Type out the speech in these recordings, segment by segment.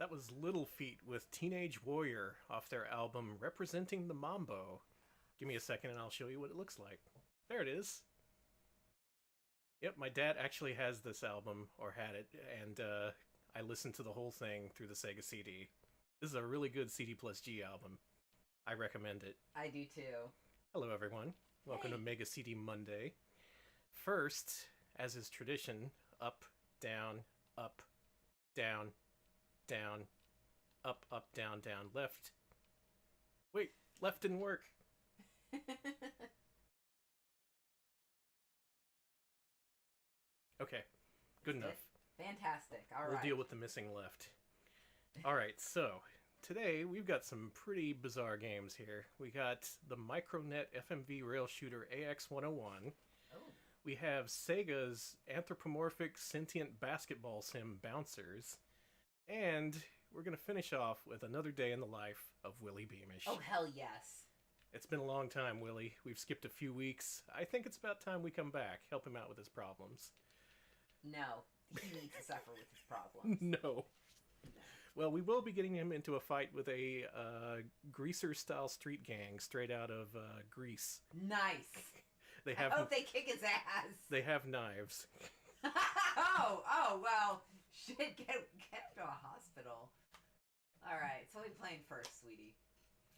That was Little Feat with Teenage Warrior off their album Representing the Mambo. Give me a second and I'll show you what it looks like. There it is. Yep, my dad actually has this album, or had it, and I listened to the whole thing through the Sega CD. This is a really good CD plus G album. I recommend it. I do too. Hello, everyone. Welcome to Mega CD Monday. First, as is tradition, up, down, up, down, down, up, down, down, left. Wait, left didn't work. Okay, good enough. Fantastic. All right. We'll deal with the missing left. All right, so today we've got some pretty bizarre games here. We got the Micronet FMV rail shooter AX101. Oh. We have Sega's anthropomorphic sentient basketball sim Bouncers. And we're going to finish off with another day in the life of Willie Beamish. Oh, hell yes. It's been a long time, Willie. We've skipped a few weeks. I think it's about time we come back, help him out with his problems. No, he needs to suffer with his problems. No. Well, we will be getting him into a fight with a greaser-style street gang straight out of Greece. Nice. They have. I hope they kick his ass. They have knives. Oh, well, shit, get to a hospital. All right, so what are we playing first, sweetie?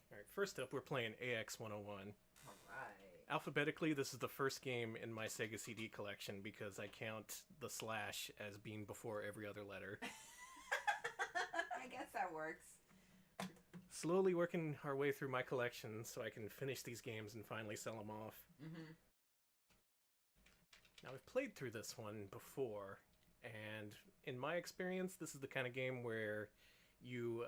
All right, first up, we're playing AX101. All right. Alphabetically, this is the first game in my Sega CD collection because I count the slash as being before every other letter. I guess that works. Slowly working our way through my collection so I can finish these games and finally sell them off. Mm-hmm. Now, I've played through this one before, and in my experience, this is the kind of game where you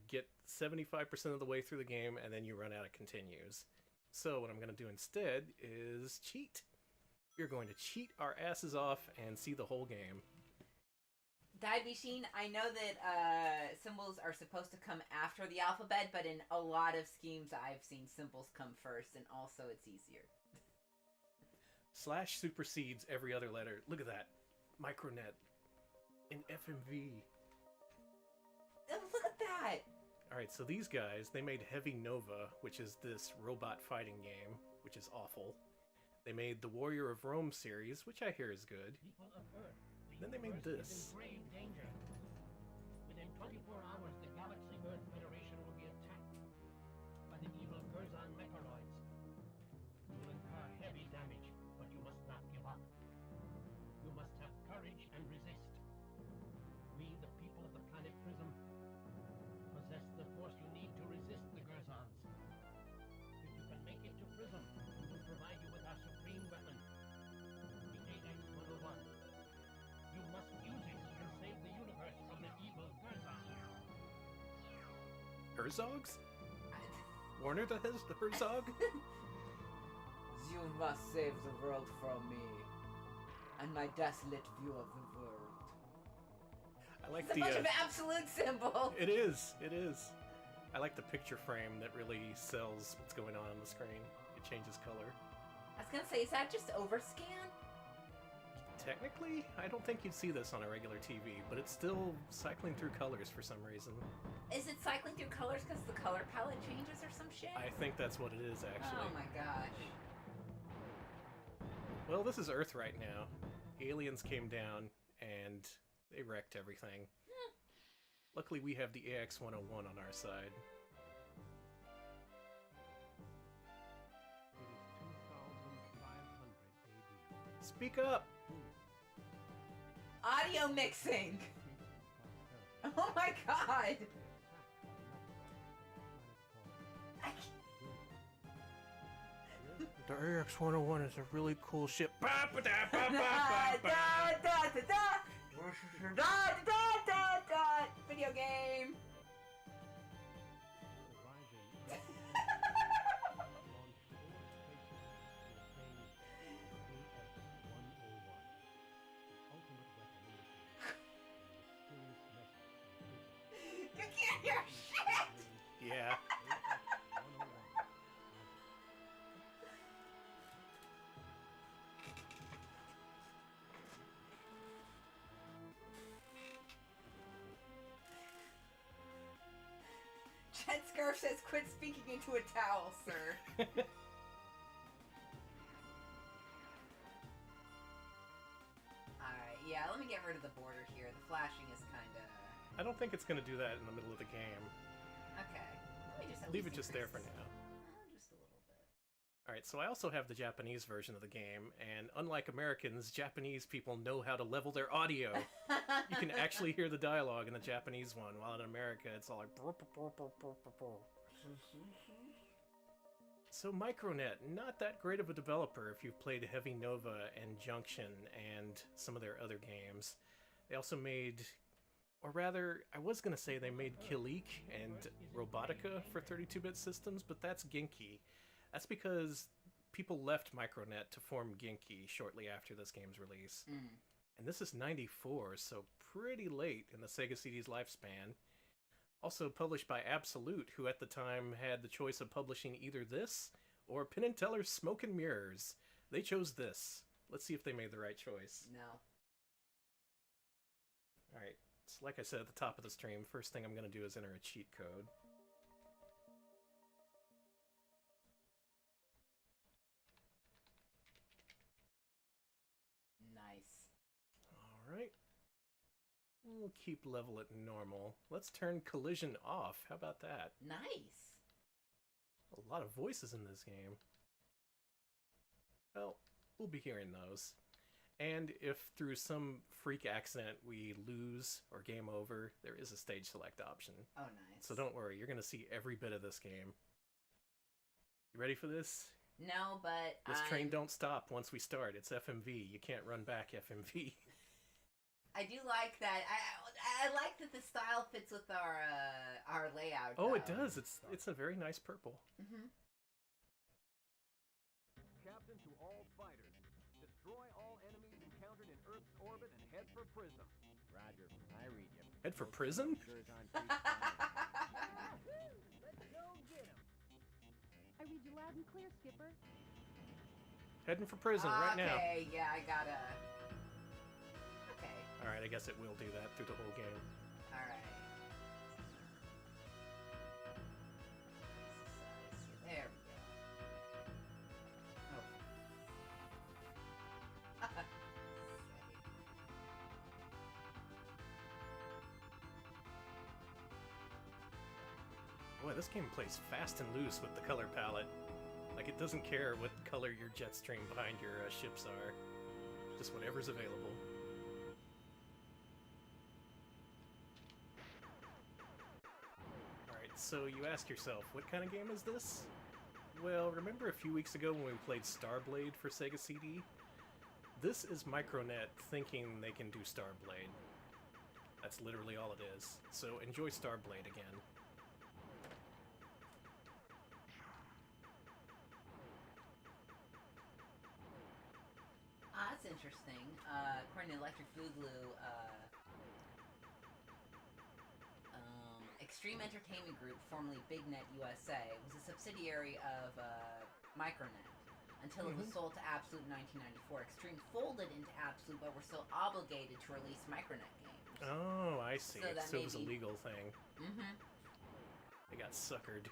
get 75% of the way through the game and then you run out of continues. So what I'm going to do instead is cheat. We're going to cheat our asses off and see the whole game. Daibishin, I know that symbols are supposed to come after the alphabet, but in a lot of schemes I've seen symbols come first, and also it's easier. Slash supersedes every other letter. Look at that. Micronet. In FMV. Oh, look at that! Alright, so these guys, they made Heavy Nova, which is this robot fighting game, which is awful. They made the Warrior of Rome series, which I hear is good. Then they made this. Grave danger. Within 24 hours, the Galaxy Earth Federation will be attacked by the evil Curzon Mechanoids. You will incur heavy damage, but you must not give up. You must have courage and resist. We, the people of the planet Prism, possess the force you need to resist the Curzons. If you can make it to Prism, we will provide you with our supreme weapon, the AX-101. You must use it and save the universe from the evil Curzons. Herzogs? Warner the Herzog? You must save the world from me, and my desolate view of the world. I like It's a the bunch of absolute symbols! It is. I like the picture frame that really sells what's going on the screen. It changes color. I was gonna say, is that just overscan? Technically, I don't think you'd see this on a regular TV, but it's still cycling through colors for some reason. Is it cycling through colors because the color palette changes or some shit? I think that's what it is, actually. Oh my gosh. Well, this is Earth right now. Aliens came down, and they wrecked everything. Luckily, we have the AX-101 on our side. It is 2500 AD. Speak up! Audio mixing! Oh my god! I can't- The AX-101 is a really cool ship. da, da, da, da, da. Da, da, da, da. Video game! You can't hear shit! Yeah. Scarf says, "Quit speaking into a towel, sir." Alright, yeah, let me get rid of the border here. The flashing is kinda... I don't think it's going to do that in the middle of the game. Okay. Let me just at Leave it least just there for increase- now. Just a little bit. Alright, so I also have the Japanese version of the game, and unlike Americans, Japanese people know how to level their audio. You can actually hear the dialogue in the Japanese one, while in America it's all like... So Micronet, not that great of a developer if you've played Heavy Nova and Junction and some of their other games. They also made... Or rather, I was going to say they made Kilik and Robotica for 32-bit systems, but that's Genki. That's because people left Micronet to form Genki shortly after this game's release. And this is 94, so pretty late in the Sega CD's lifespan. Also published by Absolute, who at the time had the choice of publishing either this or Penn and Teller's Smoke and Mirrors. They chose this. Let's see if they made the right choice. No. Alright, so like I said at the top of the stream, first thing I'm going to do is enter a cheat code. Nice. Alright. We'll keep level at normal. Let's turn collision off. How about that? Nice. A lot of voices in this game. Well, we'll be hearing those. And if through some freak accident we lose or game over, there is a stage select option. Oh, nice. So don't worry, you're going to see every bit of this game. You ready for this? No, but This train don't stop once we start. It's FMV. You can't run back FMV. I do like that. I like that the style fits with our layout. Oh, though. it does. It's a very nice purple. Mm-hmm. Captain to all fighters. Destroy all enemies encountered in Earth's orbit and head for Prism. Roger, I read you. Head for prison? Soldiers on free fire. Let's go get him. I read you loud and clear, Skipper. Heading for prison right now. Okay, yeah, I gotta... Okay, Alright, I guess it will do that through the whole game. alright. There we go. Oh. Boy, this game plays fast and loose with the color palette. Like, it doesn't care what color your jet stream behind your ships are. Just whatever's available. Alright, so you ask yourself, what kind of game is this? Well, remember a few weeks ago when we played Starblade for Sega CD? This is Micronet thinking they can do Starblade. That's literally all it is. So enjoy Starblade again. That's interesting. According to Electric Boogaloo, Extreme Entertainment Group, formerly BigNet USA, was a subsidiary of Micronet until it was sold to Absolute in 1994. Extreme folded into Absolute, but were still obligated to release Micronet games. Oh, I see. So that So it was a maybe- legal thing. Mm-hmm. They got suckered.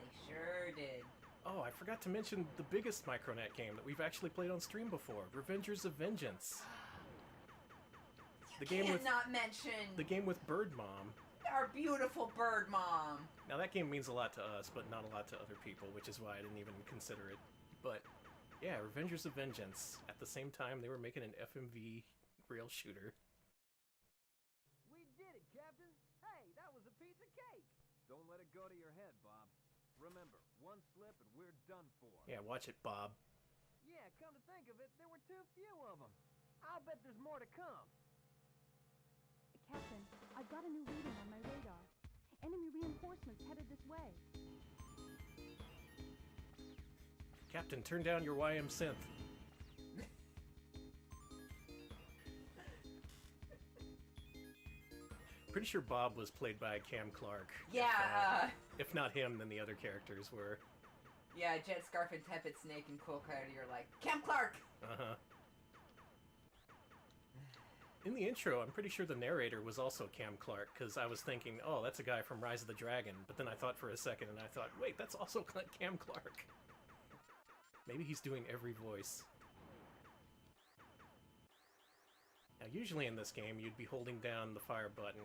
They sure did. Oh, I forgot to mention the biggest Micronet game that we've actually played on stream before, Revengers of Vengeance. The game with Cannot mention the game with Bird Mom. our beautiful bird mom. Now that game means a lot to us, but not a lot to other people, which is why I didn't even consider it. But yeah, Revengers of Vengeance. At the same time, they were making an FMV rail shooter. We did it, Captain. Hey, that was a piece of cake. Don't let it go to your head, Bob. Remember, one slip and we're done for. Yeah, watch it, Bob. Yeah, come to think of it, there were too few of them. I'll bet there's more to come. Captain, I've got a new reading on my radar. Enemy reinforcements headed this way. Captain, turn down your YM synth. Pretty sure Bob was played by Cam Clark. Yeah, If not him, then the other characters were. yeah, Jet Scarf and Tepid Snake and Cool Coyote are like, Cam Clark! Uh-huh. In the intro, I'm pretty sure the narrator was also Cam Clark, because I was thinking, oh, that's a guy from Rise of the Dragon, but then I thought for a second, and I thought, wait, that's also Cam Clark. Maybe he's doing every voice. Now, usually in this game, you'd be holding down the fire button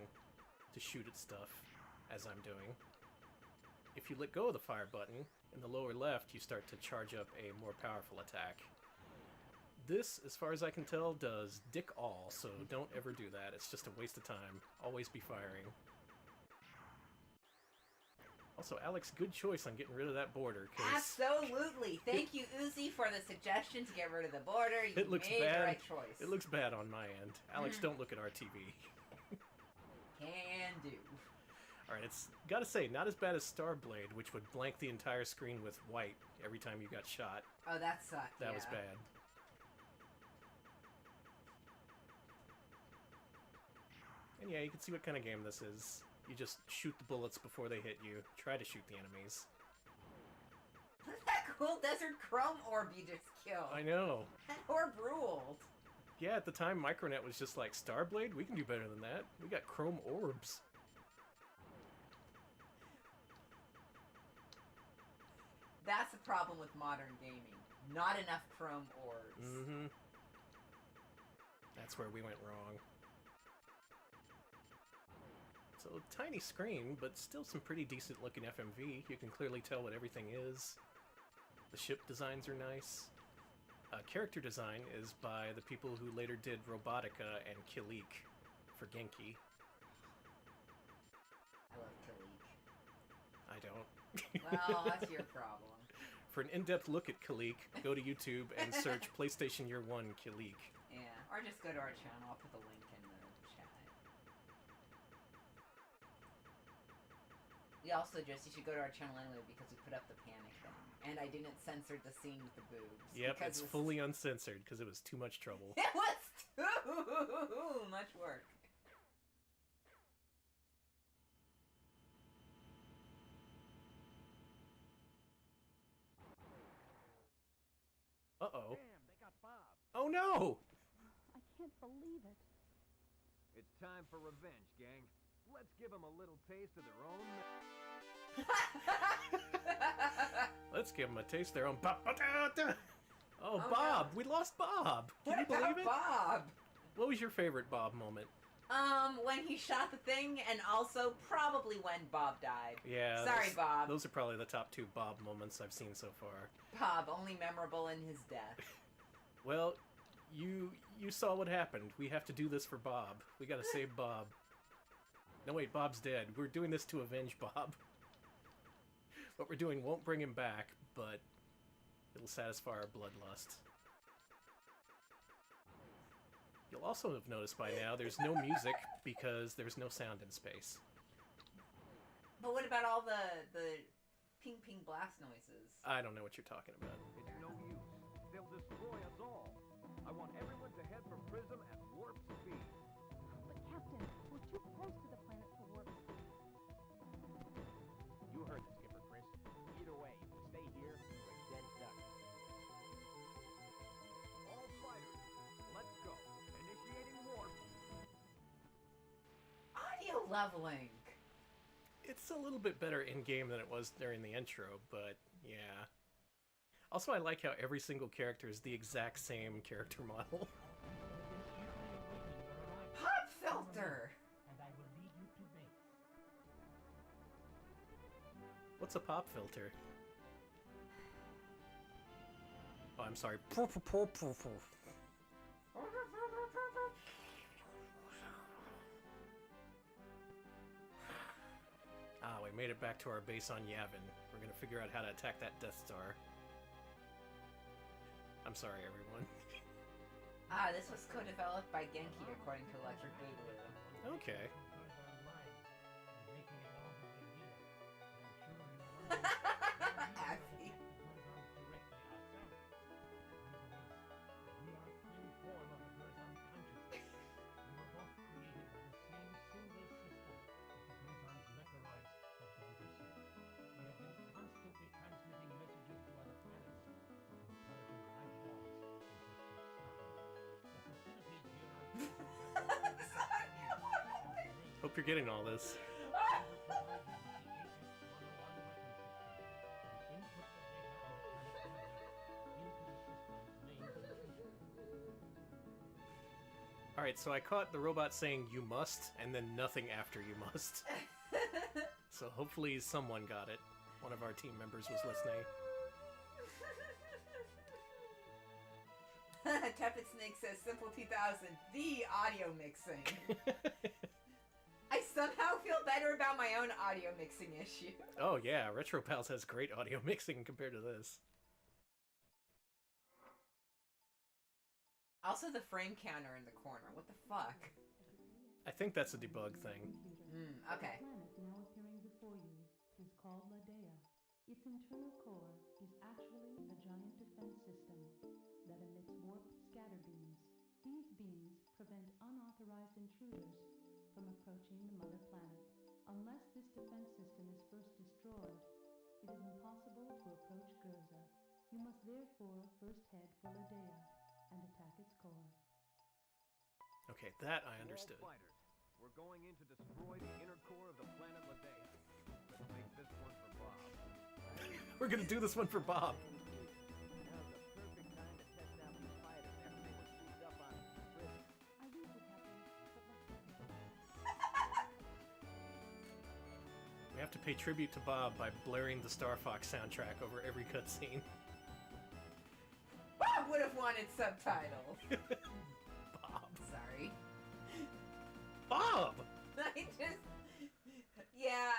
to shoot at stuff, as I'm doing. If you let go of the fire button, in the lower left, you start to charge up a more powerful attack. This, as far as I can tell, does dick all, so don't ever do that. It's just a waste of time. Always be firing. Also, Alex, good choice on getting rid of that border, because Absolutely. Thank you, Uzi, for the suggestion to get rid of the border. You it looks made bad. the right choice. It looks bad on my end. Alex, don't look at our TV. Can do. Alright, it's gotta say, not as bad as Starblade, which would blank the entire screen with white every time you got shot. Oh, that sucked. That yeah. was bad. And yeah, you can see what kind of game this is. You just shoot the bullets before they hit you. Try to shoot the enemies. Look at that cool desert chrome orb you just killed. I know. That orb ruled. Yeah, at the time, Micronet was just like, Starblade? We can do better than that. We got chrome orbs. That's the problem with modern gaming. Not enough chrome orbs. Mm-hmm. That's where we went wrong. So, tiny screen, but still some pretty decent looking FMV. You can clearly tell what everything is. The ship designs are nice. Character design is by the people who later did Robotica and Kilik for Genki. I love Kilik. I don't. Well, that's your problem. For an in-depth look at Kilik, go to YouTube and search PlayStation Year 1 Kilik. Yeah, or just go to our channel. I'll put the link in the chat. We also you should go to our channel anyway because we put up the panic thing. And I didn't censor the scene with the boobs. Yep, because it's fully uncensored because it was too much trouble. It was too much work. Uh-oh. Damn, they got Bob. Oh no! I can't believe it. It's time for revenge, gang. Let's give them a little taste of their own... Let's give them a taste of their own... Oh, Oh, Bob! no. We lost Bob! Can you What believe about it? Bob? What was your favorite Bob moment? When he shot the thing, and also probably when Bob died. Yeah. Sorry, Bob. Those are probably the top 2 Bob moments I've seen so far. Bob, only memorable in his death. Well, you saw what happened. We have to do this for Bob. We gotta save Bob. No, wait, Bob's dead. We're doing this to avenge Bob. What we're doing won't bring him back, but it'll satisfy our bloodlust. You'll also have noticed by now there's no music because there's no sound in space. But what about all the ping ping blast noises? I don't know what you're talking about. It's no use. They'll destroy us all. I want everyone to head for Prism at warp speed. But Captain, we're too close to the planet for warp speed. You heard the skipper, Chris. Either way, if we stay here, we're dead duck. All fighters, let's go. Initiating warp. Audio leveling. It's a little bit better in-game than it was during the intro, but yeah. Also, I like how every single character is the exact same character model. Pop filter. And I will lead you to base. What's a pop filter? Oh, I'm sorry. Ah, we made it back to our base on Yavin. We're gonna figure out how to attack that Death Star. I'm sorry, everyone. This was co-developed by Genki, according to Electric Boogaloo. Okay. Affy. hope you're getting all this. Alright, so I caught the robot saying you must, and then nothing after you must. So hopefully someone got it. One of our team members was listening. Tepid Snake says, Simple 2000, the audio mixing. I somehow feel better about my own audio mixing issue. Oh yeah, RetroPals has great audio mixing compared to this. Also the frame counter in the corner. What the fuck? I think that's a debug thing. Okay. The planet now appearing before you is called Ladea. Its internal core is actually a giant defense system that emits warp scatter beams. These beams prevent unauthorized intruders from approaching the mother planet. Unless this defense system is first destroyed, it is impossible to approach Gurza. You must therefore first head for Ladea and attack its core. Okay, that I understood. All fighters, we're going in to destroy the inner core of the planet Ladea. Let's make this one for Bob. We're gonna do this one for Bob. Now's the perfect time to test out these fighters and everything was souped up on prison. I read you, Captain, but let's We have to pay tribute to Bob by blaring the Star Fox soundtrack over every cutscene. Bob would have wanted subtitles. Bob. Sorry. Bob! I just... Yeah,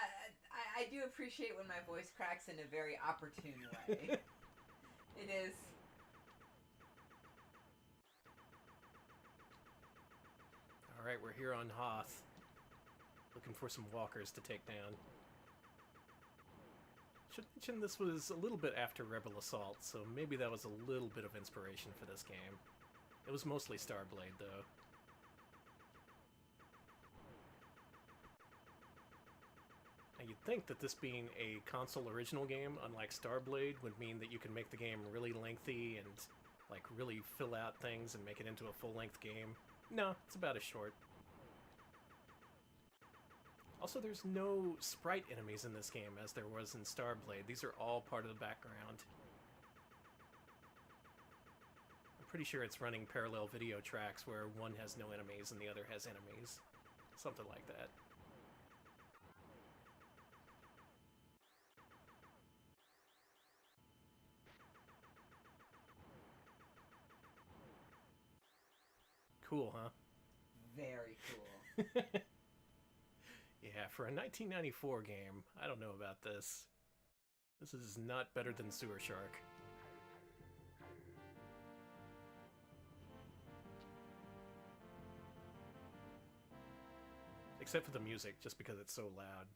I do appreciate when my voice cracks in a very opportune way. It is... Alright, we're here on Hoth. Looking for some walkers to take down. Should mention this was a little bit after Rebel Assault, so maybe that was a little bit of inspiration for this game. It was mostly Starblade, though. Now, you'd think that this being a console original game, unlike Starblade, would mean that you can make the game really lengthy and, like, really fill out things and make it into a full-length game. No, it's about as short. Also, there's no sprite enemies in this game as there was in Starblade. These are all part of the background. I'm pretty sure it's running parallel video tracks where one has no enemies and the other has enemies. Something like that. Cool, huh? Very cool. Yeah, for a 1994 game, I don't know about this. This is not better than Sewer Shark. Except for the music, just because it's so loud.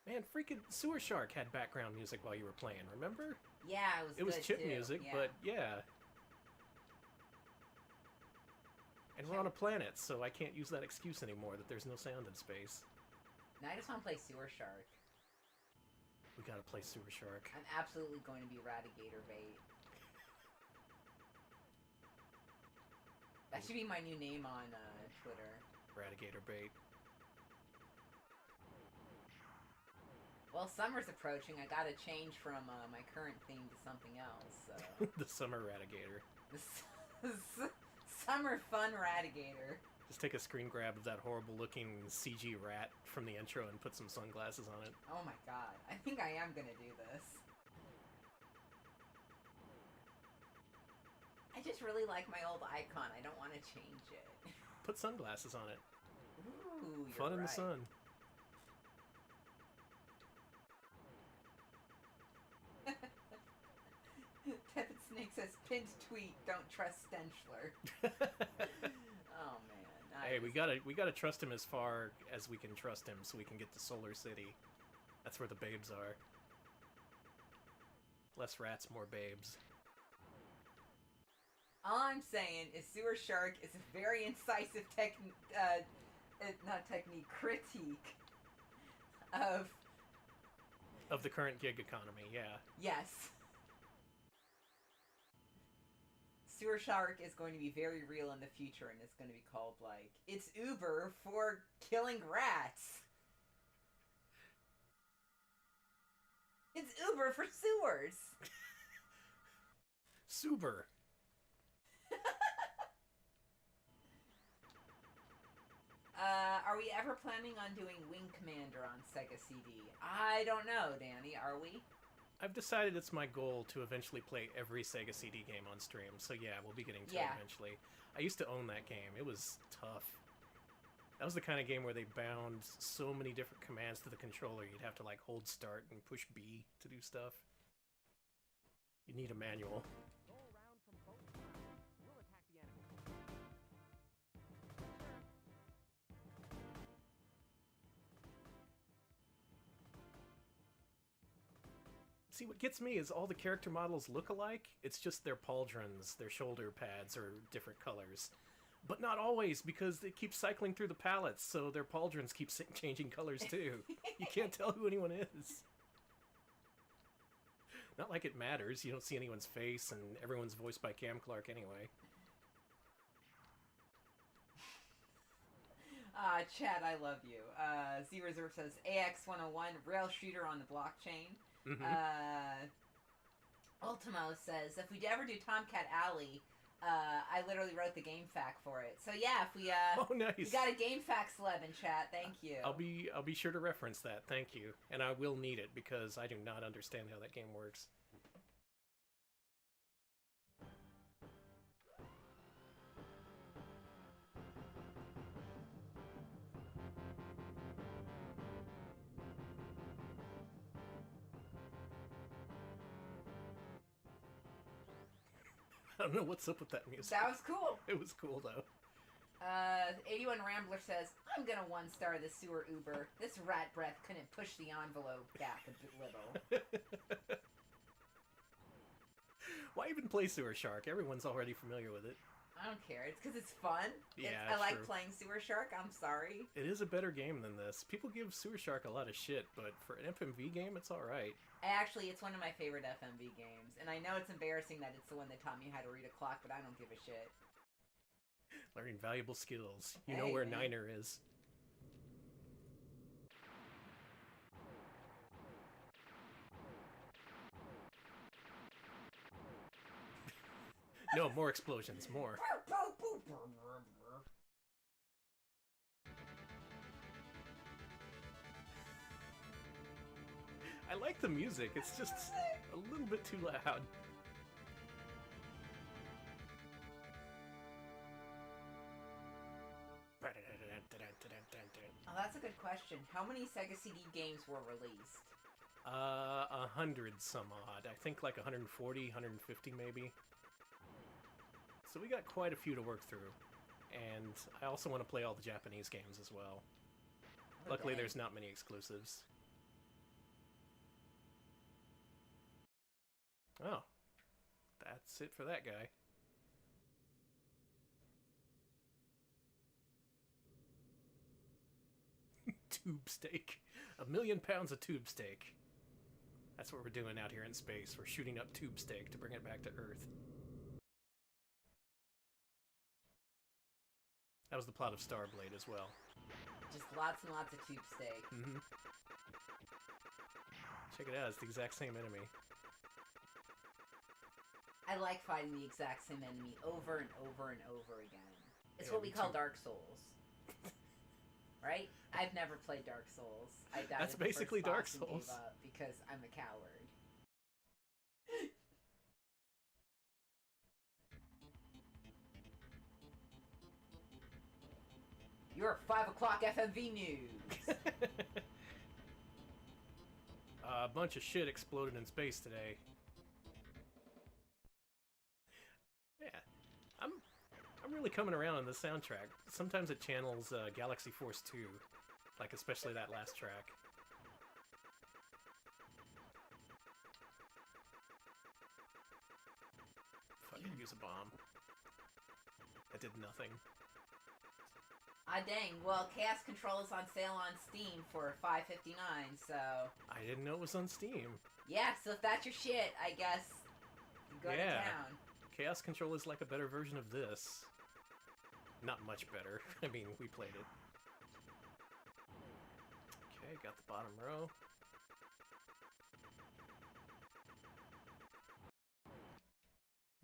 Man, freaking Sewer Shark had background music while you were playing, remember? Yeah, it was It was good, chip too. music, Yeah. but yeah. And we're on a planet, so I can't use that excuse anymore that there's no sound in space. Now I just want to play Sewer Shark. We gotta play Sewer Shark. I'm absolutely going to be Radigator bait. That should be my new name on Twitter. Radigator bait. Well, summer's approaching. I gotta change from my current theme to something else. So. The Summer Radigator. The summer fun Radigator. Just take a screen grab of that horrible looking CG rat from the intro and put some sunglasses on it. Oh my god. I think I am gonna do this. I just really like my old icon. I don't want to change it. Put sunglasses on it. Ooh, you're Fun in the right. sun. Tepid Snake says, pinned tweet, don't trust Stenchler. Oh man. Hey, we gotta trust him as far as we can trust him so we can get to Solar City. That's where the babes are. Less rats, more babes. All I'm saying is Sewer Shark is a very incisive critique Of the current gig economy, yeah. yes. Sewer Shark is going to be very real in the future, and it's going to be called, like, it's Uber for killing rats. It's Uber for sewers. Super. Are we ever planning on doing Wing Commander on Sega CD? I don't know, Danny. Are we? I've decided it's my goal to eventually play every Sega CD game on stream, so yeah, we'll be getting to it eventually. I used to own that game. It was tough. That was the kind of game where they bound so many different commands to the controller, you'd have to, like, hold start and push B to do stuff. You need a manual. Go around from both sides. We'll attack the enemy. See, what gets me is all the character models look alike. It's just their pauldrons, their shoulder pads are different colors. But not always, because they keep cycling through the palettes, so their pauldrons keep changing colors too. You can't tell who anyone is. Not like it matters. You don't see anyone's face, and everyone's voiced by Cam Clark anyway. Chad, I love you. Z Reserve says, AX101, rail shooter on the blockchain. Ultimo says, if we ever do Tomcat Alley, I literally wrote the game fact for it. So yeah, if we oh, nice. We got a game fact celeb in chat. Thank you. I'll be sure to reference that. Thank you. And I will need it because I do not understand how that game works. I don't know what's up with that music. That was cool. It was cool, though. 81 Rambler says, I'm gonna 1-star the sewer Uber. This rat breath couldn't push the envelope back a little. Why even play Sewer Shark? Everyone's already familiar with it. I don't care. It's because it's fun. Yeah, I like true. playing Sewer Shark. I'm sorry. It is a better game than this. People give Sewer Shark a lot of shit, but for an FMV game, it's alright. Actually, it's one of my favorite FMV games, and I know it's embarrassing that it's the one that taught me how to read a clock, but I don't give a shit. Learning valuable skills. You Hey, know where man. Niner is. No, more explosions, more. I like the music, it's just a little bit too loud. Oh, that's a good question. How many Sega CD games were released? 100 some odd. I think like 140, 150 maybe. So we got quite a few to work through. And I also want to play all the Japanese games as well. Luckily, Okay. there's not many exclusives. Oh. That's it for that guy. Tube steak. 1,000,000 pounds of tube steak. That's what we're doing out here in space. We're shooting up tube steak to bring it back to Earth. That was the plot of Starblade as well. Just lots and lots of tube steak. Mm-hmm. Check it out, it's the exact same enemy. I like fighting the exact same enemy over and over and over again. It's Yeah, what we me call too. Dark Souls. Right? I've never played Dark Souls. I died That's at the first basically Dark boss and gave Souls. up because I'm a coward. Your 5 o'clock FMV news. A bunch of shit exploded in space today. Yeah, I'm really coming around on the soundtrack. Sometimes it channels Galaxy Force 2, like especially that last track. Fucking use a bomb. That did nothing. Ah dang, well Chaos Control is on sale on Steam for $5.59, so... I didn't know it was on Steam. Yeah, so if that's your shit, I guess you go to town. Chaos Control is like a better version of this. Not much better. I mean, we played it. Okay, got the bottom row.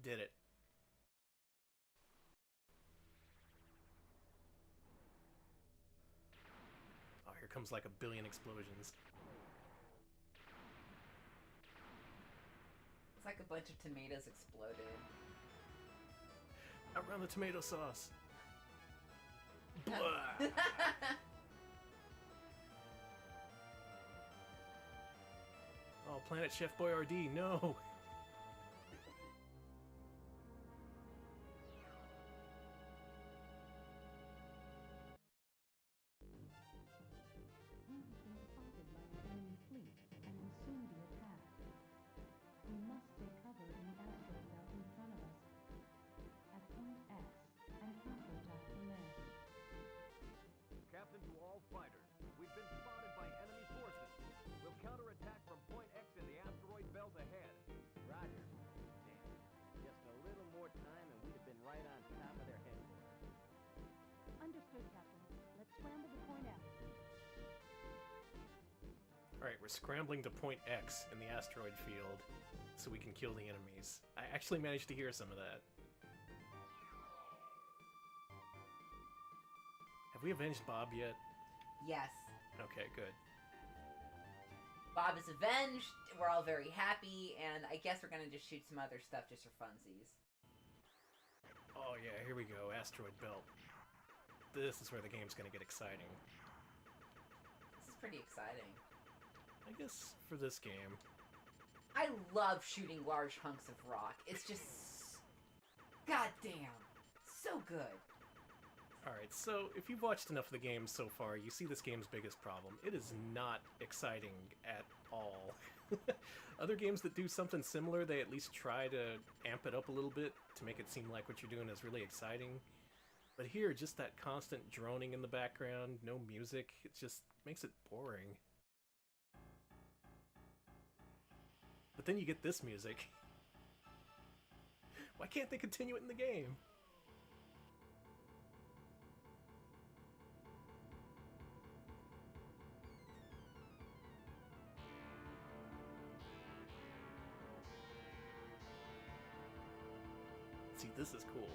Did it. Oh, here comes like a billion explosions. It's like a bunch of tomatoes exploded. Outrun the tomato sauce. Blah! Oh, Planet Chef Boyardee, no! We have been spotted by an enemy fleet and will soon be attacked. We must take cover in the asteroid belt in front of us. At point X, and counterattack from there. Captain to all fighters, we've been spotted by enemy forces. We'll counterattack from point X in the asteroid belt ahead. Roger. Damn. Just a little more time and we'd have been right on top of their headquarters. Understood, Captain. Let's scramble to point X. Alright, we're scrambling to point X in the asteroid field so we can kill the enemies. I actually managed to hear some of that. Have we avenged Bob yet? Yes. Okay, good. Bob is avenged, we're all very happy, and I guess we're gonna just shoot some other stuff just for funsies. Oh yeah, here we go, asteroid belt. This is where the game's gonna get exciting. This is pretty exciting. I guess for this game. I love shooting large hunks of rock. It's just... goddamn. So good. Alright, so if you've watched enough of the game so far, you see this game's biggest problem. It is not exciting at all. Other games that do something similar, they at least try to amp it up a little bit to make it seem like what you're doing is really exciting. But here, just that constant droning in the background, no music, it just makes it boring. But then you get this music. Why can't they continue it in the game? See, this is cool.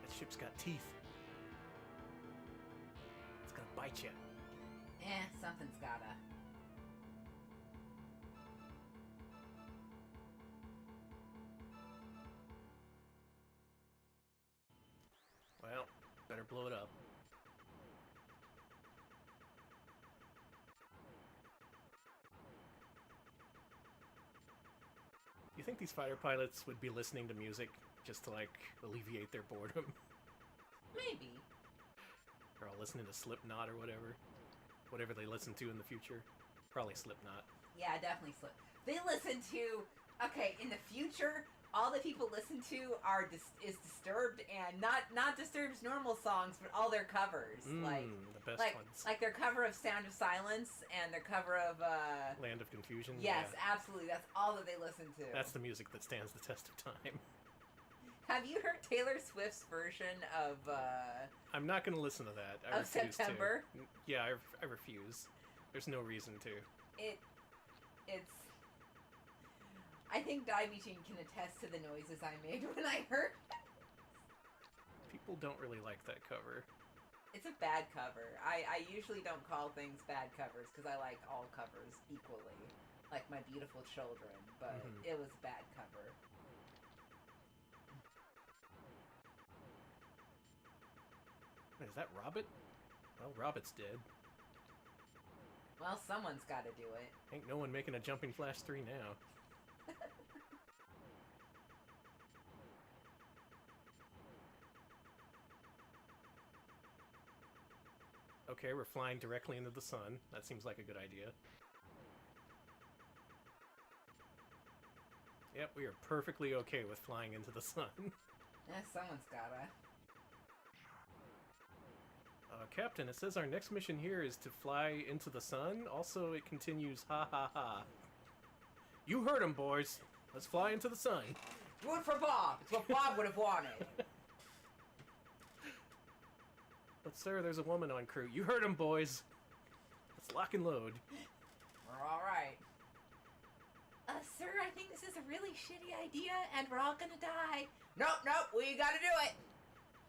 That ship's got teeth. It's gonna bite you. Something's gotta. Well, better blow it up. You think these fighter pilots would be listening to music just to, like, alleviate their boredom? Maybe. They're all listening to Slipknot or whatever. Whatever they listen to in the future. Probably Slipknot. Yeah, definitely Slip. They listen to... Okay, in the future, all the people listen to are is Disturbed, and not Disturbed's normal songs, but all their covers. The best ones. Like their cover of Sound of Silence and their cover of Land of Confusion. Yes, yeah. absolutely. That's all that they listen to. That's the music that stands the test of time. Have you heard Taylor Swift's version of I'm not going to listen to that. I of refuse September? To. Yeah, I refuse. There's no reason to. It's. I think Divey Jean can attest to the noises I made when I heard it. People don't really like that cover. It's a bad cover. I usually don't call things bad covers because I like all covers equally. Like My Beautiful Children, but it was a bad cover. Wait, is that Robert? Well, Robert's dead. Well, someone's got to do it. Ain't no one making a Jumping Flash 3 now. Okay, we're flying directly into the sun. That seems like a good idea. Yep, we are perfectly okay with flying into the sun. Yeah, someone's gotta. Captain, it says our next mission here is to fly into the sun. Also, it continues, ha ha ha. You heard him, boys. Let's fly into the sun. Do it for Bob. It's what Bob would have wanted. But sir, there's a woman on crew. You heard him, boys. Let's lock and load. We're all right. Sir, I think this is a really shitty idea, and we're all gonna die. Nope, nope, we gotta do it.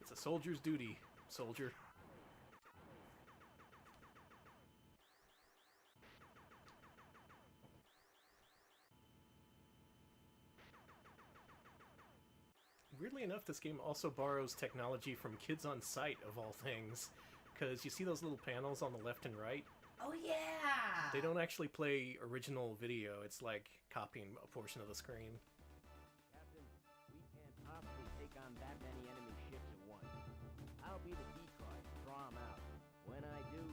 It's a soldier's duty, soldier. Weirdly enough, this game also borrows technology from Kids on Sight, of all things. Because you see those little panels on the left and right? Oh, yeah. They don't actually play original video. It's like copying a portion of the screen. Captain, we can't possibly take on that many enemy ships at once. I'll be the decoy to draw them out. When I do,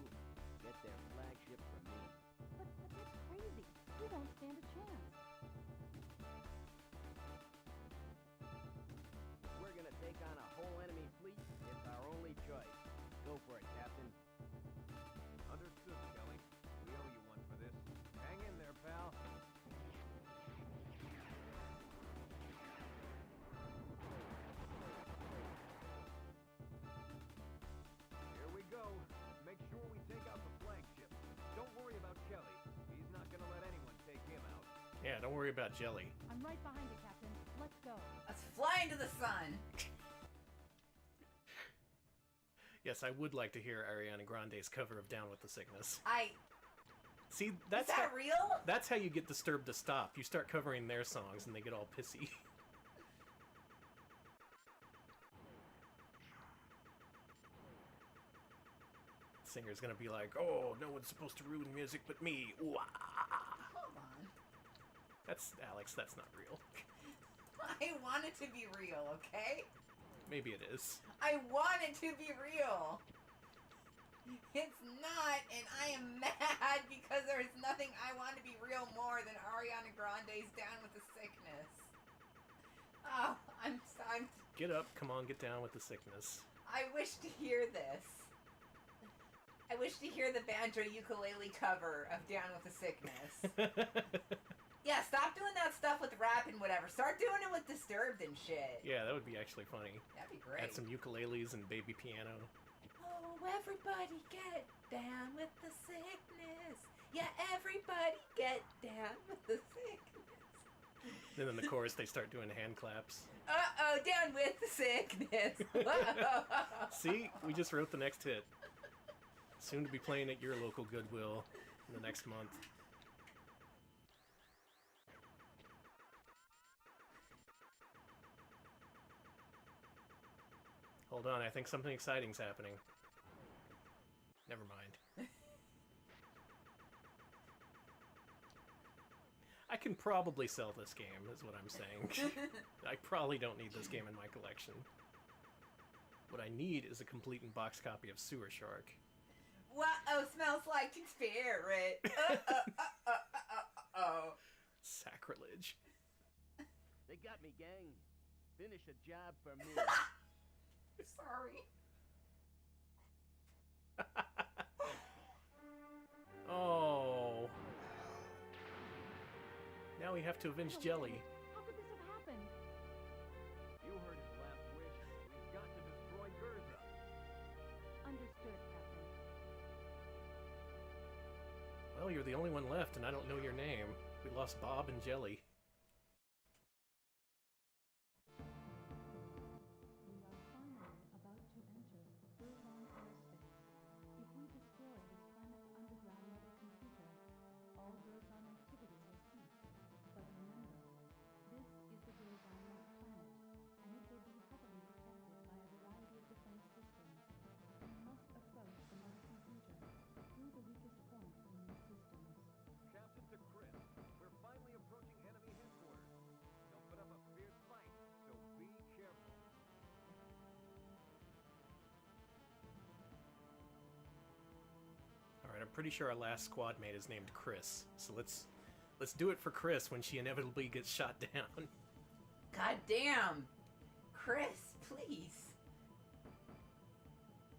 get their flagship from me. But that's crazy. We won't stand a chance. If we're gonna take on a whole enemy fleet, it's our only choice. Go for it, Captain. Understood, Kelly. We owe you one for this. Hang in there, pal. Here we go. Make sure we take out the flagship. Don't worry about Kelly. He's not gonna let anyone take him out. Yeah, don't worry about Jelly. I'm right behind you, Captain. Let's go. Let's fly into the sun. Yes, I would like to hear Ariana Grande's cover of Down with the Sickness. See, Is that's that real? that's how you get Disturbed to stop. You start covering their songs and they get all pissy. Singer's gonna be like, "Oh, no one's supposed to ruin music but me." Ooh, ah. Hold on. That's Alex. That's not real. I want it to be real, okay? Maybe it is. I want it to be real. It's not, and I am mad because there is nothing I want to be real more than Ariana Grande's Down with the Sickness. Oh, I'm Get up, come on, get down with the sickness. I wish to hear this. I wish to hear the banjo ukulele cover of Down with the Sickness. Yeah, stop doing that stuff with rap and whatever. Start doing it with Disturbed and shit. Yeah, that would be actually funny. That'd be great. Add some ukuleles and baby piano. Oh, everybody get down with the sickness. Yeah, everybody get down with the sickness. Then in the chorus, they start doing hand claps. Uh-oh, down with the sickness. See, we just wrote the next hit. Soon to be playing at your local Goodwill in the next month. Hold on, I think something exciting's happening. Never mind. I can probably sell this game, is what I'm saying. I probably don't need this game in my collection. What I need is a complete in-box copy of Sewer Shark. What-oh, smells like Teen Spirit. Uh-oh. Sacrilege. They got me, gang. Finish a job for me. Sorry. Oh. Now we have to avenge Jelly. How could this have happened? You heard his last wish. We've got to destroy Gerza. Understood, Captain. Well, you're the only one left, and I don't know your name. We lost Bob and Jelly. We are finally about to enter Burzon airspace. If we destroy this planet's underground computer, all Burzon activity will cease. But remember, this is the Burzon planet, and it will be heavily protected by a variety of defense systems. We must approach the mother computer through the weakest point in these systems. Captain to Chris. We're finally approaching enemy headquarters. They'll put up a fierce fight, so be careful. Alright, I'm pretty sure our last squad mate is named Chris. So let's Let's do it for Chris when she inevitably gets shot down. God damn! Chris, please.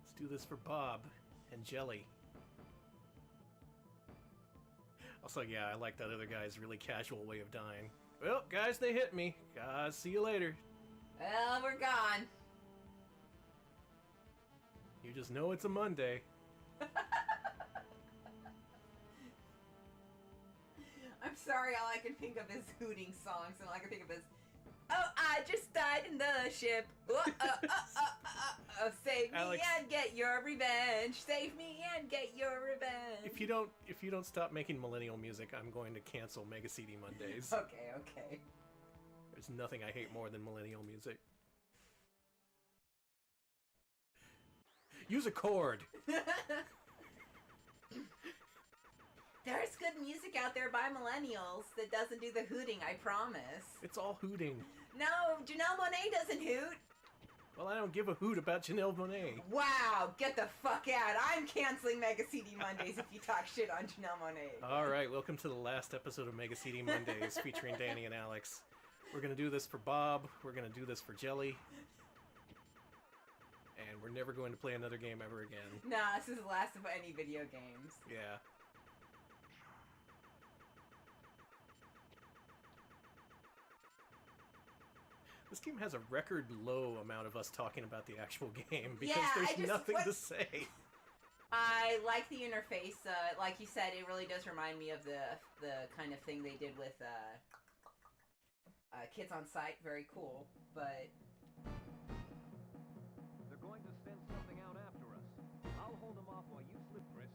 Let's do this for Bob and Jelly. Also, yeah, I like that other guy's really casual way of dying. Well, guys, they hit me. See you later. Well, we're gone. You just know it's a Monday. I'm sorry, all I can think of is hooting songs, and all I can think of is, oh, I just died in the ship. Save me Alex, and get your revenge. Save me and get your revenge. If you don't stop making millennial music, I'm going to cancel Mega CD Mondays. Okay. There's nothing I hate more than millennial music. Use a chord. There's good music out there by millennials that doesn't do the hooting, I promise. It's all hooting. No, Janelle Monáe doesn't hoot. Well, I don't give a hoot about Janelle Monáe. Wow, get the fuck out. I'm canceling Mega CD Mondays if you talk shit on Janelle Monáe. Alright, welcome to the last episode of Mega CD Mondays featuring Danny and Alex. We're gonna do this for Bob, we're gonna do this for Jelly, and we're never going to play another game ever again. Nah, this is the last of any video games. Yeah. This game has a record low amount of us talking about the actual game because there's nothing to say. I like the interface. Like you said, it really does remind me of the kind of thing they did with Kids on Site. Very cool, but They're going to send something out after us. I'll hold them off while you slip, Chris.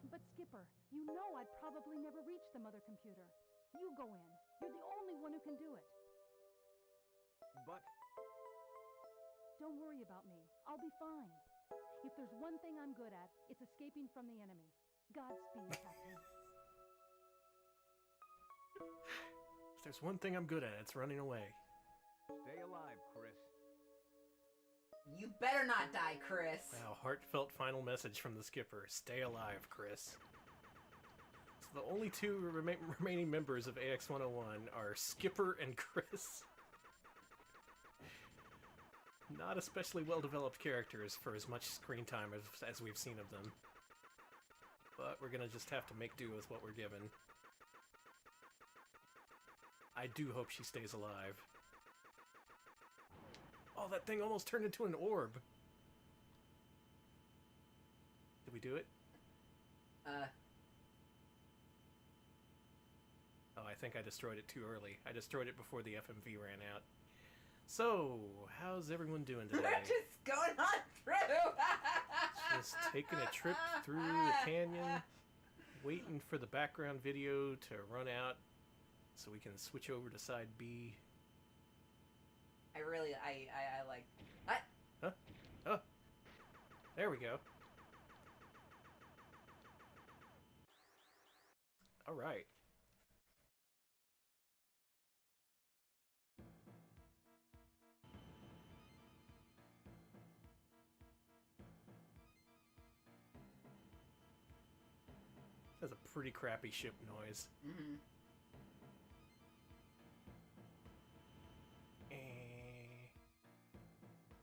But Skipper, you know I'd probably never reach the mother computer. You go in. You're the only one who can do it. But Don't worry about me. I'll be fine. If there's one thing I'm good at, it's escaping from the enemy. Godspeed, Captain. If there's one thing I'm good at, it's running away. stay alive, Chris. you better not die, Chris. Wow, heartfelt final message from the skipper. Stay alive, Chris. So the only two remaining members of AX-101 are Skipper and Chris. Not especially well-developed characters for as much screen time as we've seen of them. But we're gonna just have to make do with what we're given. I do hope she stays alive. Oh, that thing almost turned into an orb. Did we do it? Oh, I think I destroyed it too early. I destroyed it before the FMV ran out. So, how's everyone doing today? We're just going on through. Just taking a trip through the canyon, waiting for the background video to run out so we can switch over to side B. I like. What? Huh? Oh, there we go. All right. That's a pretty crappy ship noise. Mm-hmm.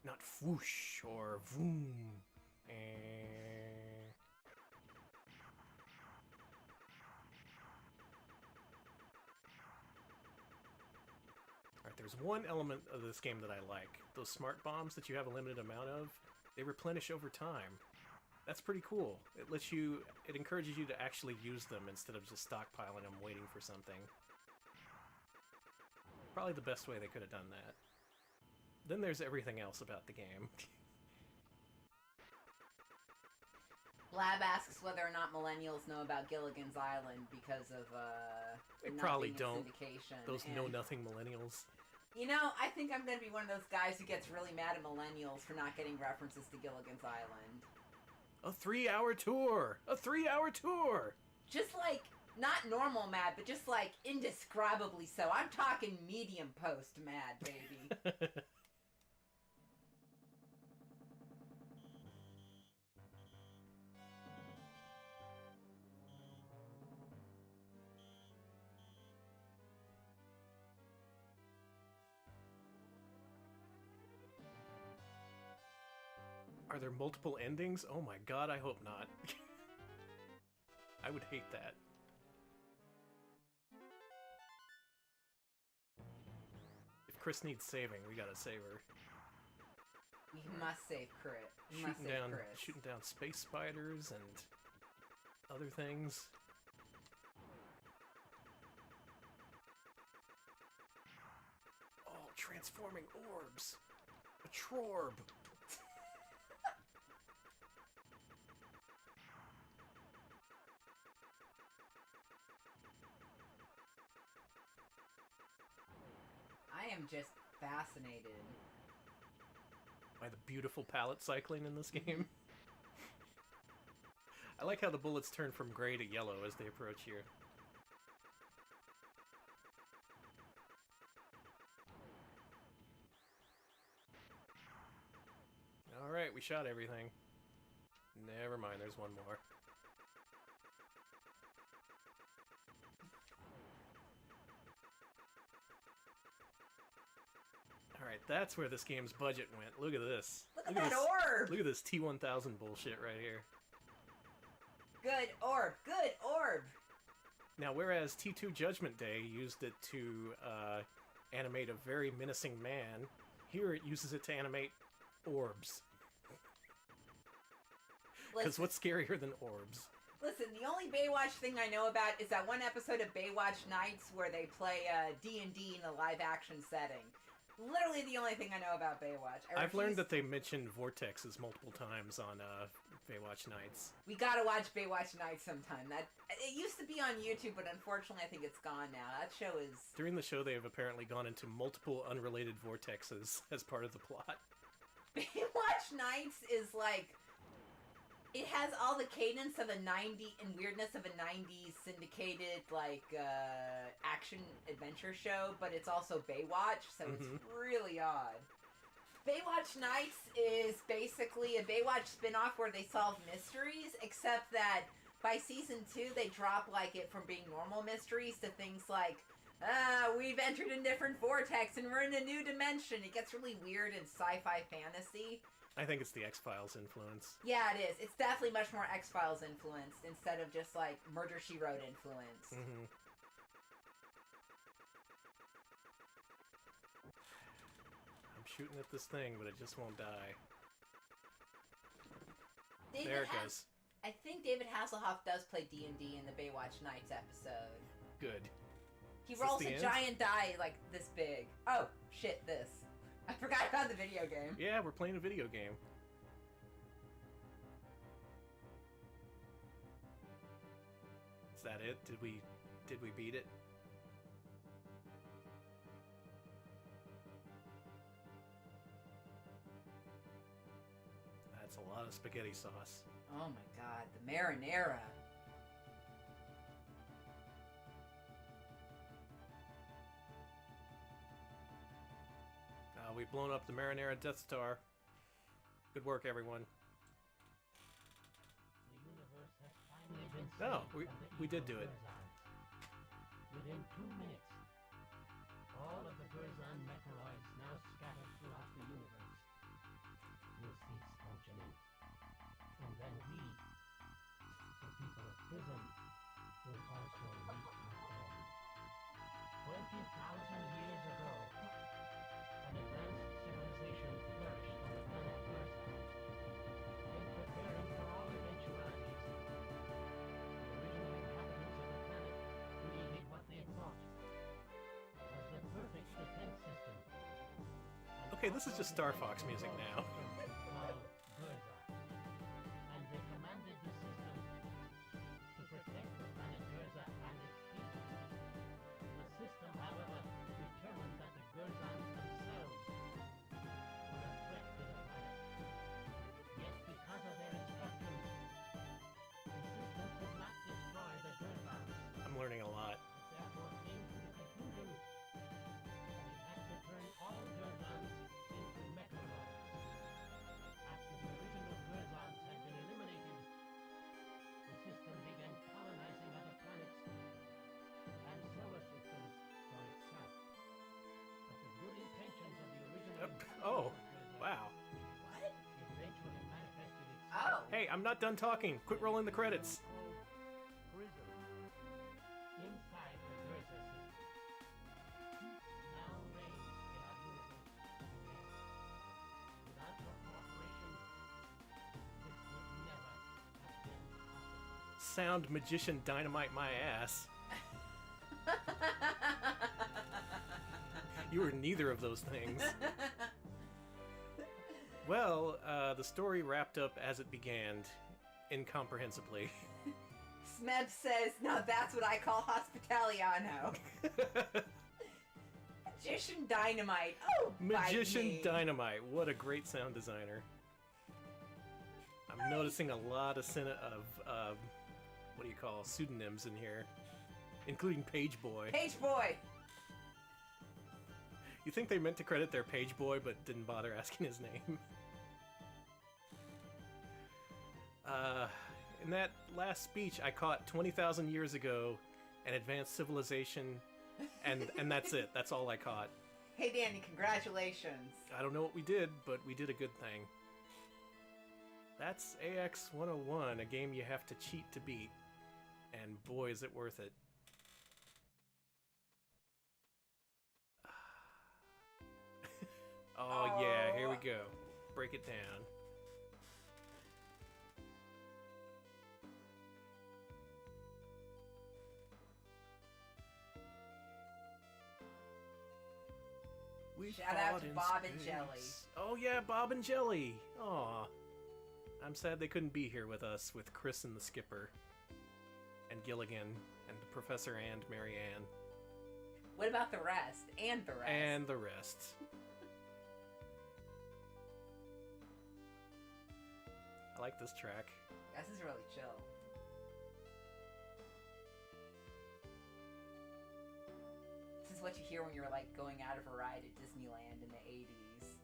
Not whoosh or vroom. Alright, there's one element of this game that I like. Those smart bombs that you have a limited amount of, they replenish over time. That's pretty cool. It encourages you to actually use them instead of just stockpiling them waiting for something. Probably the best way they could have done that. Then there's everything else about the game. Blab asks whether or not millennials know about Gilligan's Island because of They not probably being in don't. syndication. Those and, know-nothing millennials. You know, I think I'm gonna be one of those guys who gets really mad at millennials for not getting references to Gilligan's Island. A 3-hour tour! A 3-hour tour! Just like, not normal mad, but just like indescribably so. I'm talking medium post mad, baby. Are there multiple endings? Oh my god, I hope not. I would hate that. If Chris needs saving, we gotta save her. We must save Crit. We must save Chris. Shooting down space spiders and other things. Oh, transforming orbs! A Trorb! I am just fascinated By the beautiful palette cycling in this game. I like how the bullets turn from gray to yellow as they approach you. Alright, we shot everything. Never mind, there's one more. Alright, that's where this game's budget went. Look at this. Look at that orb! Look at this T-1000 bullshit right here. Good orb! Good orb! Now, whereas T2 Judgment Day used it to animate a very menacing man, here it uses it to animate orbs. Because what's scarier than orbs? Listen, the only Baywatch thing I know about is that one episode of Baywatch Nights where they play D&D in a live-action setting. Literally the only thing I know about Baywatch. I've learned that they mentioned vortexes multiple times on Baywatch Nights. We gotta watch Baywatch Nights sometime. It used to be on YouTube, but unfortunately I think it's gone now. That show is... During the show, they have apparently gone into multiple unrelated vortexes as part of the plot. Baywatch Nights is like... It has all the cadence of a 90s and weirdness of a 90s syndicated, like, action adventure show, but it's also Baywatch, so it's really odd. Baywatch Nights is basically a Baywatch spin-off where they solve mysteries, except that by season 2, they drop, like, it from being normal mysteries to things like, we've entered a different vortex and we're in a new dimension. It gets really weird and sci-fi fantasy. I think it's the X-Files influence. Yeah, it is. It's definitely much more X-Files influenced instead of just, like, Murder, She Wrote influence. I'm shooting at this thing, but it just won't die. There it goes. I think David Hasselhoff does play D&D in the Baywatch Nights episode. Good. He rolls a giant die, like, this big. Oh, shit, this. I forgot about the video game. Yeah, we're playing a video game. Is that it? Did we beat it? That's a lot of spaghetti sauce. Oh my god, the marinara. We've blown up the Marinara Death Star. Good work, everyone. The universe has finally been No, saved we did do it. Within 2 minutes, all of the Gurzon meteoroids now scattered throughout the universe will cease functioning. And then we, the people of Prism, will also meet our end. 20,000 years ago, an advanced civilization flourished on the planet Gurzon. In preparing for all eventualities, the original inhabitants of the planet created what they thought was the perfect defense system. Okay, this is just Star Fox music now. Called Gurzon. And they commanded the system to protect the planet Gurzon and its people. The system, however, determined that the Gurzons themselves were a threat to the planet. Yet because of their instructions, the system could not destroy the Gurzons. I'm learning a lot. It therefore came to the conclusion that it had to turn all Gurzons into Mechanoids. Hey, I'm not done talking. Quit rolling the credits. Prison. Inside the Gersa system. Now reigns in our universe again. Without your cooperation, this would never have been possible. Sound magician dynamite my ass. You were neither of those things. Well, the story wrapped up as it began, incomprehensibly. Smeb says, now that's what I call hospitaliano. Magician Dynamite. Oh, Magician bite me. Dynamite. What a great sound designer. I'm noticing a lot of what do you call pseudonyms in here, including Page Boy. Page Boy. You think they meant to credit their page boy, but didn't bother asking his name? In that last speech, I caught 20,000 years ago, an advanced civilization, and that's it. That's all I caught. Hey, Danny, congratulations. I don't know what we did, but we did a good thing. That's AX 101, a game you have to cheat to beat. And boy, is it worth it. Oh yeah, here we go. Break it down. We Shout out fought to in Bob and space. Jelly. Oh yeah, Bob and Jelly. Aw. I'm sad they couldn't be here with us, with Chris and the Skipper. And Gilligan, and the Professor and Marianne. What about the rest? And the rest. And the rest. I like this track. This is really chill. This is what you hear when you're like going out of a ride at Disneyland in the 80s.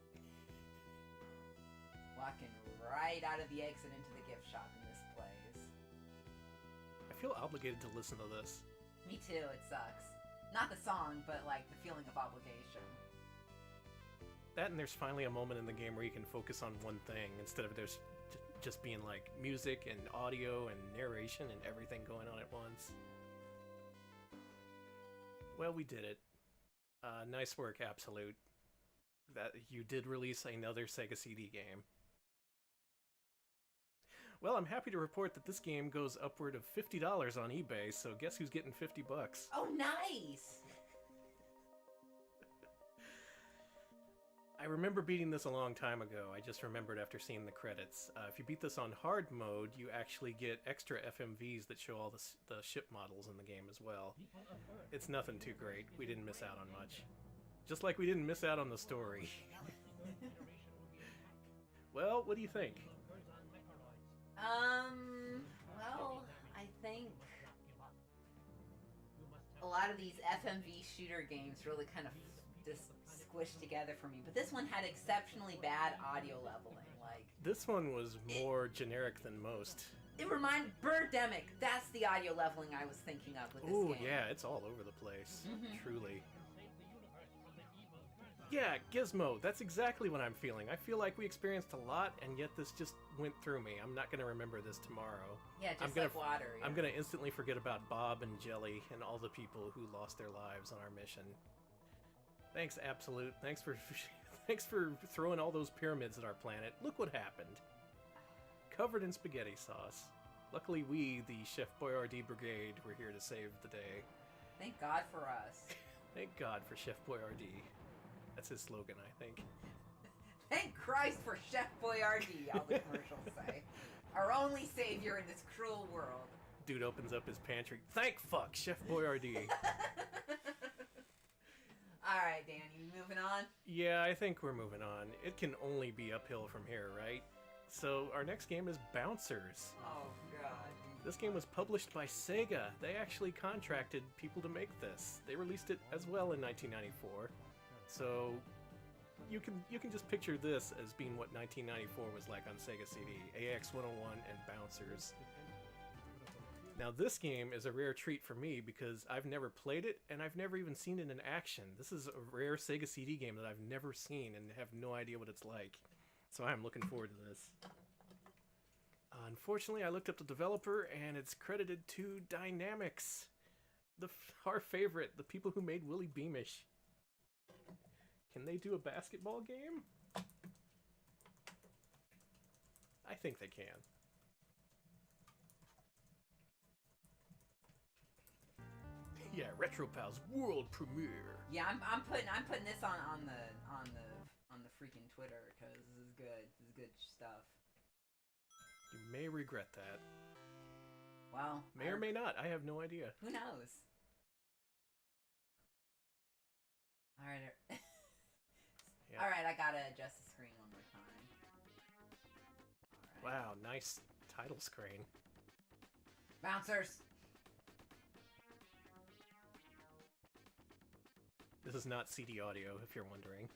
Walking right out of the exit into the gift shop and this plays. I feel obligated to listen to this. Me too, it sucks. Not the song, but like the feeling of obligation. That and there's finally a moment in the game where you can focus on one thing instead of there's just being like music and audio and narration and everything going on at once. Well, we did it. Nice work, Absolute. That you did release another Sega CD game. Well, I'm happy to report that this game goes upward of $50 on eBay, so guess who's getting 50 bucks? Oh, nice! I remember beating this a long time ago. I just remembered after seeing the credits. If you beat this on hard mode, you actually get extra FMVs that show all the ship models in the game as well. It's nothing too great. We didn't miss out on much. Just like we didn't miss out on the story. Well, what do you think? Well, I think a lot of these FMV shooter games really kind of just squished together for me, but this one had exceptionally bad audio leveling. Like, This one was more generic than most. it reminded Birdemic. That's the audio leveling I was thinking of with this Oh game. yeah, it's all over the place. Mhm. Truly. Yeah, Gizmo, that's exactly what I'm feeling. I feel like we experienced a lot, and yet this just went through me. I'm not going to remember this tomorrow. Yeah, just I'm gonna like water. Yeah. I'm going to instantly forget about Bob and Jelly and all the people who lost their lives on our mission. Thanks, Absolute. Thanks for thanks for throwing all those pyramids at our planet. Look what happened. Covered in spaghetti sauce. Luckily we, the Chef Boyardee Brigade, were here to save the day. Thank God for us. Thank God for Chef Boyardee. That's his slogan, I think. Thank Christ for Chef Boyardee, all the commercials say. Our only savior in this cruel world. Dude opens up his pantry. Thank fuck, Chef Boyardee. Alright, Danny, moving on? Yeah, I think we're moving on. It can only be uphill from here, right? So our next game is Bouncers. Oh, God. This game was published by Sega. They actually contracted people to make this. They released it as well in 1994. So you can just picture this as being what 1994 was like on Sega CD. AX 101 and Bouncers. Now this game is a rare treat for me because I've never played it and I've never even seen it in action. This is a rare Sega CD game that I've never seen and have no idea what it's like. So I'm looking forward to this. Unfortunately, I looked up the developer, and it's credited to Dynamics. Our favorite, the people who made Willy Beamish. Can they do a basketball game? I think they can. Yeah, RetroPal's world premiere. Yeah, I'm putting this on the freaking Twitter because this is good. This is good stuff. You may regret that. Well, May or may not. I have no idea. Who knows? All right. Yeah. All right, I gotta adjust the screen one more time. All right. Wow, nice title screen. Bouncers. This is not CD audio, if you're wondering.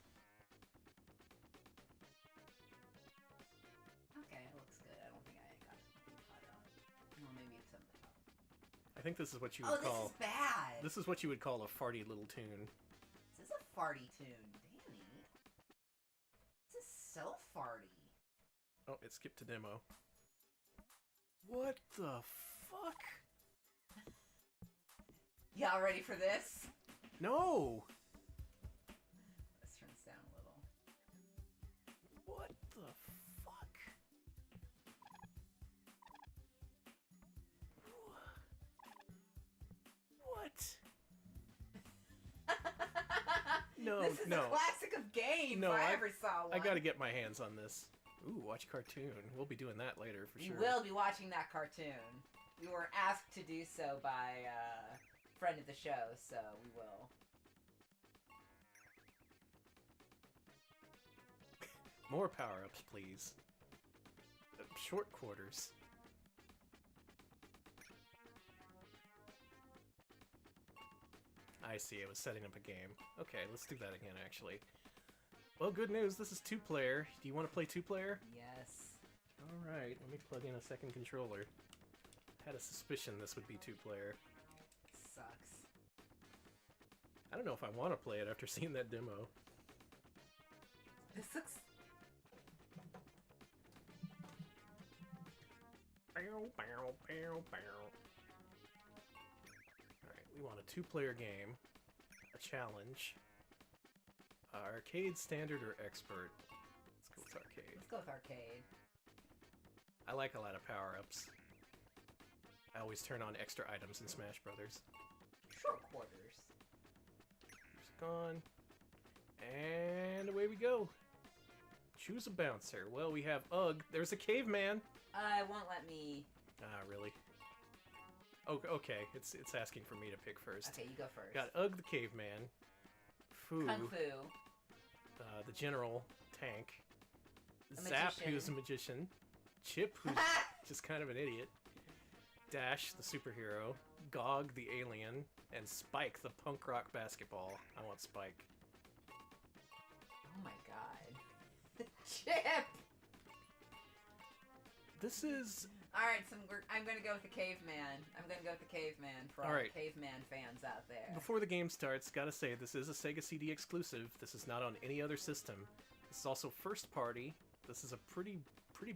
Okay, it looks good. I don't think I got anything cut out. Well, maybe it's something up. I think this is what you would call. This is bad. This is what you would call a farty little tune. This is a farty tune, Danny. This is so farty. Oh, it skipped to demo. What the fuck? Y'all ready for this? No! Let's turn this down a little. What the fuck? What? No, This is no. a classic of games No, if I I- ever saw one. I gotta get my hands on this. Ooh, watch cartoon. We'll be doing that later for We sure. will be watching that cartoon. We were asked to do so by a friend of the show, so we will. More power-ups, please. Short quarters. I see, it was setting up a game. Okay, let's do that again, actually. Well, good news, this is two-player. Do you want to play two-player? Yes. Alright, let me plug in a second controller. Had a suspicion this would be two-player. Sucks. I don't know if I want to play it after seeing that demo. This looks... Alright, we want a two-player game. A challenge. Arcade, standard, or expert? Let's go with arcade. Let's go with arcade. I like a lot of power-ups. I always turn on extra items in Smash Brothers. Short quarters. It's gone. And away we go. Choose a bouncer. Well, we have Ugg. There's a caveman. It won't let me... Ah, really? Oh, okay. It's asking for me to pick first. Okay, you go first. Got Ugg the caveman. Fu, Kung Fu. the general tank. A Zap, magician. who's a magician. Chip, who's just kind of an idiot. Dash, the superhero. Gog, the alien. And Spike, the punk rock basketball. I want Spike. Oh my god. Chip! This is... Alright, so I'm gonna go with the caveman. I'm gonna go with the caveman for all Alright. the caveman fans out there. Before the game starts, gotta say, this is a Sega CD exclusive. This is not on any other system. This is also first party. This is a pretty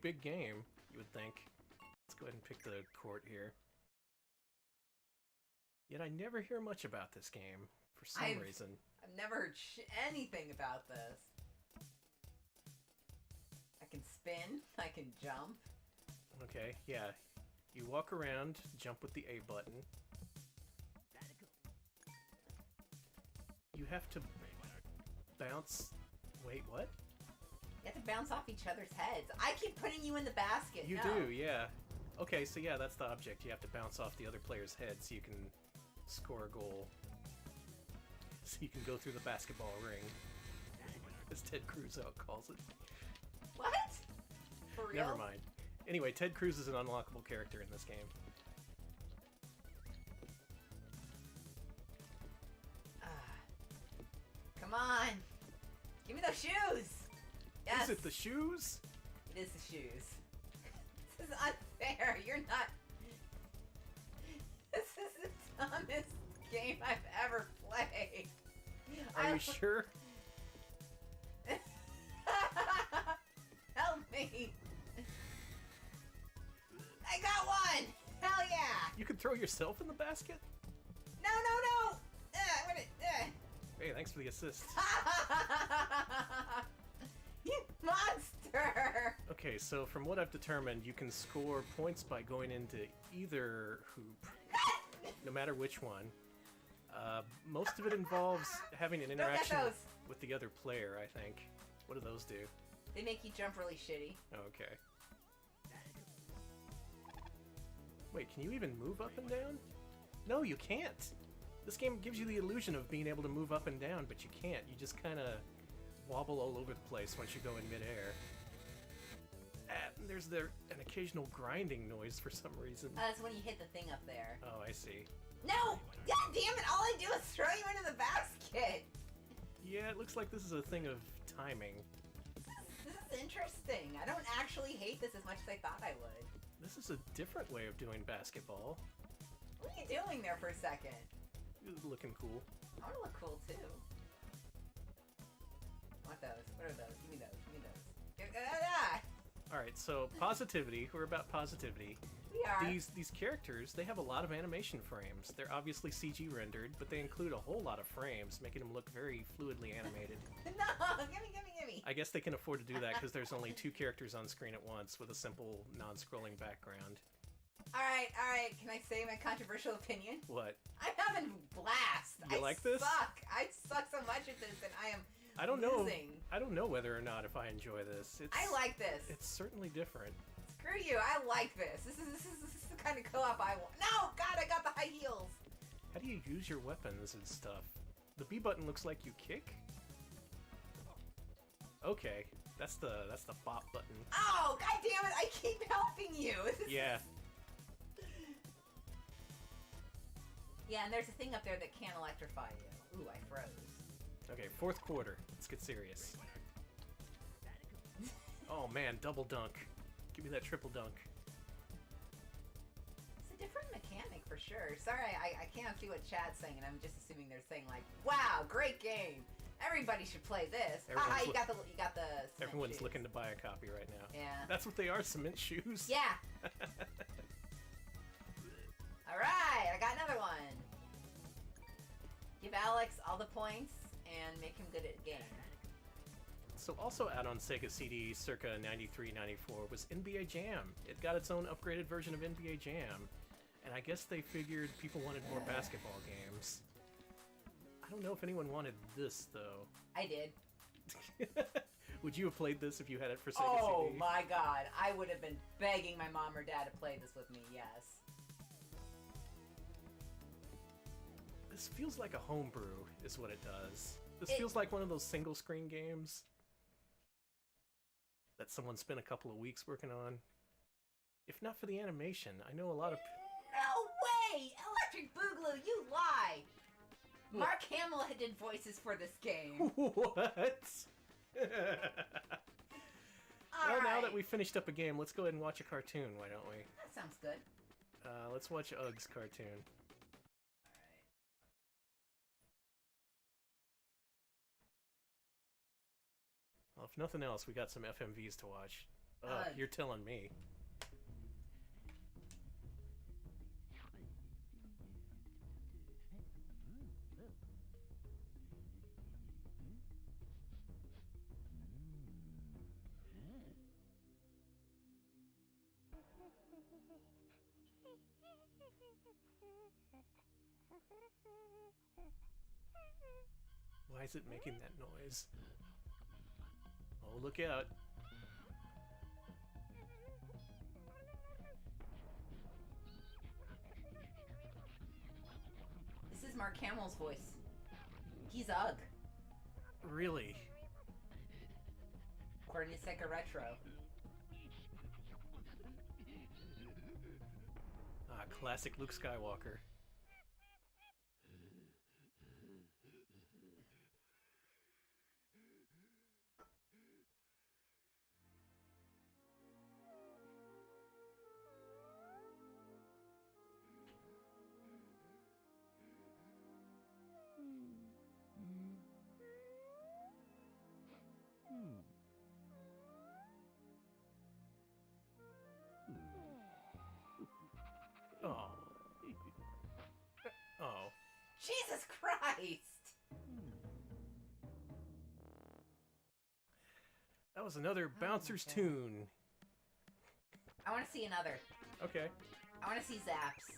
big game, you would think. Let's go ahead and pick the court here. Yet I never hear much about this game, for some reason. I've never heard anything about this. I can spin, I can jump. Okay, yeah. You walk around, jump with the A button. You have to bounce... Wait, what? You have to bounce off each other's heads. I keep putting you in the basket. You no. do, yeah. Okay, so yeah, that's the object. You have to bounce off the other player's head so you can score a goal. So you can go through the basketball ring. As Ted Cruz calls it. What? For real? Never mind. Anyway, Ted Cruz is an unlockable character in this game. Come on. Give me those shoes. Yes. Is it the shoes? It is the shoes. This is unfair. You're not... This is the dumbest game I've ever played. Are you sure? Help me. Hell yeah! You can throw yourself in the basket? No, no, no! What it, Hey, thanks for the assist. You monster! Okay, so from what I've determined, you can score points by going into either hoop, no matter which one. Most of it involves having an Don't interaction get those. with the other player, I think. What do those do? They make you jump really shitty. Okay. Wait, can you even move up and down? No, you can't! This game gives you the illusion of being able to move up and down, but you can't. You just kind of wobble all over the place once you go in midair. And there's an occasional grinding noise for some reason. That's when you hit the thing up there. Oh, I see. No! God damn it! All I do is throw you into the basket! Yeah, it looks like this is a thing of timing. This is interesting. I don't actually hate this as much as I thought I would. This is a different way of doing basketball. What are you doing there for a second? It's looking cool. I want to look cool too. Want those? What are those? Give me those. Give me those. Alright, so positivity. We're about positivity. We are. These characters, they have a lot of animation frames. They're obviously CG rendered, but they include a whole lot of frames, making them look very fluidly animated. No! Gimme, gimme, gimme! I guess they can afford to do that because there's only 2 characters on screen at once with a simple, non-scrolling background. Alright, alright. Can I say my controversial opinion? What? I'm having blast. You like this? I suck so much at this, and I am I don't know. losing. I don't know whether or not if I enjoy this. I like this. It's certainly different. Screw you. I like this. This is the kind of co-op I want. No! God, I got the high heels. How do you use your weapons and stuff? The B button looks like you kick? Okay, that's the bop button. Oh, god damn it! I keep helping you. Yeah. Yeah, and there's a thing up there that can electrify you. Ooh, I froze. Okay, 4th quarter. Let's get serious. Oh man, double dunk. Give me that triple dunk. It's a different mechanic for sure. Sorry, I can't see what chat's saying, and I'm just assuming they're saying like, "Wow, great game! Everybody should play this." Haha, you got the cement Everyone's shoes. looking to buy a copy right now. Yeah. That's what they are, cement shoes. Yeah. All right, I got another one. Give Alex all the points and make him good at the game. So also out on Sega CD circa 93-94 was NBA Jam. It got its own upgraded version of NBA Jam. And I guess they figured people wanted more basketball games. I don't know if anyone wanted this, though. I did. Would you have played this if you had it for Sega Oh CD? my god, I would have been begging my mom or dad to play this with me, yes. This feels like a homebrew, is what it does. This It- feels like one of those single-screen games that someone spent a couple of weeks working on. If not for the animation, I know a lot of... No way! Electric Boogaloo, you lie! Mark Hamill did voices for this game. What? Well, now that Alright. we finished up a game, let's go ahead and watch a cartoon, why don't we? That sounds good. Let's watch Ugg's cartoon. Well, if nothing else, we got some FMVs to watch. Ugg. You're telling me. Why is it making that noise? Oh, look out. This is Mark Hamill's voice. He's Ugg, Really? according to Sega Retro. Ah, classic Luke Skywalker. Oh, Jesus Christ! That was another Oh, Bouncer's okay. tune. I want to see another. Okay. I want to see Zaps.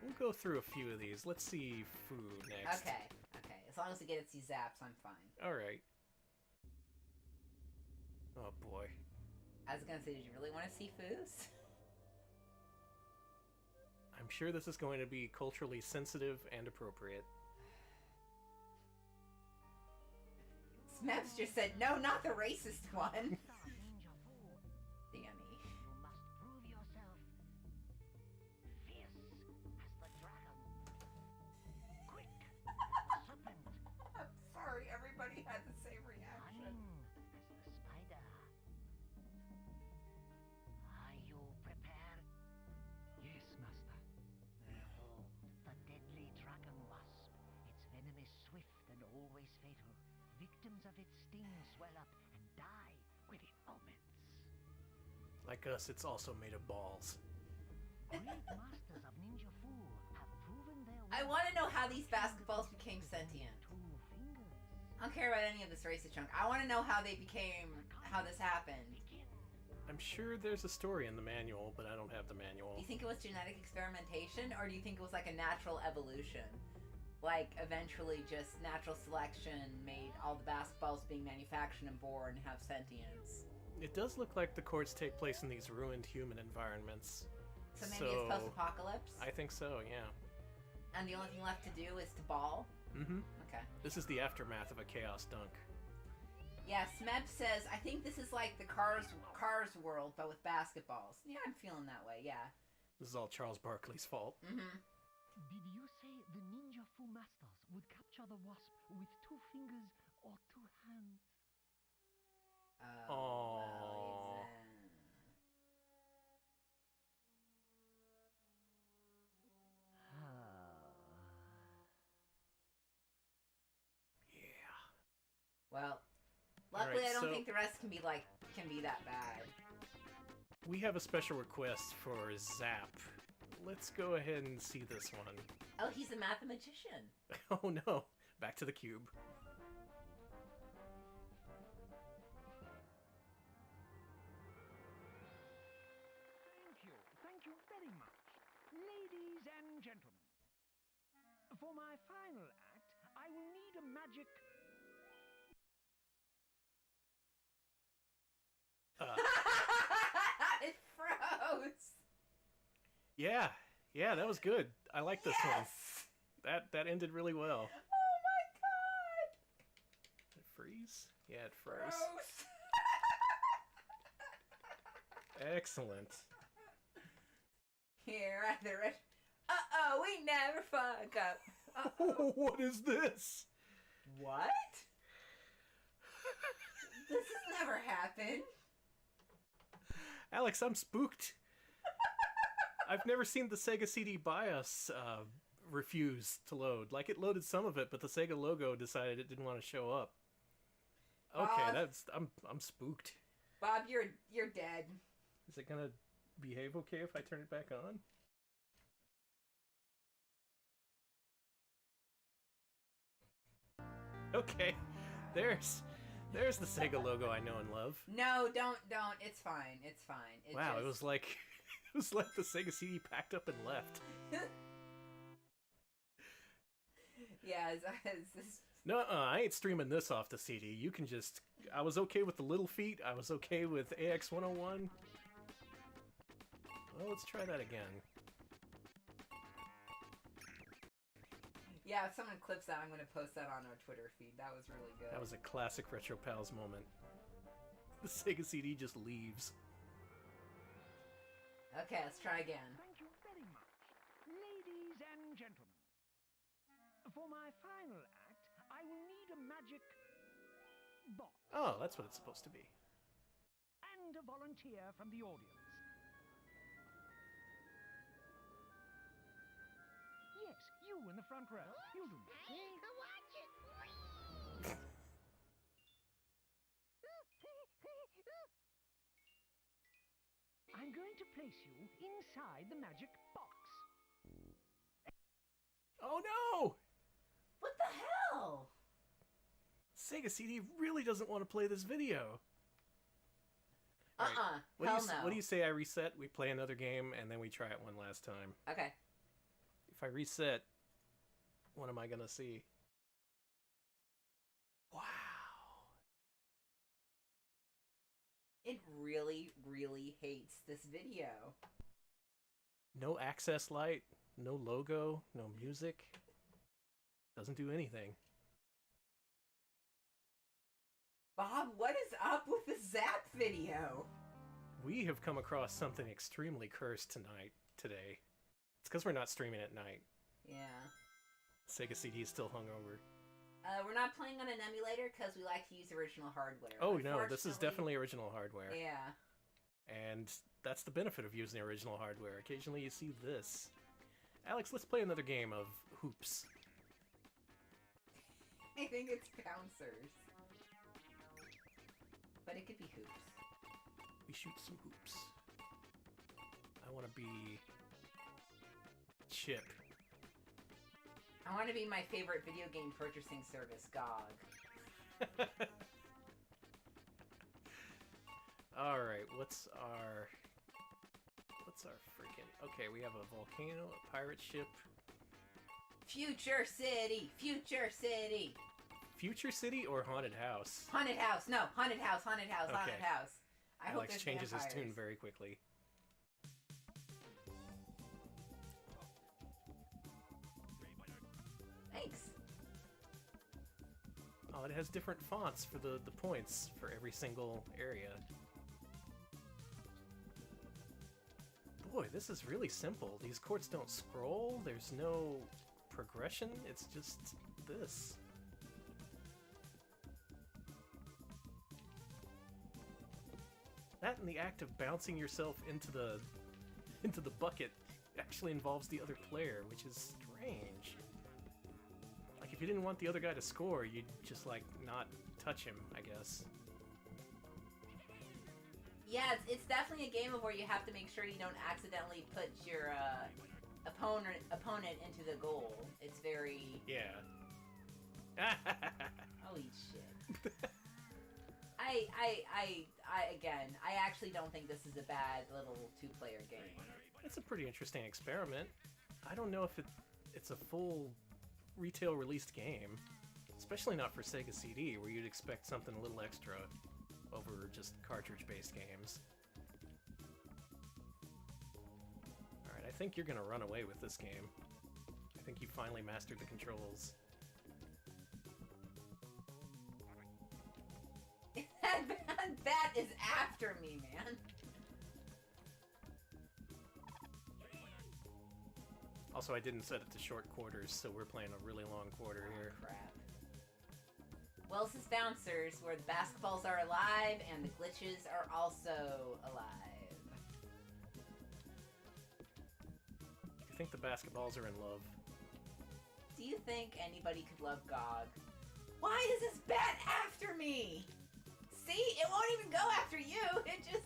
We'll go through a few of these. Let's see food next. Okay. As long as we get to see Zaps, I'm fine. Alright. Oh boy. I was gonna say, did you really want to see Foos? I'm sure this is going to be culturally sensitive and appropriate. Smeps just said, no, not the racist one. Damn. You must prove yourself fierce as the dragon. Quick, serpent, I'm sorry, everybody had the same reaction. cunning as the spider. Are you prepared? Yes, master. Behold, the deadly dragon wasp. Its venom is swift and always fatal. Victims of its sting swell up and die within moments. Like us, it's also made of balls. Great masters of ninja fu have proven their I worth. want to know how these basketballs became sentient. 2 fingers. I don't care about any of this racist junk. I want to know how they became, how this happened. Begin. I'm sure there's a story in the manual, but I don't have the Do manual. you think it was genetic experimentation, or do you think it was like a natural evolution? Like, eventually just natural selection made all the basketballs being manufactured and born have sentience. It does look like the courts take place in these ruined human environments. So maybe it's post-apocalypse? I think so, yeah. And the only thing left to do is to ball? Mm-hmm. Okay. This is the aftermath of a chaos dunk. Yeah, Smeb says, I think this is like the Cars world, but with basketballs. Yeah, I'm feeling that way, yeah. This is all Charles Barkley's fault. Mm-hmm. Did you say the ninja fu masters would capture the wasp with 2 fingers or 2 hands? Oh, Aww. Yeah. well, luckily Alright, I don't so- think the rest can be that bad. We have a special request for Zap. Let's go ahead and see this one. Oh, he's a mathematician. Oh no. Back to the cube. Thank you very much. Ladies and gentlemen, for my final act, I will need a magic... It froze. Yeah. Yeah, that was good. I like this one. Yes! That ended really well. Oh my god! Did it freeze? Yeah, it froze. Froze. Excellent. Here at the rest. Uh-oh, we never fuck up. Uh-oh. What is this? What? This has never happened. Alex, I'm spooked. I've never seen the Sega CD BIOS refuse to load. Like, it loaded some of it, but the Sega logo decided it didn't want to show up. Okay, I'm spooked. Bob, you're dead. Is it gonna behave okay if I turn it back on? Okay, there's the Sega logo I know and love. No, don't. It's fine. It's fine. Wow, it was like it was like the Sega CD packed up and left. Yeah, is this... No, I ain't streaming this off the CD. You can just. I was okay with the Little Feet. I was okay with AX 101. Well, let's try that again. Yeah, if someone clips that, I'm going to post that on our Twitter feed. That was really good. That was a classic Retro Pals moment. The Sega CD just leaves. Okay, let's try again. Thank you very much. Ladies and gentlemen, for my final act, I will need a magic box Oh, that's what it's supposed to be. and a volunteer from the audience. Yes, you in the front row. You do. I'm going to place you inside the magic box. Oh no! What the hell? Sega CD really doesn't want to play this video. All right, Hell no. What do you say I reset, we play another game, and then we try it one last time? Okay. If I reset, what am I gonna see? Wow. It really, really hates this video. No access light, no logo, no music. Doesn't do anything. Bob, what is up with the Zap video? We have come across something extremely cursed today. It's because we're not streaming at night. Yeah. Sega CD is still hungover. We're not playing on an emulator because we like to use original hardware. Oh no, this is definitely original hardware. Yeah. And that's the benefit of using original hardware. Occasionally you see this. Alex, let's play another game of hoops. I think it's bouncers. But it could be hoops. We shoot some hoops. I want to be... Chip. I want to be my favorite video game purchasing service, GOG. Alright, what's our freaking... Okay, we have a volcano, a pirate ship. Future City! Future City! Future City or Haunted House? Haunted House! No! Haunted House! Haunted House! Okay. Haunted House! I hope Alex there's changes vampires. his tune very quickly. Thanks. Oh, it has different fonts for the points for every single area. Boy, this is really simple. These courts don't scroll, there's no progression, it's just this. That and the act of bouncing yourself into the bucket actually involves the other player, which is strange. Like, if you didn't want the other guy to score, you'd just, like, not touch him, I guess. Yeah, it's definitely a game of where you have to make sure you don't accidentally put your opponent into the goal. It's very... Yeah. Holy shit. Again, I actually don't think this is a bad little two-player game. It's a pretty interesting experiment. I don't know if it's a full retail released game, especially not for Sega CD, where you'd expect something a little extra over just cartridge-based games. Alright, I think you're gonna run away with this game. I think you finally mastered the controls. That is after me, man. Also, I didn't set it to short quarters, so we're playing a really long quarter here. Crap. Well, this is Bouncers, where the basketballs are alive and the glitches are also alive. I think the basketballs are in love. Do you think anybody could love GOG? Why does this bat after me? See? It won't even go after you. It just...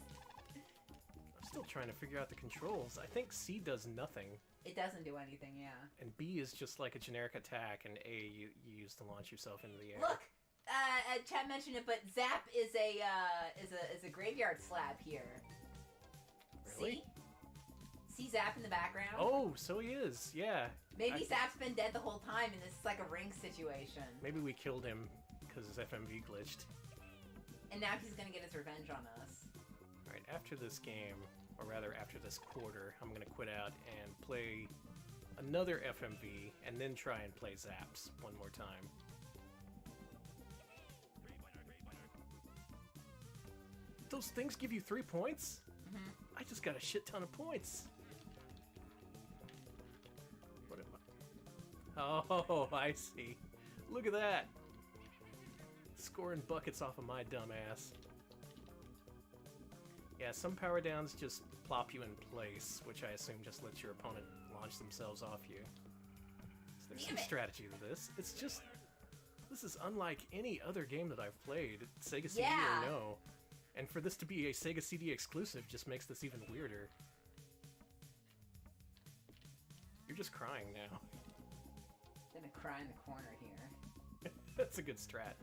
I'm still trying to figure out the controls. I think C does nothing. It doesn't do anything, yeah. And B is just like a generic attack, and A you use to launch yourself into the air. Look! Chad mentioned it, but Zap is a graveyard slab here. Really? See Zap in the background? Oh, so he is, yeah. Maybe Zap's been dead the whole time and this is like a ring situation. Maybe we killed him because his FMV glitched. And now he's gonna get his revenge on us. Alright, after this game, or rather after this quarter, I'm gonna quit out and play another FMV, and then try and play Zaps one more time. Those things give you 3 points? Mm-hmm. I just got a shit ton of points. What am I? Oh, I see. Look at that. Scoring buckets off of my dumb ass. Yeah, some power downs just plop you in place, which I assume just lets your opponent launch themselves off you. So there's some strategy to this. It's just... This is unlike any other game that I've played, Sega CD or no. And for this to be a Sega CD exclusive just makes this even weirder. You're just crying now. gonna cry in the corner here. That's a good strat.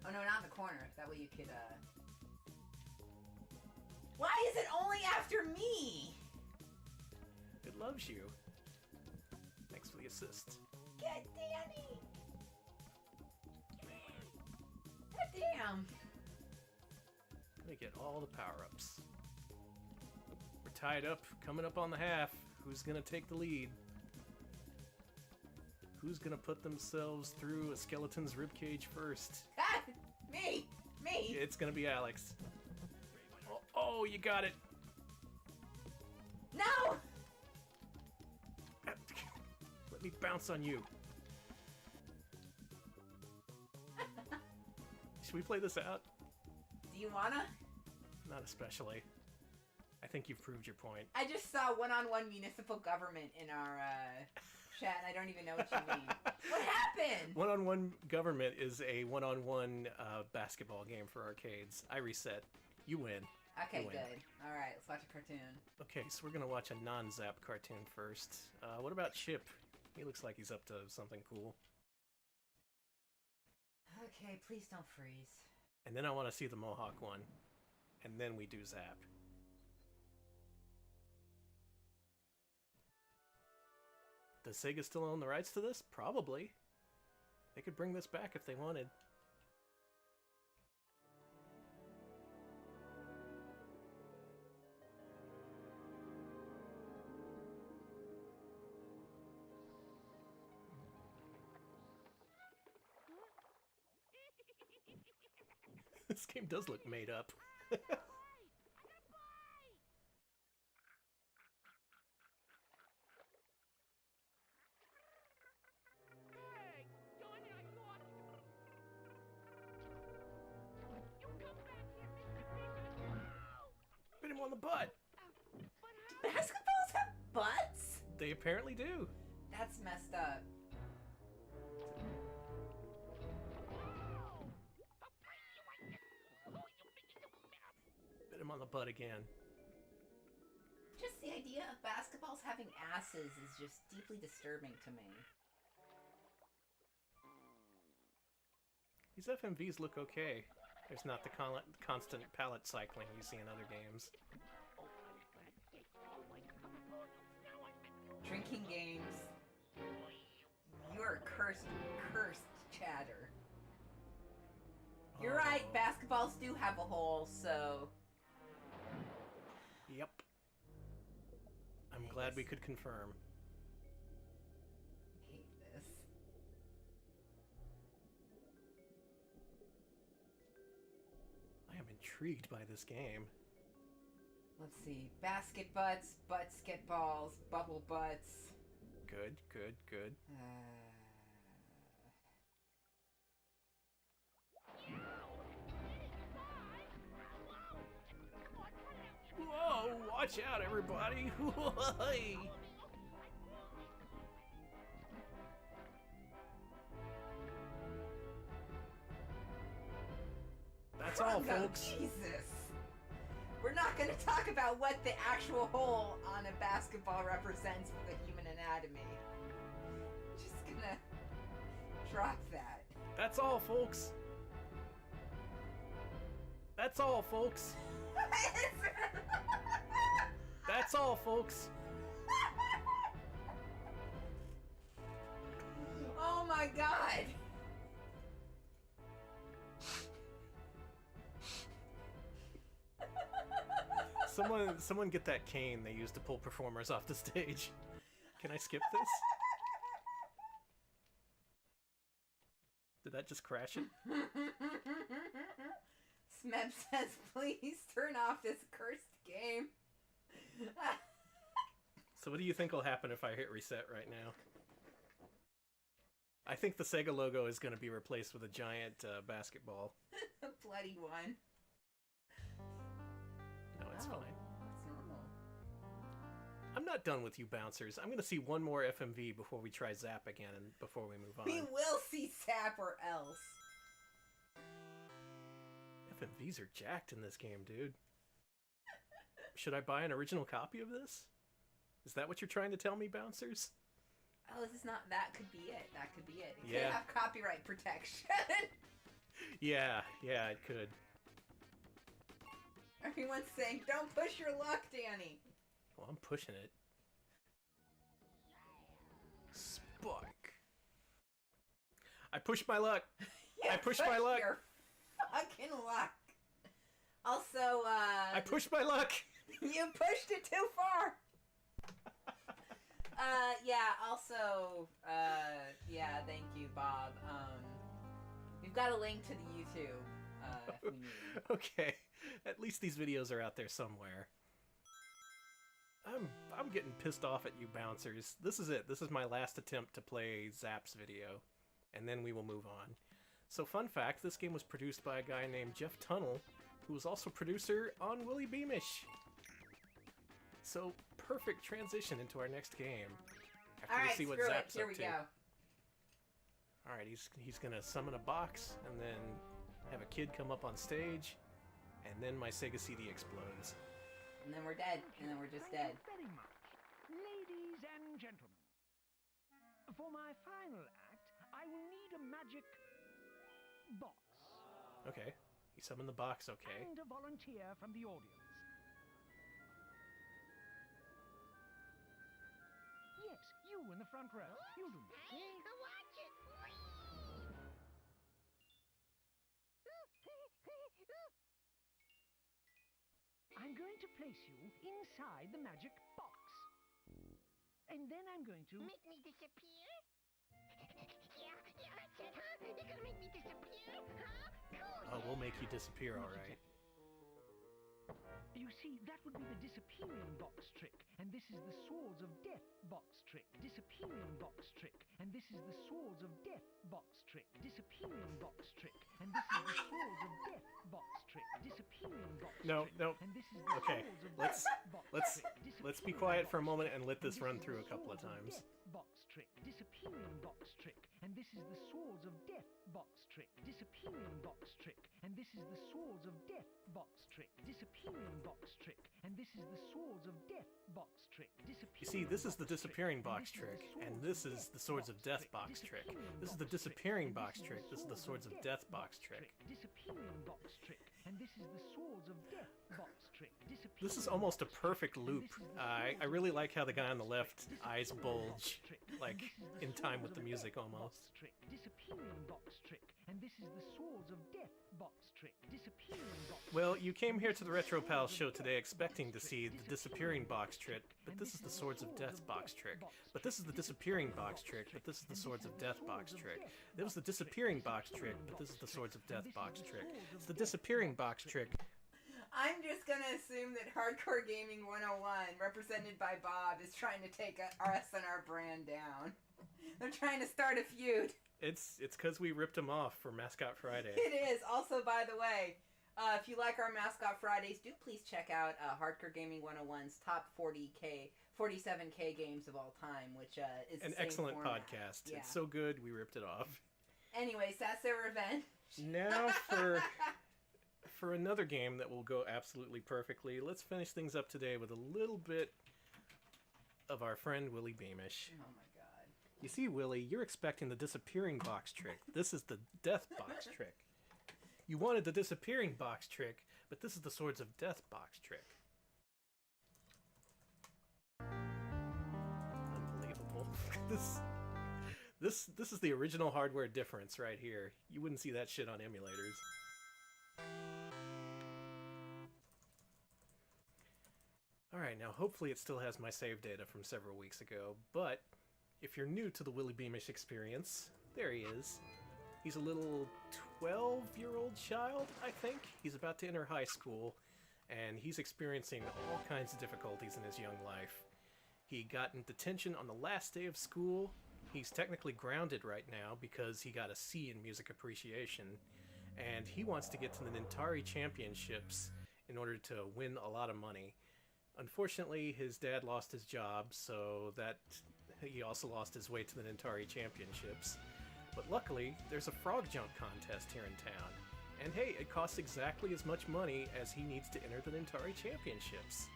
Oh no, not in the corner. That way you could, Why is it only after me? It loves you. Thanks for the assist. God Danny! God damn! Let me get all the power-ups. We're tied up, coming up on the half. Who's gonna take the lead? Who's gonna put themselves through a skeleton's ribcage first? Ah, me! Me! It's gonna be Alex. Oh, you got it! No! Let me bounce on you. Should we play this out? Do you wanna? Not especially. I think you've proved your point. I just saw one-on-one municipal government in our, chat, and I don't even know what you mean. What happened? One-on-one government is a one-on-one basketball game for arcades. I reset. You win. Okay, You win. good. Alright, let's watch a cartoon. Okay, so we're gonna watch a non-Zap cartoon first. What about Chip? He looks like he's up to something cool. Okay, please don't freeze. And then I want to see the Mohawk one. And then we do Zap. Does Sega still own the rights to this? Probably. They could bring this back if they wanted. This game does look made up. Bit him on the butt! Basketballs have butts? They apparently do. That's messed up. Bit him on the butt again. Just the idea of basketballs having asses is just deeply disturbing to me. These FMVs look okay. There's not the constant palette cycling you see in other games. Drinking games. You are cursed chatter. You're right, Oh. basketballs do have a hole, so... Yep. I'm glad we could confirm. I hate this. I am intrigued by this game. Let's see. Basket butts, butts get balls, bubble butts. Good, good, good. Whoa, watch out everybody! Whoa-hey. That's all, Congo, folks. Jesus. We're not going to talk about what the actual hole on a basketball represents for the human anatomy. Just gonna drop that. That's all, folks. That's all, folks. That's all, folks. Oh my god. Someone get that cane they use to pull performers off the stage. Can I skip this? Did that just crash it? Smeb says, please turn off this cursed game. So what do you think will happen if I hit reset right now? I think the Sega logo is going to be replaced with a giant basketball. A bloody one. No, it's fine. That's normal. I'm not done with you bouncers. I'm going to see one more FMV before we try Zap again and before we move on. We will see Sap or else. FMVs are jacked in this game, dude. Should I buy an original copy of this? Is that what you're trying to tell me, bouncers? Oh, this is not. That could be it. That could be it. It Yeah. could have copyright protection. Yeah, it could. Everyone's saying, "Don't push your luck, Danny." Well, I'm pushing it. Spike. I pushed my luck. You I pushed my luck. Your fucking luck. Also, I pushed my luck. you pushed it too far. Yeah, thank you, Bob. We've got a link to the YouTube, if we need. Okay, at least these videos are out there somewhere. I'm getting pissed off at you bouncers. This is it. This is my last attempt to play Zap's video, and then we will move on. So fun fact, this game was produced by a guy named Jeff Tunnell, who was also producer on Willy Beamish. So perfect transition into our next game. After we Alright, see what screw it. Zap's Here up we to. go. Alright, he's gonna summon a box, and then have a kid come up on stage, and then my Sega CD explodes. And then we're dead. And then we're just dead. Thank you very much. Ladies and gentlemen, for my final act, I will need a magic box. Okay, he summoned the box, okay. And a volunteer from the audience. Yes, you in the front row. You do this. Watch it! I'm going to place you inside the magic box. And then I'm going to... Make me disappear? Yeah, that's it, huh? You're gonna make me disappear, huh? Cool. Oh, we'll make you disappear, alright. You see, that would be the disappearing box trick. And this is the Swords of Death box trick. Disappearing box trick. And this is the Swords of Death box trick. Disappearing box trick. And this is the Swords of Death box trick. Disappearing box No, trick. no. And this is the Okay, Swords of let's- Death box let's- trick. Let's be Disappearing quiet for a box moment trick. and let this And run is through a the couple of Swords times. Death box trick. Disappearing box trick. And this is the Swords of Death box trick. Disappearing box trick. And this is the Swords of Death box trick. Disappearing box trick. And this is the Swords of Death box trick. You see, this is the disappearing box trick, and this is the Swords of Death box trick. This is the disappearing box trick. This is the Swords of Death box trick. Disappearing box trick. And this is the Swords of Death box trick. This is almost a perfect loop. I really like how the guy on the left eyes bulge, like in time with the music almost. Disappearing box trick. And this is the Swords of Death box trick. Disappearing box. Well, you came here to the Retro Pals show today expecting to see the disappearing box trick, but this is the Swords of Death box trick. But this is the disappearing box trick, but this is the Swords of Death box trick. There was the disappearing box trick, but this is the Swords of Death box trick. It's the disappearing box trick. I'm just gonna assume that Hardcore Gaming 101, represented by Bob, is trying to take us and our brand down. They're trying to start a feud. It's because we ripped him off for Mascot Friday. It is. Also, by the way, if you like our Mascot Fridays, do please check out Hardcore Gaming 101's top 47K games of all time, which is An the same excellent format. podcast. Yeah. It's so good, we ripped it off. Anyways, that's their revenge. Now for another game that will go absolutely perfectly, let's finish things up today with a little bit of our friend Willy Beamish. Oh my god. You see, Willy, you're expecting the disappearing box trick. This is the death box trick. You wanted the disappearing box trick, but this is the Swords of Death box trick. Unbelievable. This is the original hardware difference right here. You wouldn't see that shit on emulators. Alright, now hopefully it still has my save data from several weeks ago, but if you're new to the Willy Beamish experience, there he is. He's a little 12-year-old child, I think. He's about to enter high school, and he's experiencing all kinds of difficulties in his young life. He got in detention on the last day of school. He's technically grounded right now because he got a C in music appreciation, and he wants to get to the Nintari Championships in order to win a lot of money. Unfortunately, his dad lost his job, so that he also lost his way to the Nintari Championships. But luckily, there's a frog jump contest here in town. And hey, it costs exactly as much money as he needs to enter the Nintari Championships.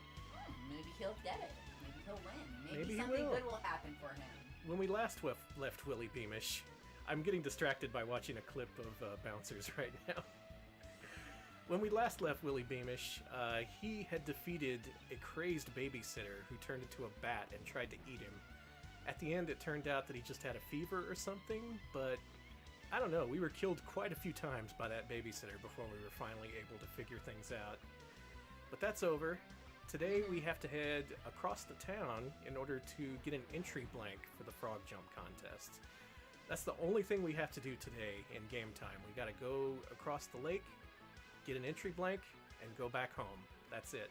Maybe he'll get it. Maybe he'll win. Maybe he something will. good will happen for him. when we last left Willie Beamish, I'm getting distracted by watching a clip of Bouncers right now. When we last left Willie Beamish, he had defeated a crazed babysitter who turned into a bat and tried to eat him. At the end, it turned out that he just had a fever or something, but I don't know, we were killed quite a few times by that babysitter before we were finally able to figure things out. But that's over. Today we have to head across the town in order to get an entry blank for the frog jump contest. That's the only thing we have to do today in game time. We gotta go across the lake, get an entry blank, and go back home. That's it.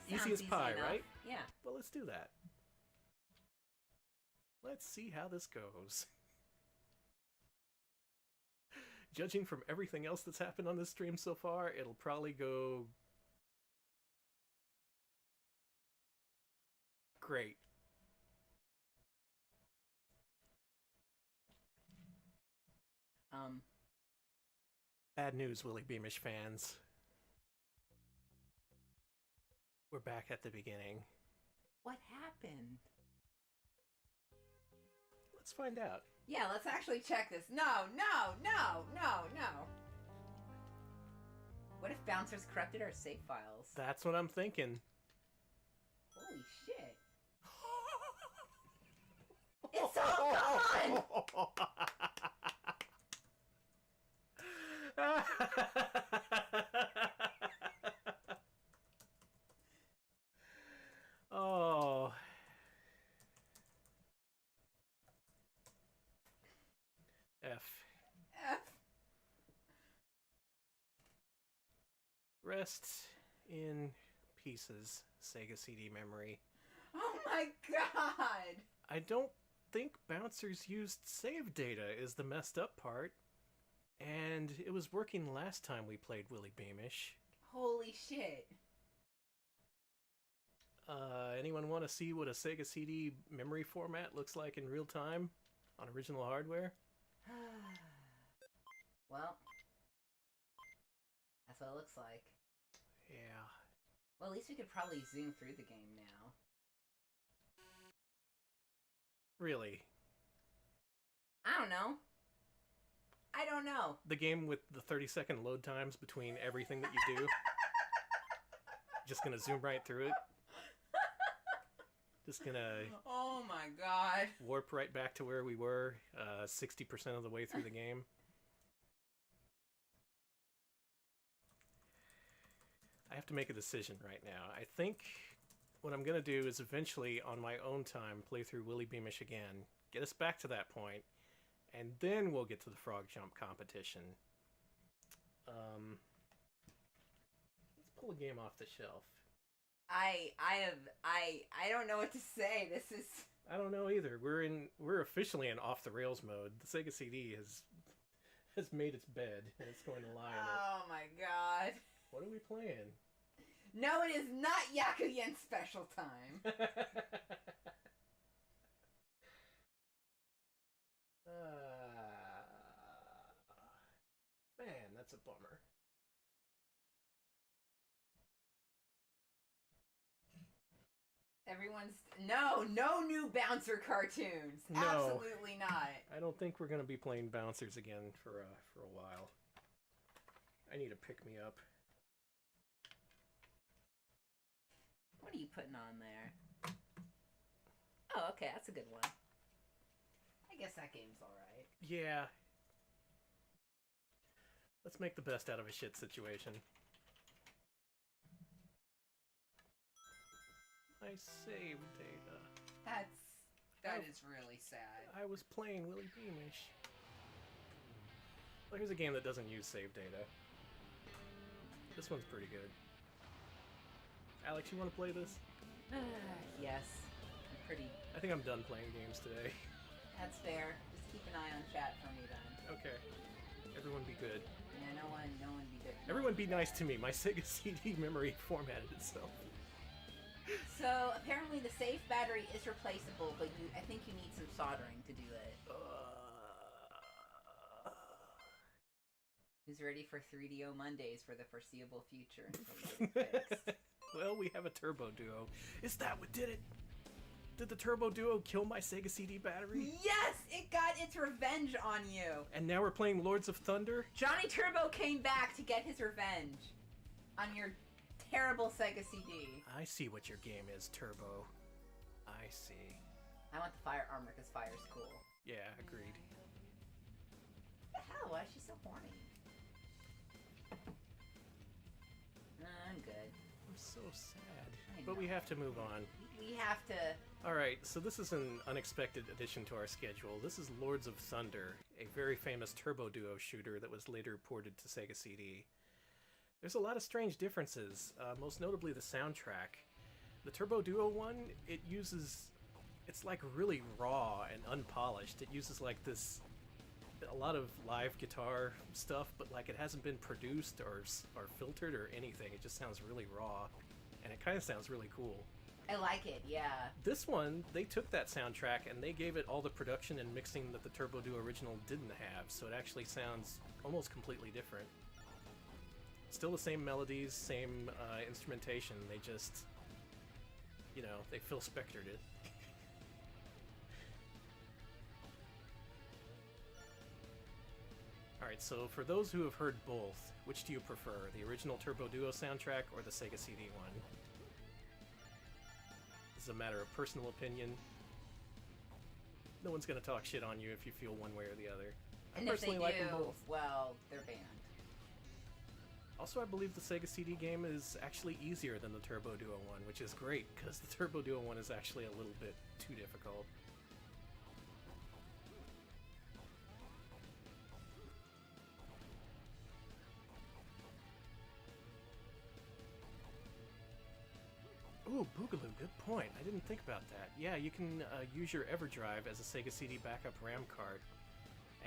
Sounds Easy as pie, enough. right? Yeah. Well, let's do that. Let's see how this goes. Judging from everything else that's happened on this stream so far, it'll probably go great. Bad news, Willie Beamish fans. We're back at the beginning. What happened? Let's find out. Yeah, let's actually check this. No. What if Bouncers corrupted our save files? That's what I'm thinking. Holy shit. It's all gone! Oh. F. Rest in pieces, Sega CD memory. Oh my god! I don't think Bouncers used save data is the messed up part. And it was working last time we played Willie Beamish. Holy shit. Anyone want to see what a Sega CD memory format looks like in real time on original hardware? Well, that's what it looks like. Yeah. Well, at least we could probably zoom through the game now. Really? I don't know. The game with the 30-second load times between everything that you do? Just gonna zoom right through it? Just gonna... Oh my god. Warp right back to where we were 60% of the way through the game? I have to make a decision right now. I think what I'm gonna do is eventually, on my own time, play through Willie Beamish again, get us back to that point, and then we'll get to the frog jump competition. Let's pull a game off the shelf. I don't know what to say. This is... I don't know either. We're officially in off the rails mode. The Sega CD has made its bed and it's going to lie in it. Oh my god. What are we playing? No, it is not Yakuyen Special Time. Man, that's a bummer. Everyone's... No new Bouncer cartoons. No. Absolutely not. I don't think we're going to be playing Bouncers again for a while. I need to pick me up. What are you putting on there? Oh, okay, that's a good one. I guess that game's alright. Yeah. Let's make the best out of a shit situation. I saved data. That is really sad. I was playing Willie Beamish. Well, here's a game that doesn't use save data. This one's pretty good. Alex, you want to play this? Yes. I'm pretty... I think I'm done playing games today. That's fair. Just keep an eye on chat for me then. Okay. Everyone be good. Yeah, no one be good. Everyone be nice to me. My Sega CD memory formatted itself. So, apparently the safe battery is replaceable, but I think you need some soldering to do it. Who's ready for 3DO Mondays for the foreseeable future until you get it fixed? Well, we have a Turbo Duo. Is that what did it? Did the Turbo Duo kill my Sega CD battery? Yes, it got its revenge on you. And now we're playing Lords of Thunder? Johnny Turbo came back to get his revenge on your terrible Sega CD. I see what your game is, Turbo. I see. I want the fire armor because fire's cool. Yeah, agreed. What the hell? Why is she so horny? I'm good. I'm so sad. I But we know. have to move on. We have to... Alright, so this is an unexpected addition to our schedule. This is Lords of Thunder, a very famous Turbo Duo shooter that was later ported to Sega CD. There's a lot of strange differences, most notably the soundtrack. The Turbo Duo one, it uses... It's like really raw and unpolished. It uses like this... a lot of live guitar stuff, but like it hasn't been produced or filtered or anything. It just sounds really raw, and it kind of sounds really cool. I like it, yeah. This one, they took that soundtrack and they gave it all the production and mixing that the Turbo Duo original didn't have, so it actually sounds almost completely different. Still the same melodies, same instrumentation, they just, you know, they Phil Spectored it. Alright, so for those who have heard both, which do you prefer, the original Turbo Duo soundtrack or the Sega CD one? This is a matter of personal opinion. No one's gonna talk shit on you if you feel one way or the other. I And if personally they like do, them both. well, they're banned. Also, I believe the Sega CD game is actually easier than the Turbo Duo one, which is great, because the Turbo Duo one is actually a little bit too difficult. Ooh, Boogaloo, good point. I didn't think about that. Yeah, you can use your EverDrive as a Sega CD backup RAM card,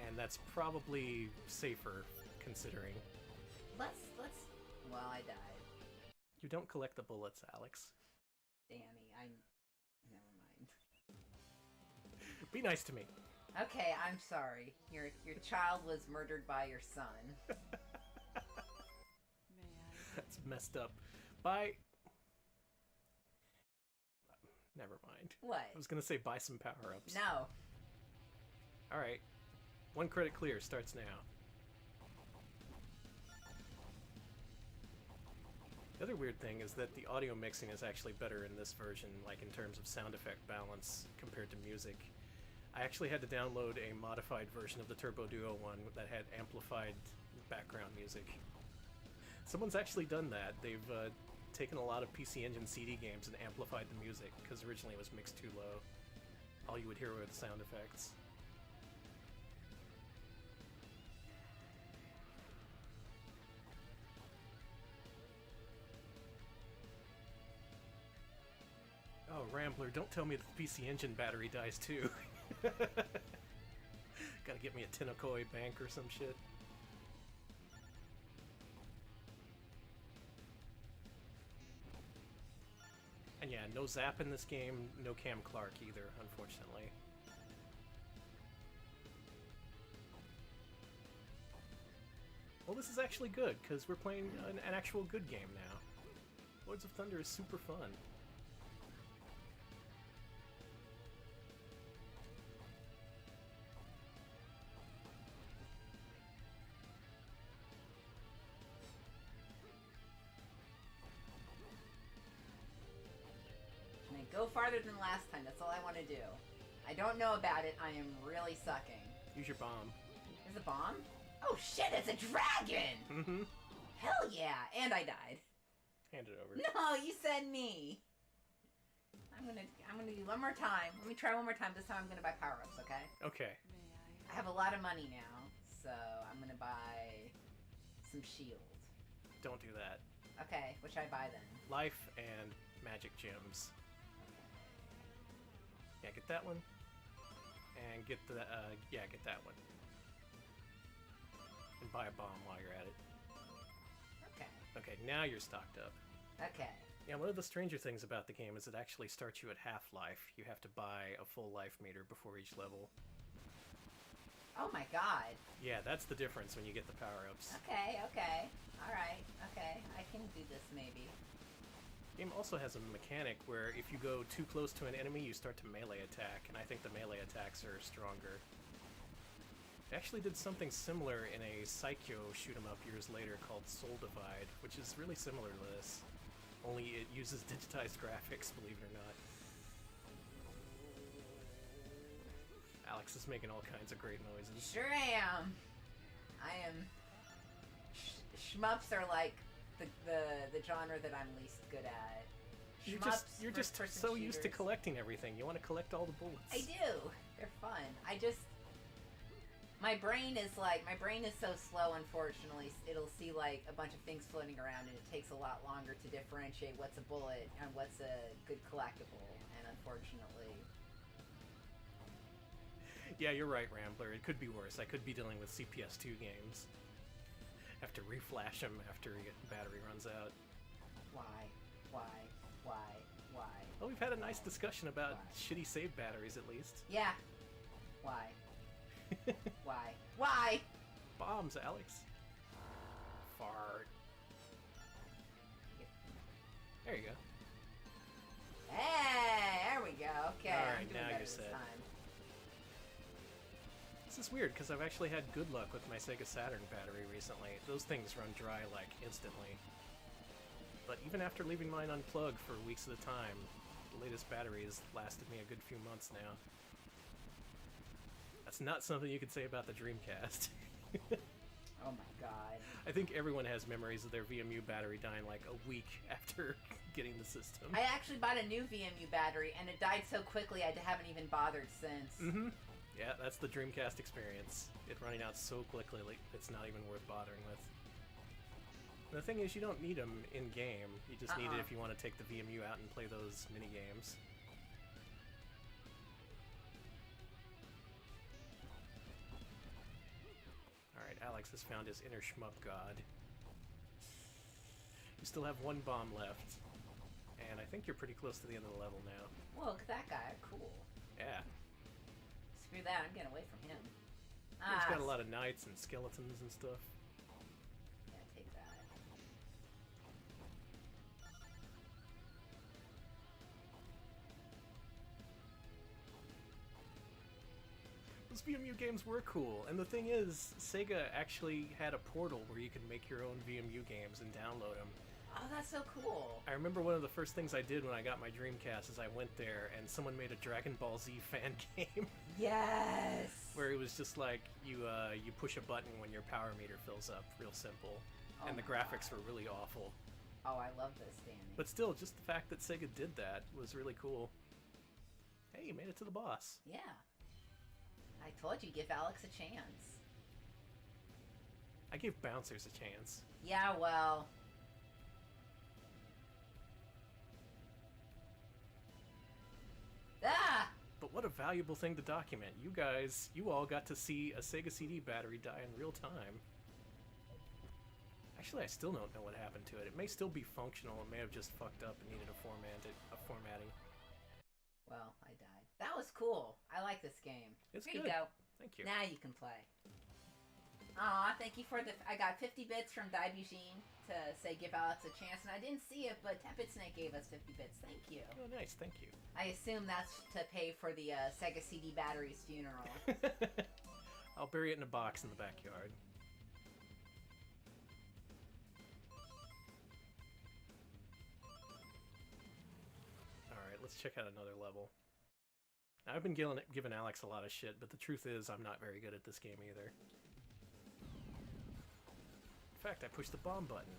and that's probably safer, considering. Let's... Well, I died. You don't collect the bullets, Alex. Danny, never mind. Be nice to me. Okay, I'm sorry. Your child was murdered by your son. That's messed up. Buy... Never mind. What? I was gonna say buy some power-ups. No. Alright. 1 credit clear starts now. The other weird thing is that the audio mixing is actually better in this version, like in terms of sound effect balance compared to music. I actually had to download a modified version of the Turbo Duo one that had amplified background music. Someone's actually done that. They've taken a lot of PC Engine CD games and amplified the music, because originally it was mixed too low. All you would hear were the sound effects. Oh, Rambler, don't tell me the PC Engine battery dies too. Gotta get me a Tenokoi bank or some shit. And yeah, no Zap in this game, no Cam Clark either, unfortunately. Well, this is actually good, because we're playing an actual good game now. Lords of Thunder is super fun. Can I go farther than last time? That's all I want to do. I don't know about it. I am really sucking. Use your bomb. Is it a bomb? Oh shit, it's a dragon! Mm-hmm. Hell yeah! And I died. Hand it over. No, you said me. I'm gonna do one more time. Let me try one more time. This time I'm gonna buy power-ups, okay? Okay. I have a lot of money now, so I'm gonna buy some shield. Don't do that. Okay, what should I buy then? Life and magic gems. Yeah, get that one. And get the, yeah, get that one. And buy a bomb while you're at it. Okay. Okay, now you're stocked up. Okay. Yeah, one of the stranger things about the game is it actually starts you at half-life. You have to buy a full life meter before each level. Oh my god. Yeah, that's the difference when you get the power-ups. Okay, okay. Alright, okay. I can do this maybe. Game also has a mechanic where if you go too close to an enemy, you start to melee attack, and I think the melee attacks are stronger. They actually did something similar in a Psycho shoot-'em-up years later called Soul Divide, which is really similar to this, only it uses digitized graphics, believe it or not. Alex is making all kinds of great noises. Sure am. I am. Shmups are like the genre that I'm least good at. You're just so used to collecting everything. You want to collect all the bullets. I do. They're fun. My brain is so slow, unfortunately. It'll see like a bunch of things floating around, and it takes a lot longer to differentiate what's a bullet and what's a good collectible. And unfortunately, yeah, you're right, Rambler. It could be worse. I could be dealing with CPS2 games. Have to reflash them after the battery runs out. Why? Well, we've had a nice discussion about shitty save batteries, at least. Yeah. Why? Why? Bombs, Alex. Fart. There you go. Hey, there we go. Okay. All right, I'm doing now better you're this set. time. This is weird, because I've actually had good luck with my Sega Saturn battery recently. Those things run dry, like, instantly. But even after leaving mine unplugged for weeks at a time, the latest battery has lasted me a good few months now. That's not something you could say about the Dreamcast. Oh my god. I think everyone has memories of their VMU battery dying like a week after getting the system. I actually bought a new VMU battery, and it died so quickly I haven't even bothered since. Mm-hmm. Yeah, that's the Dreamcast experience. It running out so quickly, like, it's not even worth bothering with. And the thing is, you don't need them in-game. You just need it if you want to take the VMU out and play those mini-games. Alright, Alex has found his inner shmup god. You still have one bomb left. And I think you're pretty close to the end of the level now. Whoa, look at that guy. Cool. Yeah. Screw that, I'm getting away from him. He's got a lot of knights and skeletons and stuff. Yeah, take that. Those VMU games were cool, and the thing is, Sega actually had a portal where you could make your own VMU games and download them. Oh, that's so cool. I remember one of the first things I did when I got my Dreamcast is I went there and someone made a Dragon Ball Z fan game. Yes! Where it was just like, you push a button when your power meter fills up, real simple. Oh and the my graphics God. were really awful. Oh, I love this, Danny. But still, just the fact that Sega did that was really cool. Hey, you made it to the boss. Yeah. I told you, give Alex a chance. I gave Bouncers a chance. Yeah, well... Ah! But what a valuable thing to document. You all got to see a Sega CD battery die in real time. Actually, I still don't know what happened to it. It may still be functional. It may have just fucked up and needed a formatting. Well, I died. That was cool. I like this game. It's Here good. you go. Thank you. Now you can play. Aw, thank you for the... I got 50 bits from Daibujin to say give Alex a chance, and I didn't see it, but Tepid Snake gave us 50 bits. Thank you. Oh, nice. Thank you. I assume that's to pay for the Sega CD battery's funeral. I'll bury it in a box in the backyard. Alright, let's check out another level. Now, I've been giving Alex a lot of shit, but the truth is I'm not very good at this game either. In fact, I pushed the bomb button.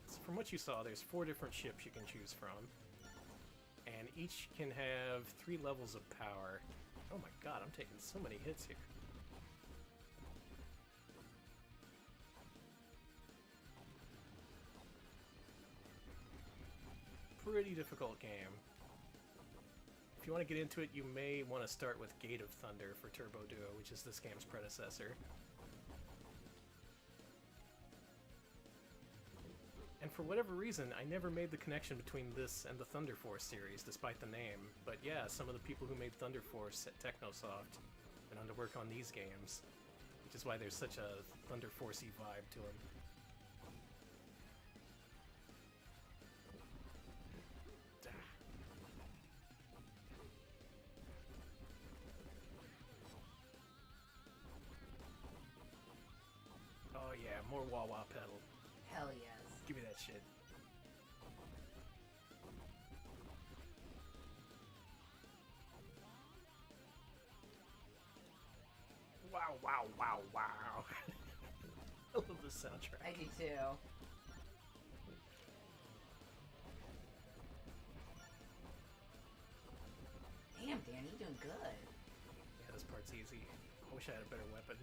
So from what you saw, there's 4 different ships you can choose from. And each can have 3 levels of power. Oh my god, I'm taking so many hits here. Pretty difficult game. If you want to get into it, you may want to start with Gate of Thunder for Turbo Duo, which is this game's predecessor. And for whatever reason, I never made the connection between this and the Thunder Force series, despite the name. But yeah, some of the people who made Thunder Force at Technosoft went on to work on these games, which is why there's such a Thunder Force-y vibe to them. Oh yeah, more wah-wah pedal. Hell yes. Give me that shit. Wow, wow, wow, wow. I love this soundtrack. I do too. Damn, Danny, you doing good. Yeah, this part's easy. I wish I had a better weapon.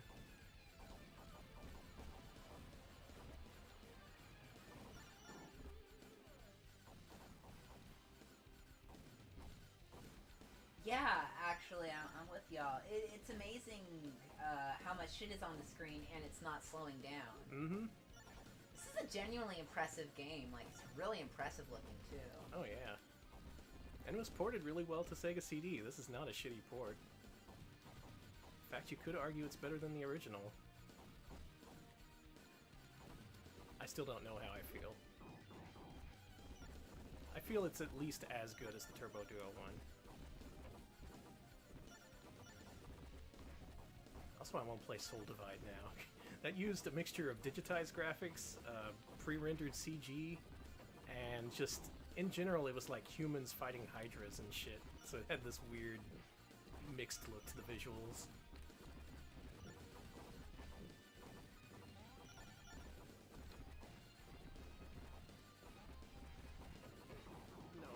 Yeah, actually, I'm with y'all. It's amazing how much shit is on the screen and it's not slowing down. Mm-hmm. This is a genuinely impressive game. Like, it's really impressive looking, too. Oh, yeah. And it was ported really well to Sega CD. This is not a shitty port. In fact, you could argue it's better than the original. I still don't know how I feel. I feel it's at least as good as the Turbo Duo one. Also, I won't play Soul Divide now. That used a mixture of digitized graphics, pre-rendered CG, and just, in general, it was like humans fighting hydras and shit. So it had this weird, mixed look to the visuals. No.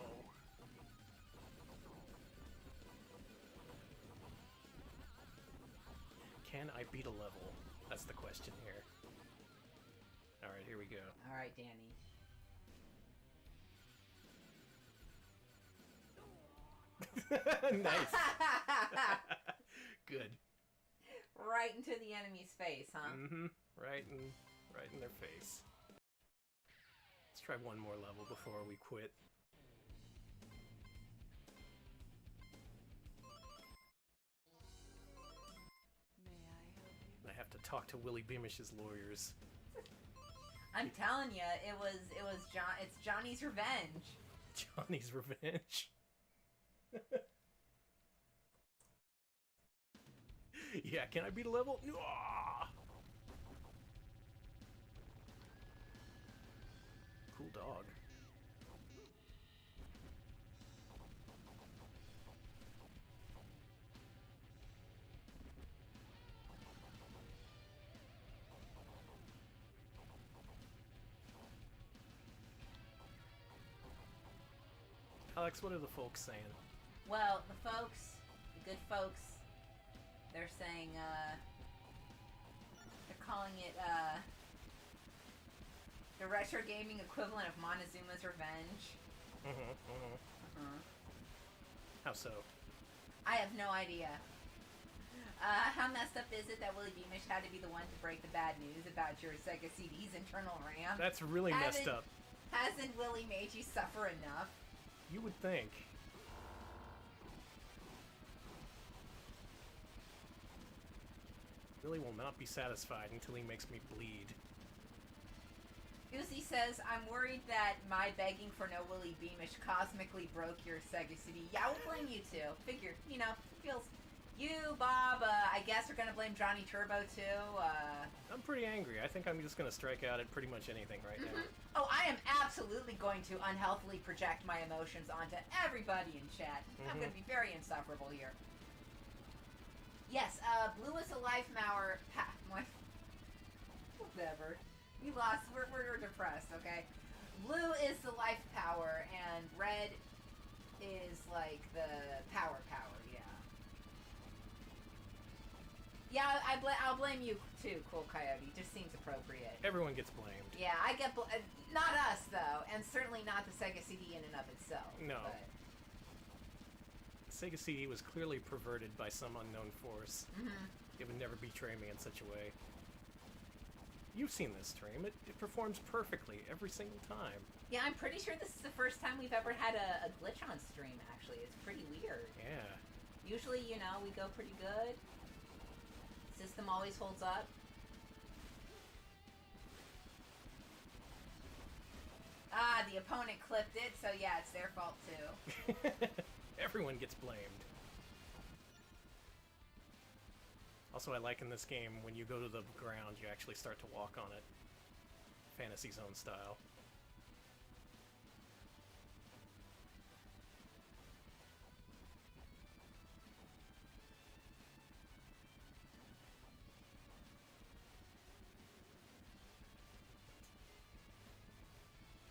Can I beat a level? That's the question here. Alright, here we go. Alright, Danny. Nice. Good. Right into the enemy's face, huh? Mm-hmm. Right in their face. Let's try one more level before we quit. I have to talk to Willie Beamish's lawyers. I'm telling you, it's Johnny's revenge. Johnny's revenge. Yeah, can I beat a level? Ah! Cool dog. Alex, what are the folks saying? Well, the good folks, they're saying, they're calling it, the retro gaming equivalent of Montezuma's Revenge. How so? I have no idea. How messed up is it that Willie Beamish had to be the one to break the bad news about your Sega CD's internal RAM? That's really messed up. Hasn't Willie made you suffer enough? You would think. Willie will not be satisfied until he makes me bleed. Uzi says, I'm worried that my begging for no Willie Beamish cosmically broke your Sega CD. Yeah, I will blame you too. Figure, feels... You, Bob, I guess are gonna blame Johnny Turbo too. I'm pretty angry. I think I'm just gonna strike out at pretty much anything right now. Oh, I am absolutely going to unhealthily project my emotions onto everybody in chat. I'm gonna be very insufferable here. Yes, blue is a life power. Whatever. We lost. We're depressed. Okay. Blue is the life power, and red is like the power. Yeah. Yeah, I'll blame you too, Cool Coyote. Just seems appropriate. Everyone gets blamed. Yeah, I get not us though, and certainly not the Sega CD in and of itself. No. But... Sega CD was clearly perverted by some unknown force. It would never betray me in such a way. You've seen this stream. It performs perfectly every single time. Yeah, I'm pretty sure this is the first time we've ever had a glitch on stream, actually. It's pretty weird. Yeah. Usually, you know, we go pretty good. System always holds up. Ah, the opponent clipped it, so yeah, it's their fault too. Everyone gets blamed. Also, I like in this game, when you go to the ground, you actually start to walk on it. Fantasy Zone style.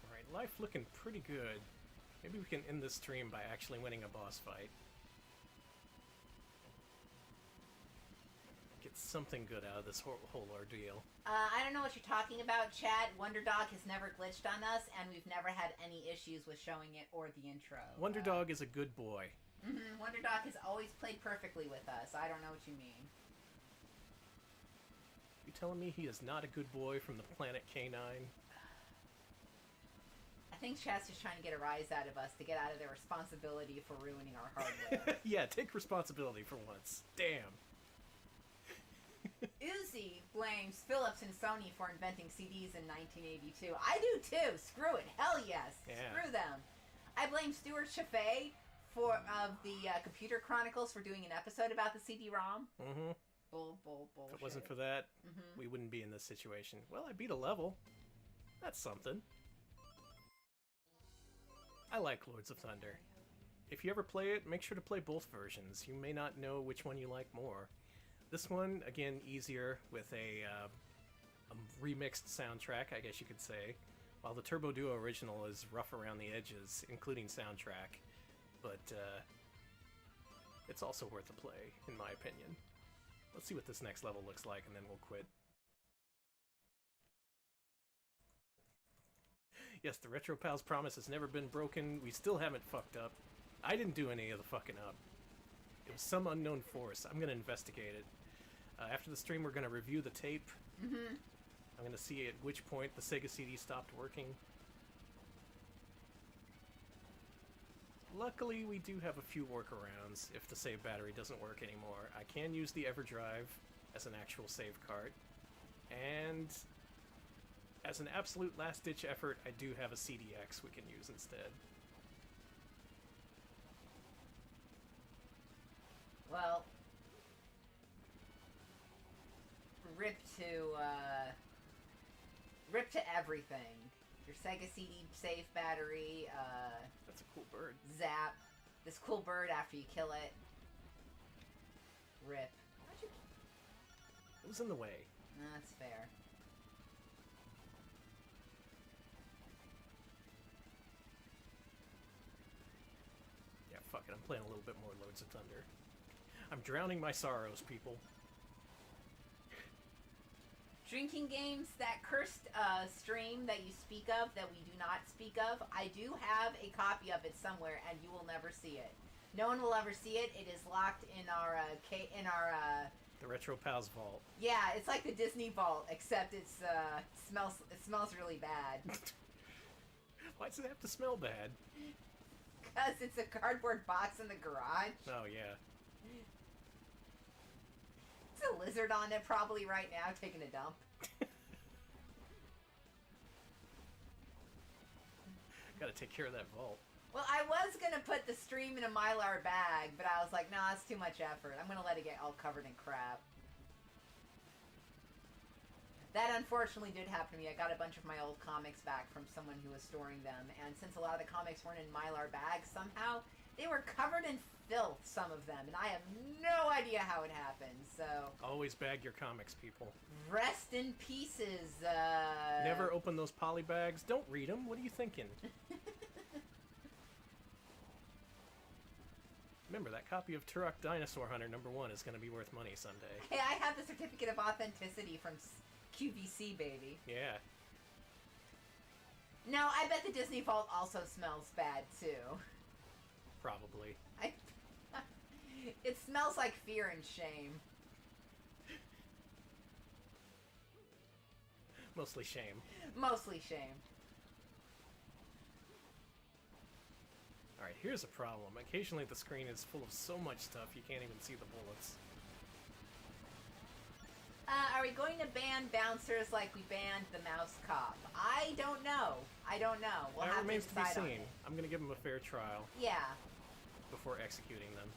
Alright, life looking pretty good. Maybe we can end this stream by actually winning a boss fight. Get something good out of this whole ordeal. I don't know what you're talking about, Chad. Wonder Dog has never glitched on us, and we've never had any issues with showing it or the intro. Wonder Dog is a good boy. Wonder Dog has always played perfectly with us. I don't know what you mean. You telling me he is not a good boy from the planet K9? I think Chad's just trying to get a rise out of us to get out of their responsibility for ruining our hardware. Yeah, take responsibility for once. Damn. Uzi blames Philips and Sony for inventing CDs in 1982. I do too. Screw it. Hell yes. Yeah. Screw them. I blame Stuart Chaffee of the Computer Chronicles for doing an episode about the CD-ROM. Bullshit. If it wasn't for that, we wouldn't be in this situation. Well, I beat a level. That's something. I like Lords of Thunder. If you ever play it, make sure to play both versions. You may not know which one you like more. This one, again, easier with a remixed soundtrack, I guess you could say, while the Turbo Duo original is rough around the edges, including soundtrack. But it's also worth a play, in my opinion. Let's see what this next level looks like, and then we'll quit. Yes, the Retro Pals promise has never been broken. We still haven't fucked up. I didn't do any of the fucking up. It was some unknown force. I'm going to investigate it. After the stream, we're going to review the tape. I'm going to see at which point the Sega CD stopped working. Luckily, we do have a few workarounds if the save battery doesn't work anymore. I can use the EverDrive as an actual save cart. And as an absolute last-ditch effort, I do have a CDX we can use instead. Well, rip to everything. Your Sega CD save battery, That's a cool bird. zap, this cool bird after you kill it. Rip. It was in the way. That's fair. Yeah, fuck it. I'm playing a little bit more Lords of Thunder. I'm drowning my sorrows, people. Drinking games, that cursed stream that you speak of, that we do not speak of, I do have a copy of it somewhere, and you will never see it. No one will ever see it. It is locked in our The Retro Pals vault. Yeah, it's like the Disney vault, except it smells really bad. Why does it have to smell bad? Because it's a cardboard box in the garage. Oh, yeah. There's a lizard on it probably right now taking a dump. Gotta take care of that vault. Well, I was gonna put the stream in a Mylar bag, but I was like, nah, it's too much effort. I'm gonna let it get all covered in crap. That unfortunately did happen to me. I got a bunch of my old comics back from someone who was storing them, and since a lot of the comics weren't in Mylar bags, somehow they were covered in filth, some of them, and I have no idea how it happened, so... Always bag your comics, people. Rest in pieces, Never open those poly bags. Don't read them. What are you thinking? Remember, that copy of Turok Dinosaur Hunter #1 is going to be worth money someday. Hey, I have the certificate of authenticity from QVC, baby. Yeah. No, I bet the Disney Vault also smells bad, too. Probably. It smells like fear and shame. Mostly shame. Mostly shame. Alright, here's a problem. Occasionally the screen is full of so much stuff you can't even see the bullets. Are we going to ban bouncers like we banned the mouse cop? I don't know. We'll That have remains to to be decide on seen. it. I'm gonna give them a fair trial Yeah. before executing them.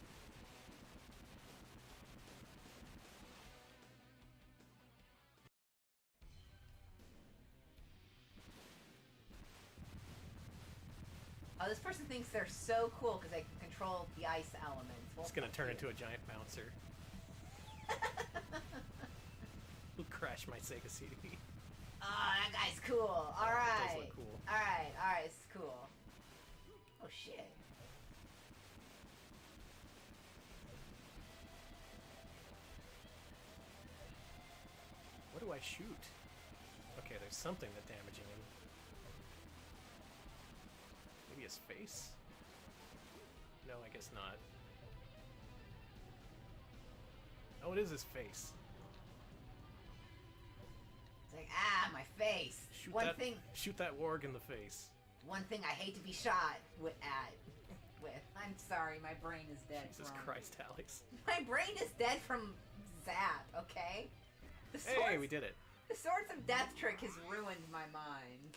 Oh, this person thinks they're so cool because they can control the ice elements. Well, It's gonna fuck turn you. into a giant bouncer. Who crashed my Sega CD? Oh, that guy's cool. All It right. does look cool. All right, this is cool. Oh shit. What do I shoot? Okay, there's something that's damaging him. Maybe his face? No, I guess not. Oh, it is his face. It's like, my face. Shoot that warg in the face. One thing I hate to be shot with. I'm sorry, my brain is dead. Jesus from... Christ, Alex. My brain is dead from Zap. Okay. The Hey, we did it. The Swords of Death trick has ruined my mind.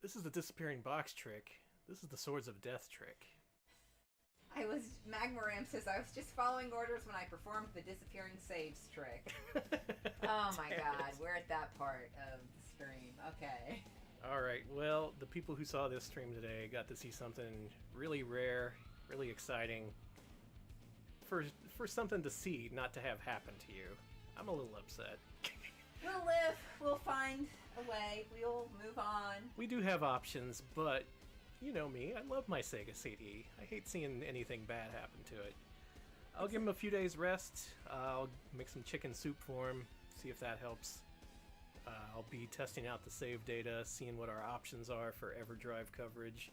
This is the disappearing box trick. This is the Swords of Death trick. Magma Ram says, I was just following orders when I performed the disappearing saves trick. Oh my god, we're at that part of the stream. Okay. Alright, well, the people who saw this stream today got to see something really rare, really exciting. For something to see, not to have happen to you. I'm a little upset. We'll live, we'll find a way, we'll move on. We do have options, but you know me, I love my Sega CD. I hate seeing anything bad happen to it. I'll give him a few days rest. I'll make some chicken soup for him, see if that helps. I'll be testing out the save data, seeing what our options are for EverDrive coverage.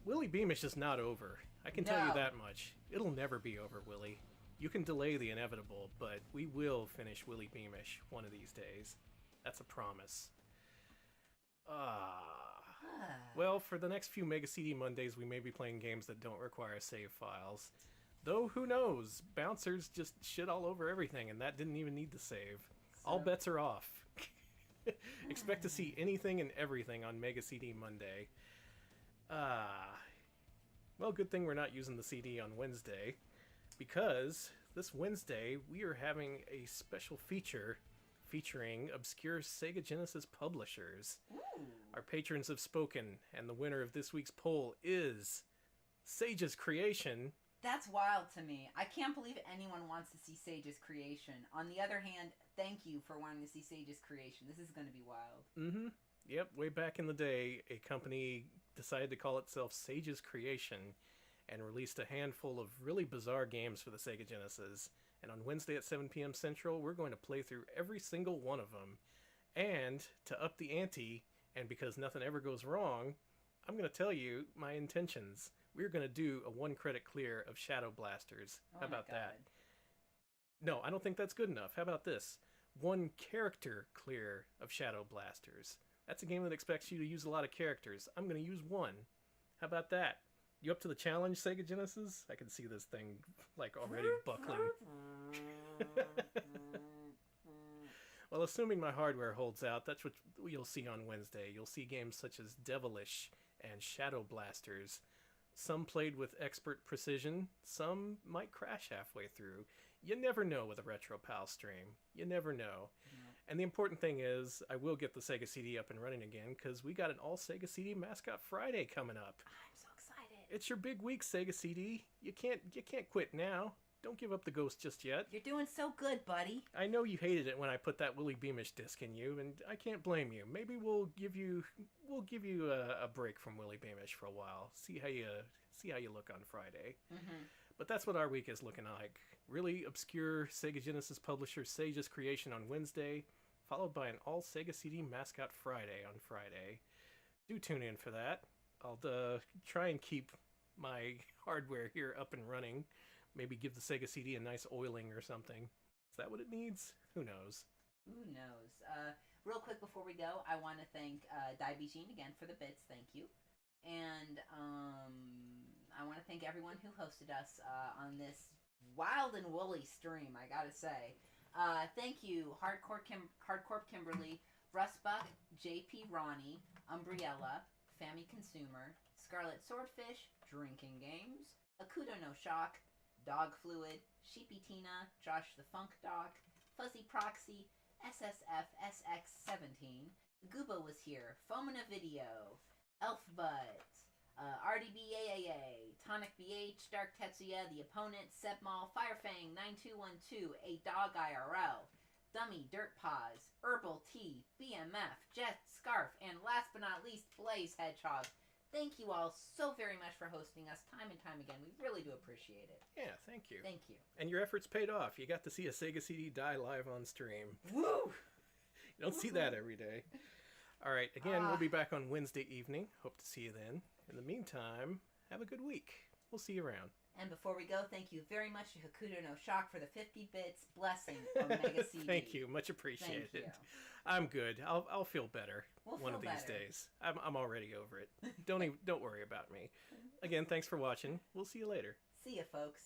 Willie Beamish is not over. I can tell you No. that much. It'll never be over, Willie. You can delay the inevitable, but we will finish Willie Beamish one of these days. That's a promise. Well, for the next few Mega CD Mondays, we may be playing games that don't require save files. Though, who knows? Bouncers just shit all over everything, and that didn't even need to save. All bets are off. Expect to see anything and everything on Mega CD Monday. Well, good thing we're not using the CD on Wednesday, because this Wednesday we are having a special feature featuring obscure Sega Genesis publishers. Ooh. Our patrons have spoken, and the winner of this week's poll is Sage's Creation. That's wild to me. I can't believe anyone wants to see Sage's Creation. On the other hand, thank you for wanting to see Sage's Creation. This is going to be wild. Mm-hmm. Yep, way back in the day, a company decided to call itself Sage's Creation and released a handful of really bizarre games for the Sega Genesis. And on Wednesday at 7 p.m. Central, we're going to play through every single one of them. And to up the ante, and because nothing ever goes wrong, I'm going to tell you my intentions. We're going to do a one-credit clear of Shadow Blasters. How about that? No, I don't think that's good enough. How about this? One character clear of Shadow Blasters. That's a game that expects you to use a lot of characters. I'm going to use one. How about that? You up to the challenge, Sega Genesis? I can see this thing, like, already buckling. Well, assuming my hardware holds out, that's what you'll see on Wednesday. You'll see games such as Devilish and Shadow Blasters. Some played with expert precision, some might crash halfway through. You never know with a Retro Pal stream. You never know. And the important thing is, I will get the Sega CD up and running again, because we got an all Sega CD Mascot Friday coming up. I'm so excited. It's your big week, Sega CD. You can't quit now. Don't give up the ghost just yet. You're doing so good, buddy. I know you hated it when I put that Willie Beamish disc in you, and I can't blame you. Maybe we'll give you a break from Willie Beamish for a while. See how you look on Friday. Mm-hmm. But that's what our week is looking like. Really obscure Sega Genesis publisher Sage's Creation on Wednesday, followed by an all Sega CD Mascot Friday on Friday. Do tune in for that. I'll try and keep my hardware here up and running. Maybe give the Sega CD a nice oiling or something. Is that what it needs? Who knows? Who knows? Real quick before we go, I want to thank Jean again for the bits. Thank you. And I want to thank everyone who hosted us on this wild and woolly stream, I gotta say. Thank you, Hardcore Kimberly, Rustbuck, JP Ronnie, Umbriella, Fammy Consumer, Scarlet Swordfish, Drinking Games, Akudo No Shock, Dog Fluid, Sheepy Tina, Josh the Funk Doc, Fuzzy Proxy, SSF SX17, Gooba was here, Fomina Video, Elf Butt, RDBAAA, Tonic BH, Dark Tetsuya, The Opponent, Sebmal, Firefang, 9212, A Dog IRL, Dummy, Dirt Paws, Herbal Tea, BMF, Jet Scarf, and last but not least, Blaze Hedgehog. Thank you all so very much for hosting us time and time again. We really do appreciate it. Yeah, thank you. Thank you. And your efforts paid off. You got to see a Sega CD die live on stream. Woo! You don't see that every day. All right, again, we'll be back on Wednesday evening. Hope to see you then. In the meantime, have a good week. We'll see you around. And before we go, thank you very much to Hakuto no Shock for the 50 bits blessing Omega CD. Thank you, much appreciated. Thank you. I'm good. I'll feel better We'll one feel of these better. days. I'm already over it. Don't worry about me. Again, thanks for watching. We'll see you later. See ya, folks.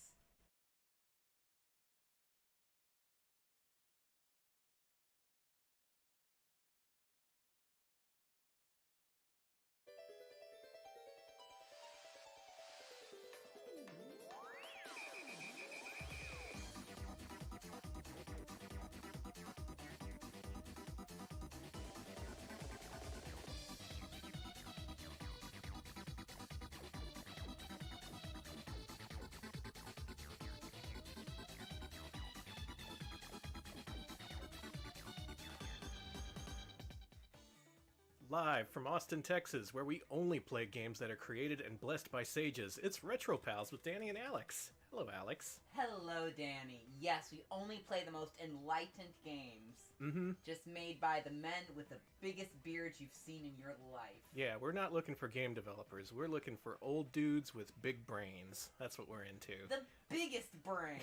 Live from Austin, Texas, where we only play games that are created and blessed by sages, it's Retro Pals with Danny and Alex. Hello, Alex. Hello, Danny. Yes, we only play the most enlightened games. Mm-hmm. Just made by the men with the biggest beards you've seen in your life. Yeah, we're not looking for game developers. We're looking for old dudes with big brains. That's what we're into. The biggest brains.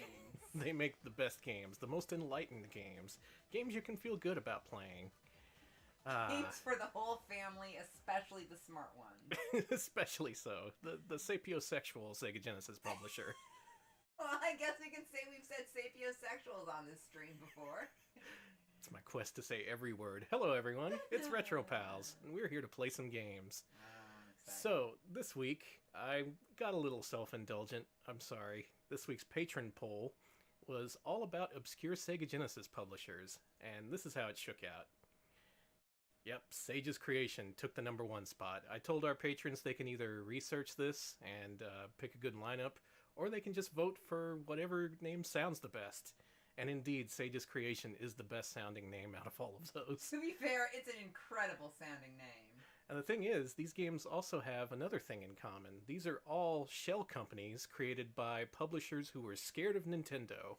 They make the best games, the most enlightened games. Games you can feel good about playing. Games for the whole family, especially the smart ones. Especially so. The sapiosexual Sega Genesis publisher. Well, I guess we can say we've said sapiosexuals on this stream before. It's my quest to say every word. Hello, everyone. It's Retro Pals, and we're here to play some games. So, this week, I got a little self-indulgent. I'm sorry. This week's patron poll was all about obscure Sega Genesis publishers, and this is how it shook out. Yep, Sage's Creation took the #1 spot. I told our patrons they can either research this and pick a good lineup, or they can just vote for whatever name sounds the best. And indeed, Sage's Creation is the best sounding name out of all of those. To be fair, it's an incredible sounding name. And the thing is, these games also have another thing in common. These are all shell companies created by publishers who were scared of Nintendo.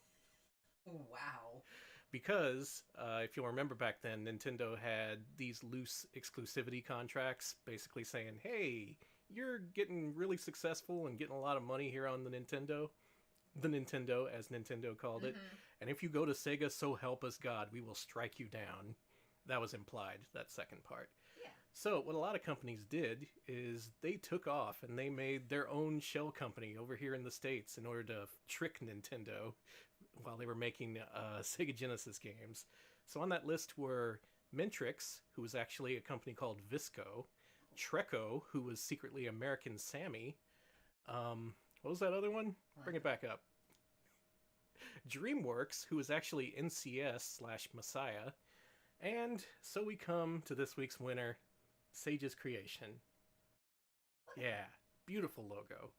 Wow. Because, if you'll remember back then, Nintendo had these loose exclusivity contracts, basically saying, hey, you're getting really successful and getting a lot of money here on the Nintendo, as Nintendo called it, and if you go to Sega, so help us God, we will strike you down. That was implied, that second part. Yeah. So, what a lot of companies did is they took off and they made their own shell company over here in the States in order to trick Nintendo while they were making Sega Genesis games. So on that list were Mentrix, who was actually a company called Visco, Treco, who was secretly American Sammy. What was that other one? Bring it back up. DreamWorks, who was actually NCS/Messiah. And so we come to this week's winner, Sage's Creation. Yeah, beautiful logo.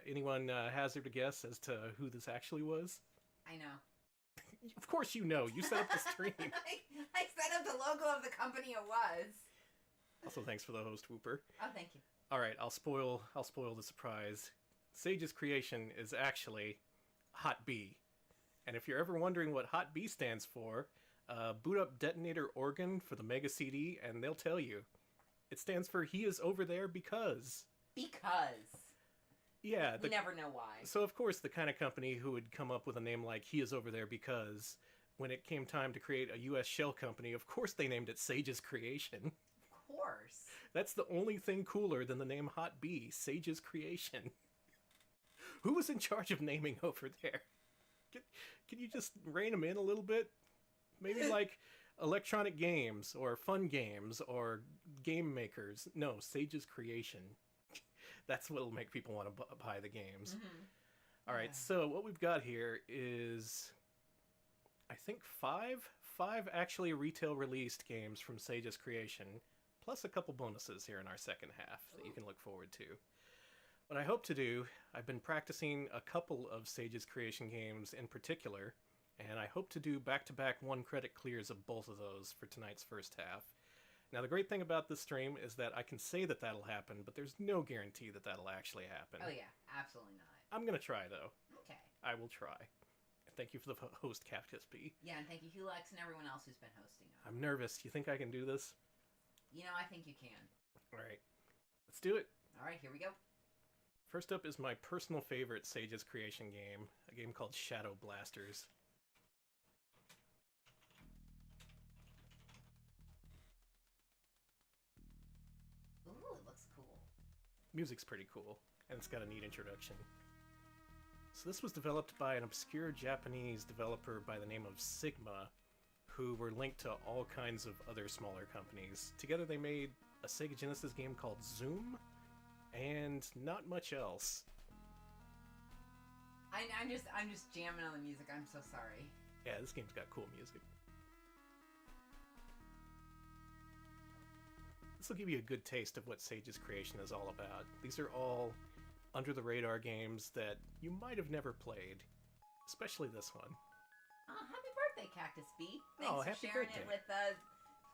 Anyone hazard a guess as to who this actually was? I know. Of course you know. You set up the stream. I set up the logo of the company it was. Also, thanks for the host, Whooper. Oh, thank you. All right, I'll spoil the surprise. Sage's Creation is actually Hot B. And if you're ever wondering what Hot B stands for, boot up Detonator Organ for the Mega CD, and they'll tell you. It stands for He Is Over There Because. Because. Yeah. We never know why. So, of course, the kind of company who would come up with a name like He Is Over There Because when it came time to create a U.S. shell company, of course they named it Sage's Creation. Of course. That's the only thing cooler than the name Hot B, Sage's Creation. Who was in charge of naming over there? Can you just rein them in a little bit? Maybe like electronic games or fun games or game makers. No, Sage's Creation. That's what'll make people want to buy the games. All right, so what we've got here is, I think five actually retail released games from Sage's Creation, plus a couple bonuses here in our second half that you can look forward to. What I hope to do, I've been practicing a couple of Sage's Creation games in particular, and I hope to do back-to-back one-credit clears of both of those for tonight's first half. Now, the great thing about this stream is that I can say that that'll happen, but there's no guarantee that that'll actually happen. Oh yeah, absolutely not. I'm gonna try, though. Okay. I will try. Thank you for the host, Cactus B. Yeah, and thank you, Hulex, and everyone else who's been hosting. I'm nervous. You think I can do this? You know, I think you can. All right. Let's do it. All right, here we go. First up is my personal favorite Sage's Creation game, a game called Shadow Blasters. Ooh, it looks cool. Music's pretty cool, and it's got a neat introduction. So this was developed by an obscure Japanese developer by the name of Sigma, who were linked to all kinds of other smaller companies. Together they made a Sega Genesis game called Zoom, and not much else. I'm just jamming on the music. I'm so sorry. Yeah, this game's got cool music. This will give you a good taste of what Sage's Creation is all about. These are all under-the-radar games that you might have never played, especially this one. Oh, happy birthday, Cactus B. Thanks Oh, for happy sharing birthday. it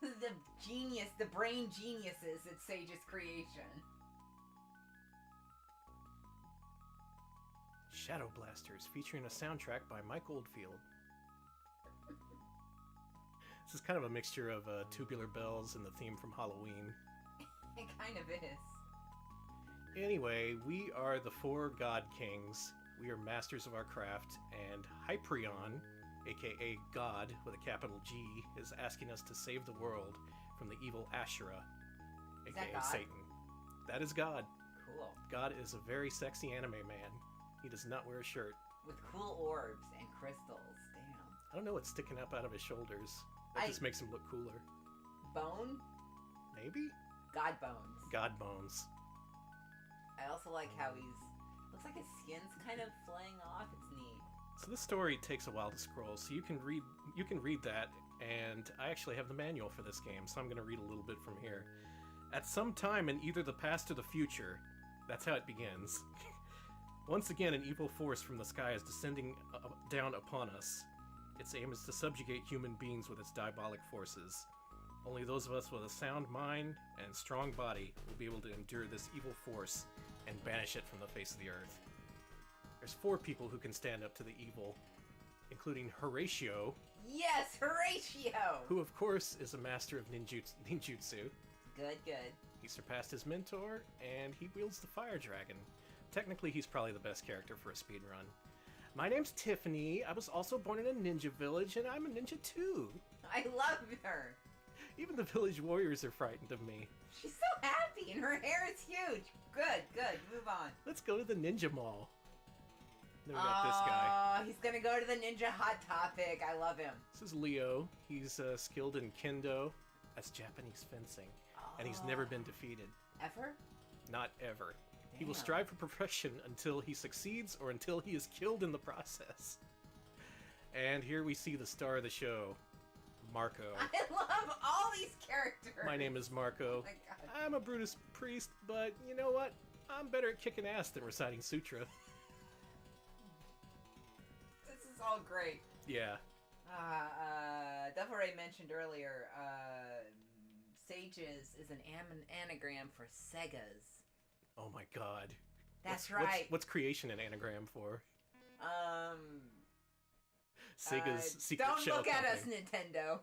with the brain geniuses at Sage's Creation. Shadow Blasters, featuring a soundtrack by Mike Oldfield. This is kind of a mixture of Tubular Bells and the theme from Halloween. It kind of is. Anyway, we are the four God Kings. We are masters of our craft, and Hyperion, aka God with a capital G, is asking us to save the world from the evil Ashura, Is aka that God? Satan. That is God. Cool. God is a very sexy anime man. He does not wear a shirt. With cool orbs and crystals. Damn. I don't know what's sticking up out of his shoulders. That just makes him look cooler. Bone? Maybe? God bones. God bones. I also like how looks like his skin's kind of flaying off. It's neat. So this story takes a while to scroll, so you can read that, and I actually have the manual for this game, so I'm going to read a little bit from here. At some time in either the past or the future, that's how it begins. Once again, an evil force from the sky is descending down upon us. Its aim is to subjugate human beings with its diabolic forces. Only those of us with a sound mind and strong body will be able to endure this evil force and banish it from the face of the earth. There's 4 people who can stand up to the evil, including Horatio. Yes, Horatio! Who, of course, is a master of ninjutsu. Good, good. He surpassed his mentor, and he wields the fire dragon. Technically, he's probably the best character for a speedrun. My name's Tiffany. I was also born in a ninja village, and I'm a ninja too. I love her. Even the village warriors are frightened of me. She's so happy, and her hair is huge. Good, good. Move on. Let's go to the ninja mall. Then we got this guy. Oh, he's gonna go to the Ninja Hot Topic. I love him. This is Leo. He's skilled in kendo. That's Japanese fencing. And he's never been defeated. Ever? Not ever. He will Damn. strive for perfection until he succeeds or until he is killed in the process. And here we see the star of the show, Marco. I love all these characters. My name is Marco. Oh my God. I'm a Brutus priest, but you know what? I'm better at kicking ass than reciting sutra. This is all great. Yeah. Devil Ray mentioned earlier, Sages is an anagram for Segas. Oh my god. That's What's- right. What's creation an anagram for? Sega's secret don't shell look at us, company. Nintendo.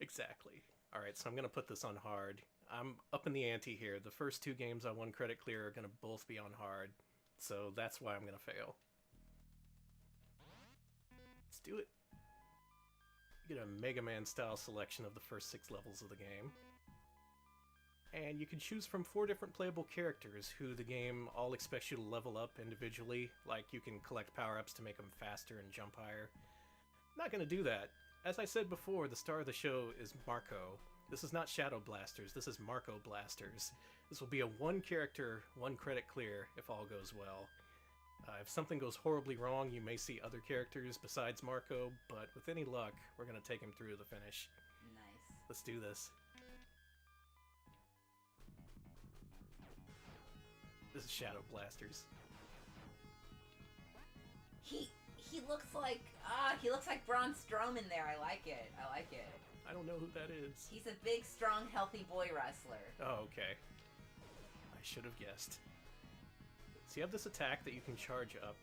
Exactly. Alright, so I'm gonna put this on hard. I'm up in the ante here. The first 2 games on one credit clear are gonna both be on hard. So that's why I'm gonna fail. Let's do it. You get a Mega Man style selection of the first 6 levels of the game. And you can choose from 4 different playable characters who the game all expects you to level up individually, like you can collect power-ups to make them faster and jump higher. Not gonna do that. As I said before, the star of the show is Marco. This is not Shadow Blasters, this is Marco Blasters. This will be a 1 character, 1 credit clear if all goes well. If something goes horribly wrong, you may see other characters besides Marco, but with any luck, we're gonna take him through the finish. Nice. Let's do this. This is Shadow Blasters. He looks like Braun Strowman there. I like it. I don't know who that is. He's a big, strong, healthy boy wrestler. Oh, okay. I should have guessed. So you have this attack that you can charge up.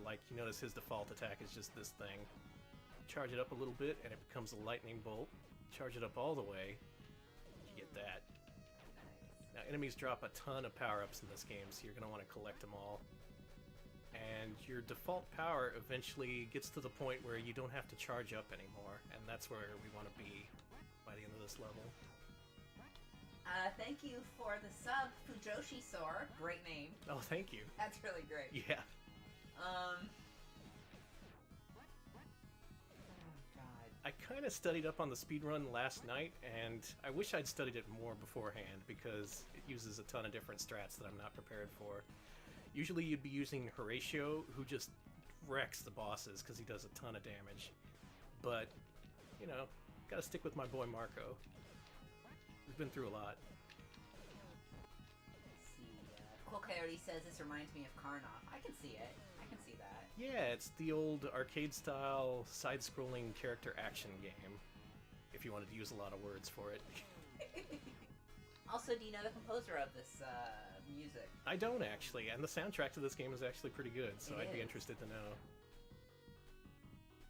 Like, you notice his default attack is just this thing. Charge it up a little bit, and it becomes a lightning bolt. Charge it up all the way, you get that. Nice. Now, enemies drop a ton of power-ups in this game, so you're going to want to collect them all. And your default power eventually gets to the point where you don't have to charge up anymore, and that's where we want to be by the end of this level. Thank you for the sub, Fujoshi Sor. Great name. Oh, thank you. That's really great. Yeah. Oh, God. I kind of studied up on the speedrun last night, and I wish I'd studied it more beforehand, because it uses a ton of different strats that I'm not prepared for. Usually you'd be using Horatio, who just wrecks the bosses because he does a ton of damage. But, you know, gotta stick with my boy Marco. We've been through a lot. Let's see. Cool Coyote says this reminds me of Karnoff. I can see it. I can see that. Yeah, it's the old arcade-style, side-scrolling character action game, if you wanted to use a lot of words for it. Also, do you know the composer of this music? I don't, actually, and the soundtrack to this game is actually pretty good, so I'd be is. interested to know.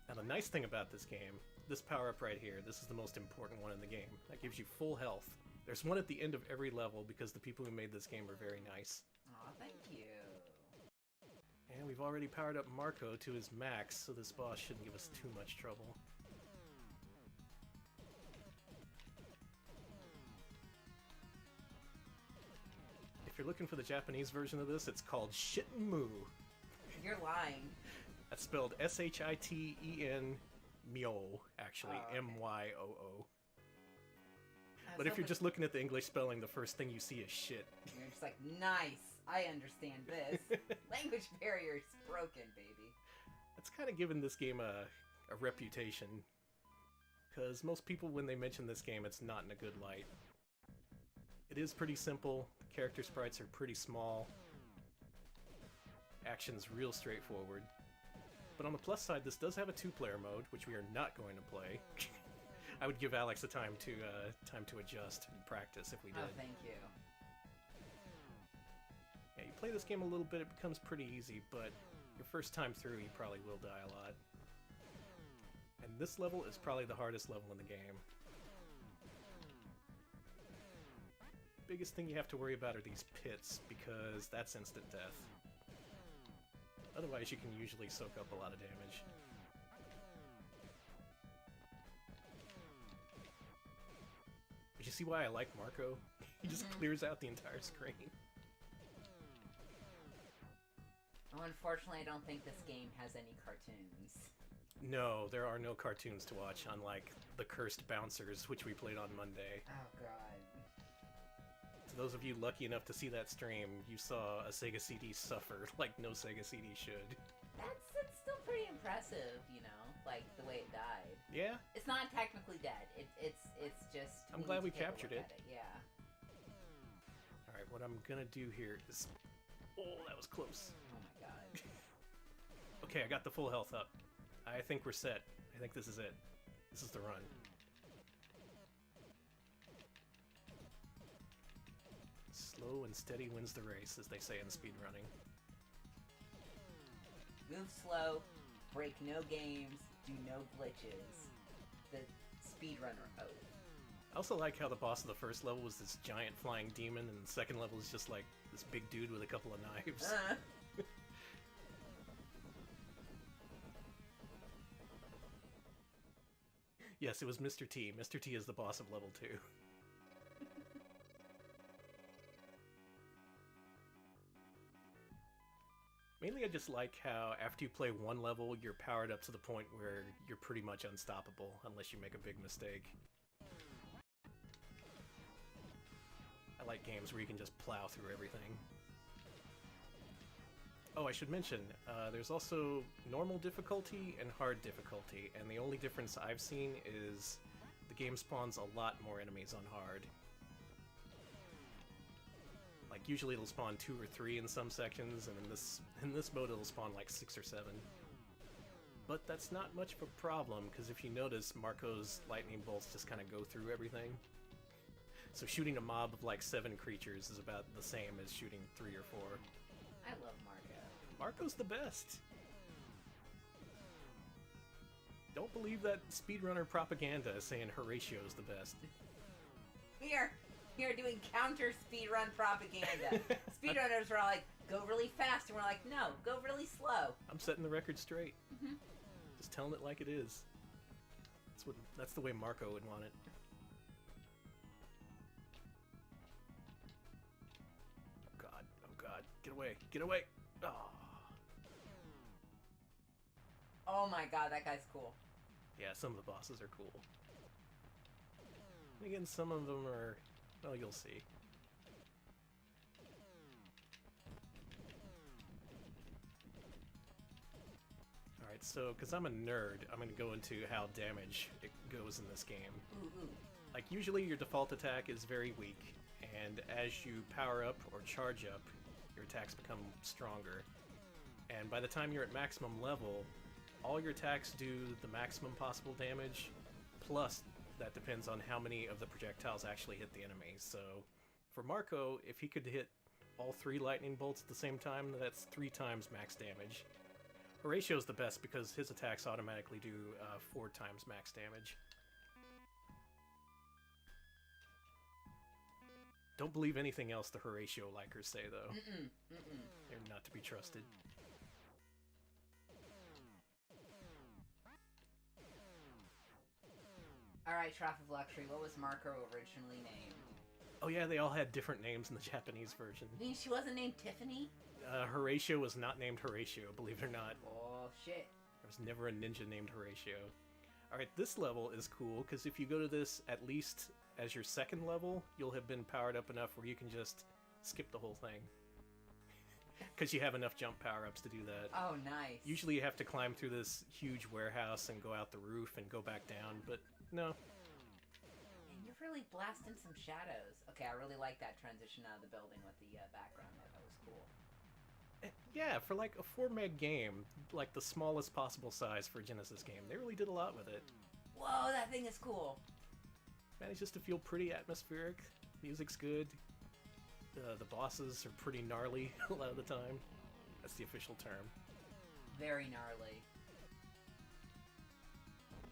Now, the nice thing about this game, this power-up right here, this is the most important one in the game. That gives you full health. There's one at the end of every level because the people who made this game are very nice. Aw, thank you. And we've already powered up Marco to his max, so this boss shouldn't give us too much trouble. If you're looking for the Japanese version of this, it's called Shitenmu. You're lying. That's spelled S-H-I-T-E-N Myo, actually. Oh, okay. M-Y-O-O. I was But if you're hoping- just looking at the English spelling, the first thing you see is shit. You're just like, nice. I understand this. Language barrier's broken, baby. That's kind of given this game a reputation. Because most people, when they mention this game, it's not in a good light. It is pretty simple. The character sprites are pretty small. Action's real straightforward. But on the plus side, this does have a 2-player mode, which we are not going to play. I would give Alex a time to adjust and practice if we did. Oh, thank you. Yeah, you play this game a little bit, it becomes pretty easy, but your first time through, you probably will die a lot. And this level is probably the hardest level in the game. Biggest thing you have to worry about are these pits, because that's instant death. Otherwise, you can usually soak up a lot of damage. But you see why I like Marco? He just clears out the entire screen. Oh, unfortunately, I don't think this game has any cartoons. No, there are no cartoons to watch, unlike the Cursed Bouncers, which we played on Monday. Oh, God. To those of you lucky enough to see that stream, you saw a Sega CD suffer like no Sega CD should. That's still pretty impressive, you know, like the way it died. Yeah? It's not technically dead. It's just. I'm glad need we to take a captured look it. at Yeah. Alright, what I'm gonna do here is... Oh, that was close. Oh my God. Okay, I got the full health up. I think we're set. I think this is it. This is the run. Slow and steady wins the race, as they say in speedrunning. Move slow, break no games, do no glitches. The speedrunner oath. I also like how the boss of the first level was this giant flying demon, and the second level is just like this big dude with a couple of knives. Yes, it was Mr. T. Mr. T is the boss of level 2. Mainly I just like how after you play one level, you're powered up to the point where you're pretty much unstoppable, unless you make a big mistake. I like games where you can just plow through everything. Oh, I should mention, there's also normal difficulty and hard difficulty, and the only difference I've seen is the game spawns a lot more enemies on hard. Like, usually it'll spawn 2 or 3 in some sections, and in this mode it'll spawn like 6 or 7. But that's not much of a problem, because if you notice, Marco's lightning bolts just kind of go through everything. So shooting a mob of like 7 creatures is about the same as shooting 3 or 4. I love Marco. Marco's the best. Don't believe that speedrunner propaganda saying Horatio's the best. We are doing counter speedrun propaganda. Speedrunners are all like, go really fast, and we're like, no, go really slow. I'm setting the record straight. Just telling it like it is. That's the way Marco would want it. Oh god, get away, get away! Oh. Oh my god, that guy's cool. Yeah, some of the bosses are cool. And again, some of them are, well, you'll see. Alright, so, because I'm a nerd, I'm going to go into how damage it goes in this game. Ooh. Like, usually your default attack is very weak, and as you power up or charge up, your attacks become stronger. And by the time you're at maximum level, all your attacks do the maximum possible damage, plus that depends on how many of the projectiles actually hit the enemy. So for Marco, if he could hit all 3 lightning bolts at the same time, that's 3 times max damage. Horatio's the best because his attacks automatically do 4 times max damage. Don't believe anything else the Horatio likers say, though. They're not to be trusted. Alright, Trough of Luxury, what was Marco originally named? Oh yeah, they all had different names in the Japanese version. You mean she wasn't named Tiffany? Horatio was not named Horatio, believe it or not. Oh, shit. There was never a ninja named Horatio. Alright, this level is cool, because if you go to this at least as your second level, you'll have been powered up enough where you can just skip the whole thing. Because you have enough jump power-ups to do that. Oh, nice. Usually you have to climb through this huge warehouse and go out the roof and go back down, but no. And you're really blasting some shadows. Okay, I really like that transition out of the building with the background there. That was cool. Yeah, for like a 4 meg game, like the smallest possible size for a Genesis game, they really did a lot with it. Whoa, that thing is cool. Manages to feel pretty atmospheric. Music's good. The bosses are pretty gnarly a lot of the time. That's the official term. Very gnarly.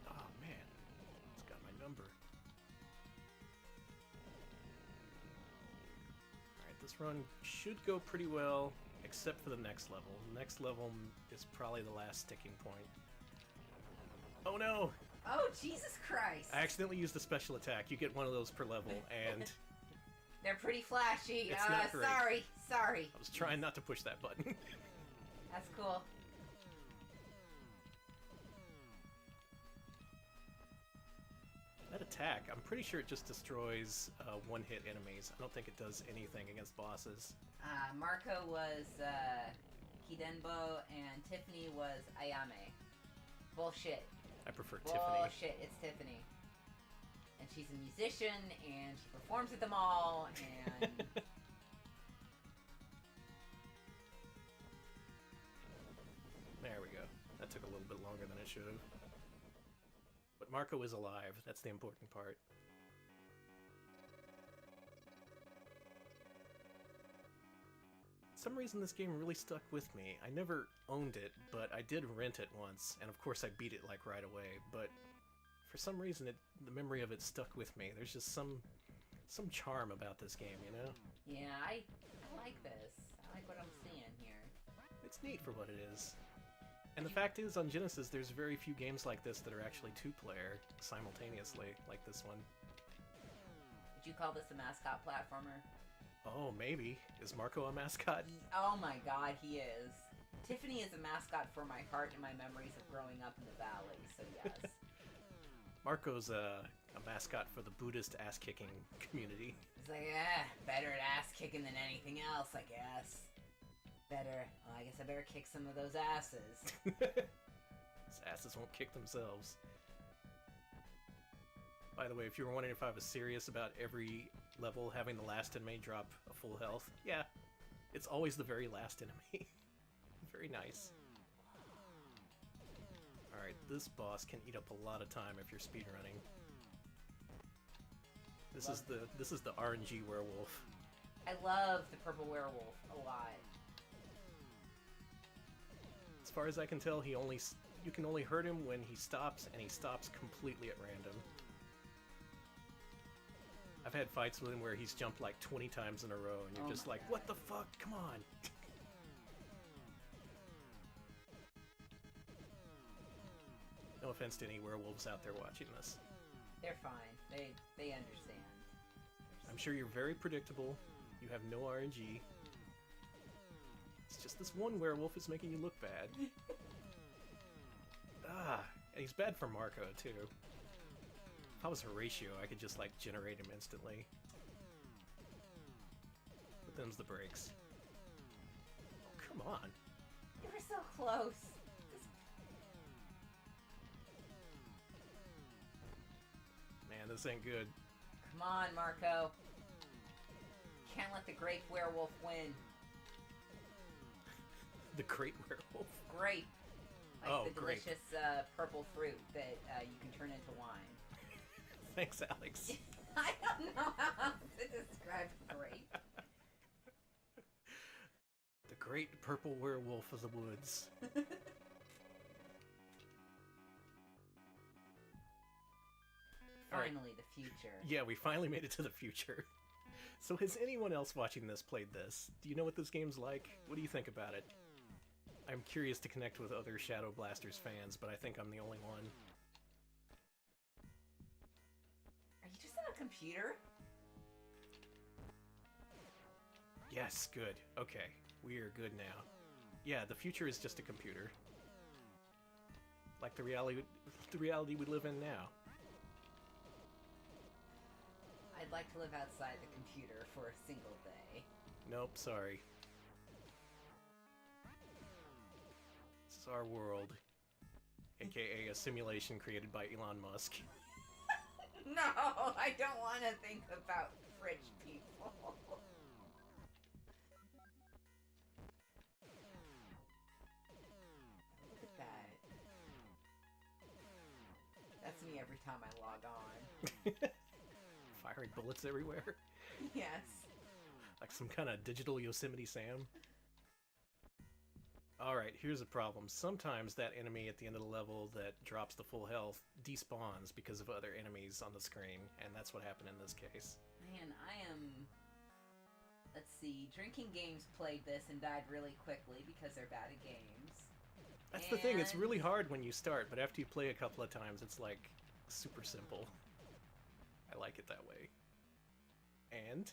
Oh man, it's got my number. Alright, this run should go pretty well, except for the next level. The next level is probably the last sticking point. Oh no! Oh, Jesus Christ! I accidentally used a special attack. You get one of those per level, and... They're pretty flashy. It's not great. Sorry. I was trying not to push that button. That's cool. That attack, I'm pretty sure it just destroys one-hit enemies. I don't think it does anything against bosses. Marco was Hidenbo and Tiffany was Ayame. Bullshit. I prefer Tiffany. Bullshit, it's Tiffany. And she's a musician, and she performs at the mall, and... There we go. That took a little bit longer than it should have. But Marco is alive. That's the important part. For some reason this game really stuck with me. I never owned it, but I did rent it once, and of course I beat it like right away, but for some reason the memory of it stuck with me. There's just some charm about this game, you know? Yeah, I like this. I like what I'm seeing here. It's neat for what it is. And the fact is, on Genesis, there's very few games like this that are actually two-player simultaneously, like this one. Would you call this a mascot platformer? Oh, maybe. Is Marco a mascot? Oh my god, he is. Tiffany is a mascot for my heart and my memories of growing up in the valley, so yes. Marco's a mascot for the Buddhist ass-kicking community. It's like, better at ass kicking than anything else, I guess. Better. Well, I guess I better kick some of those asses. These asses won't kick themselves. By the way, if you were wondering if I was serious about every level having the last enemy drop a full health, yeah, it's always the very last enemy. Very nice. Alright, this boss can eat up a lot of time if you're speedrunning. This is the RNG werewolf. I love the purple werewolf a lot. As far as I can tell, you can only hurt him when he stops, and he stops completely at random. I've had fights with him where he's jumped like 20 times in a row, and you're just like, what the fuck? Come on! No offense to any werewolves out there watching this. They're fine. They understand. I'm sure you're very predictable. You have no RNG. It's just this one werewolf is making you look bad. And he's bad for Marco, too. If I was Horatio, I could just, like, generate him instantly. But them's the breaks. Oh, come on. You were so close. Man, this ain't good. Come on, Marco. Can't let the grape werewolf win. The great werewolf? Grape. Like the grape. delicious purple fruit that you can turn into wine. Thanks, Alex. I don't know how to describe grape. The great purple werewolf of the woods. Finally, the future. Yeah, we finally made it to the future. So has anyone else watching this played this? Do you know what this game's like? What do you think about it? I'm curious to connect with other Shadow Blasters fans, but I think I'm the only one. Are you just on a computer? Yes, good. Okay, we are good now. Yeah, the future is just a computer. Like the reality we live in now. I'd like to live outside the computer for a single day. Nope, sorry. This is our world. AKA a simulation created by Elon Musk. No, I don't want to think about rich people. Look at that. That's me every time I log on. Firing bullets everywhere. Yes. Like some kind of digital Yosemite Sam. Alright, here's a problem. Sometimes that enemy at the end of the level that drops the full health despawns because of other enemies on the screen, and that's what happened in this case. Man, I am... Let's see, Drinking Games played this and died really quickly because they're bad at games. That's the thing, it's really hard when you start, but after you play a couple of times, it's like super simple. I like it that way. And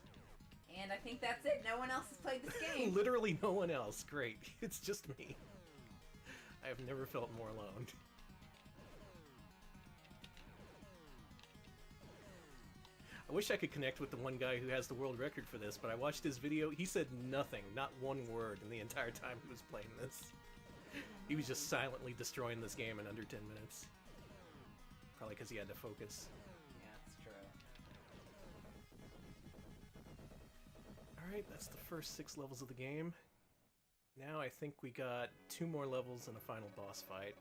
I think that's it. No one else has played this game. literally no one else. Great. It's just me. I have never felt more alone. I wish I could connect with the one guy who has the world record for this, but I watched his video. He said nothing, not one word in the entire time he was playing this. He was just silently destroying this game in under 10 minutes. Probably because he had to focus. Yeah, that's true. Alright, that's the first 6 levels of the game. Now I think we got 2 more levels and a final boss fight.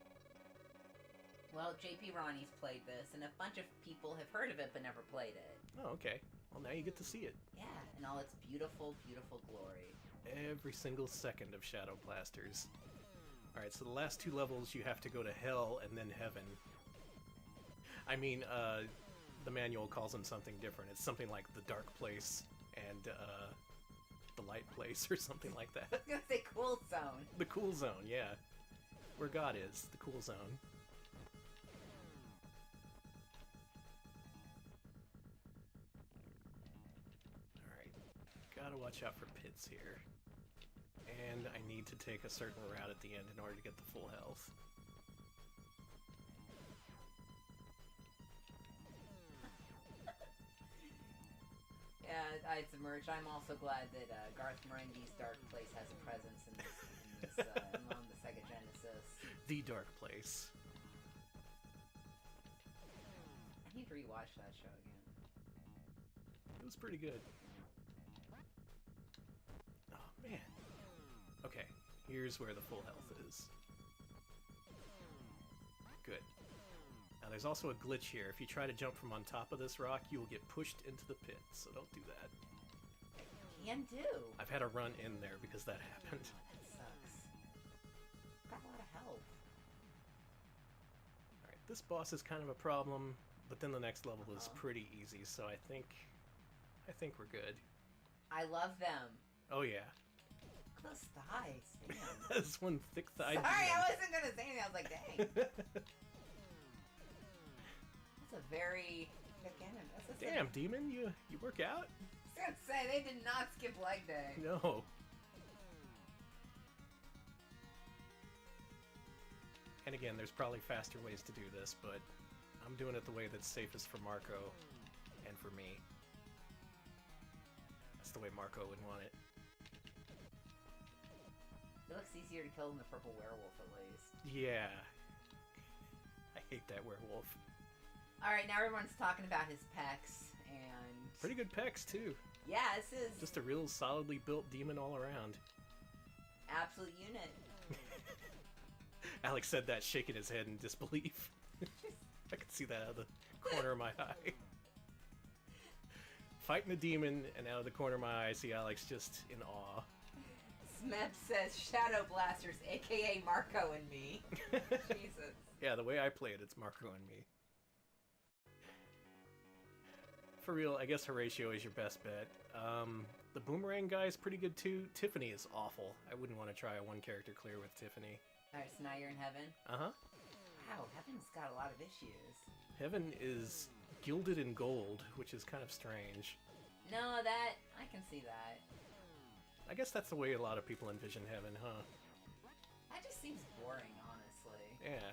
Well, JP Ronnie's played this, and a bunch of people have heard of it but never played it. Oh, okay. Well, now you get to see it. Yeah, in all its beautiful, beautiful glory. Every single second of Shadow Blasters. Alright, so the last 2 levels you have to go to Hell and then Heaven. I mean, the manual calls them something different. It's something like the Dark Place and the Light Place or something like that. I was gonna say Cool Zone. The Cool Zone, yeah. where God is, the cool zone. Alright, gotta watch out for pits here. And I need to take a certain route at the end in order to get the full health. Yeah, it's emerged. I'm also glad that Garth Marenghi's Dark Place has a presence in this on the Sega Genesis. The Dark Place. I need to rewatch that show again. It was pretty good. Oh, man. Okay, here's where the full health is. Good. Now there's also a glitch here. If you try to jump from on top of this rock, you will get pushed into the pit, so don't do that. Can do. I've had a run in there because that happened. That sucks. Got a lot of health. Alright, this boss is kind of a problem, but then the next level is pretty easy, so I think we're good. I love them. Oh yeah. Look at those thighs. Damn. That's one thick-thighed Sorry, I demon. wasn't gonna say anything. I was like, dang. That's a very thick enemy. Damn, demon, you work out? I was gonna say, they did not skip leg day. No. And again, there's probably faster ways to do this, but I'm doing it the way that's safest for Marco and for me. That's the way Marco would want it. It looks easier to kill than the purple werewolf, at least. Yeah. I hate that werewolf. Alright, now everyone's talking about his pecs, and... Pretty good pecs, too. Yeah, this is... Just a real solidly built demon all around. absolute unit. Alex said that, shaking his head in disbelief. I could see that out of the corner of my eye. Fighting a demon, and out of the corner of my eye, I see Alex just in awe. Smeb says Shadow Blasters, aka Marco and me. Jesus. Yeah, the way I play it, it's Marco and me. For real, I guess Horatio is your best bet. The Boomerang guy is pretty good too. Tiffany is awful. I wouldn't want to try a one-character clear with Tiffany. Alright, so now you're in heaven? Uh-huh. Wow, heaven's got a lot of issues. Heaven is gilded in gold, which is kind of strange. No, I can see that. I guess that's the way a lot of people envision heaven, huh? That just seems boring, honestly. Yeah.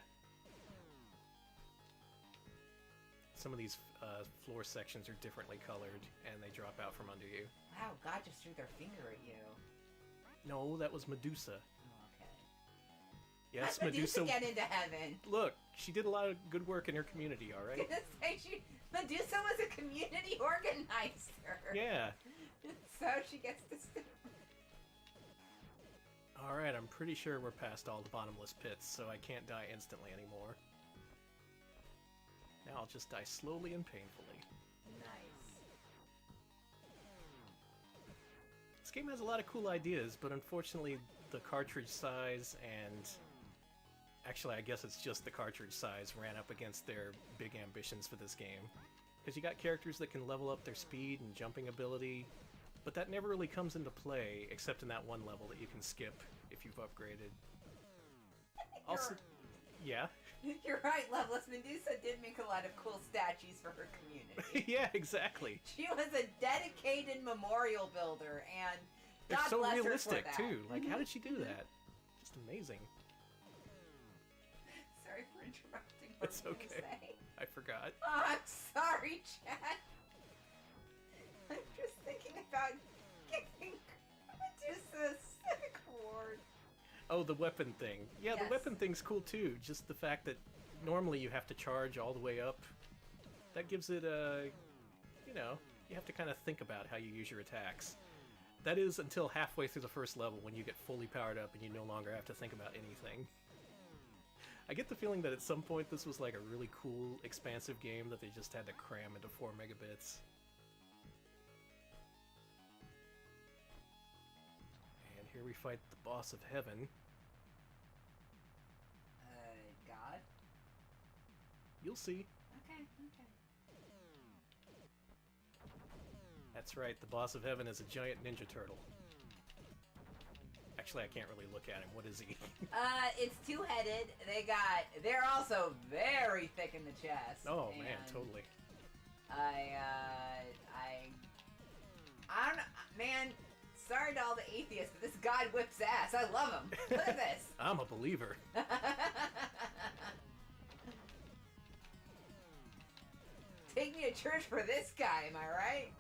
Some of these floor sections are differently colored, and they drop out from under you. Wow, God just threw their finger at you. No, that was Medusa. Oh, okay. Yes, How'd Medusa Medusa. get into heaven? Look, she did a lot of good work in her community, I alright? was gonna say, Medusa was a community organizer. Yeah. So she gets to... Alright, I'm pretty sure we're past all the bottomless pits, so I can't die instantly anymore. Now I'll just die slowly and painfully. Nice. This game has a lot of cool ideas, but unfortunately the cartridge size and... Actually, I guess it's just the cartridge size ran up against their big ambitions for this game. Because you got characters that can level up their speed and jumping ability, but that never really comes into play, except in that one level that you can skip if you've upgraded. Also, yeah. You're right, Loveless. Medusa did make a lot of cool statues for her community. Yeah, exactly. She was a dedicated memorial builder, and They're God so bless realistic, her for that. too. Like, how did she do that? Just amazing. Sorry for interrupting. What It's were you gonna okay. say? I forgot. Oh, I'm sorry, Chad. I'm just thinking about giving Medusa a civic award. Oh, the weapon thing. Yeah, Yes. the weapon thing's cool, too. Just the fact that normally you have to charge all the way up. That gives it a... You know, you have to kind of think about how you use your attacks. That is until halfway through the first level when you get fully powered up and you no longer have to think about anything. I get the feeling that at some point this was like a really cool, expansive game that they just had to cram into 4 megabits. And here we fight the boss of heaven. God? You'll see. Okay, okay. That's right, the boss of heaven is a giant ninja turtle. Actually, I can't really look at him. What is he? it's two-headed. They're also very thick in the chest. Oh man, and totally. I don't know, man. Sorry to all the atheists, but this god whips ass. I love him. Look at this. I'm a believer. Take me to church for this guy, am I right?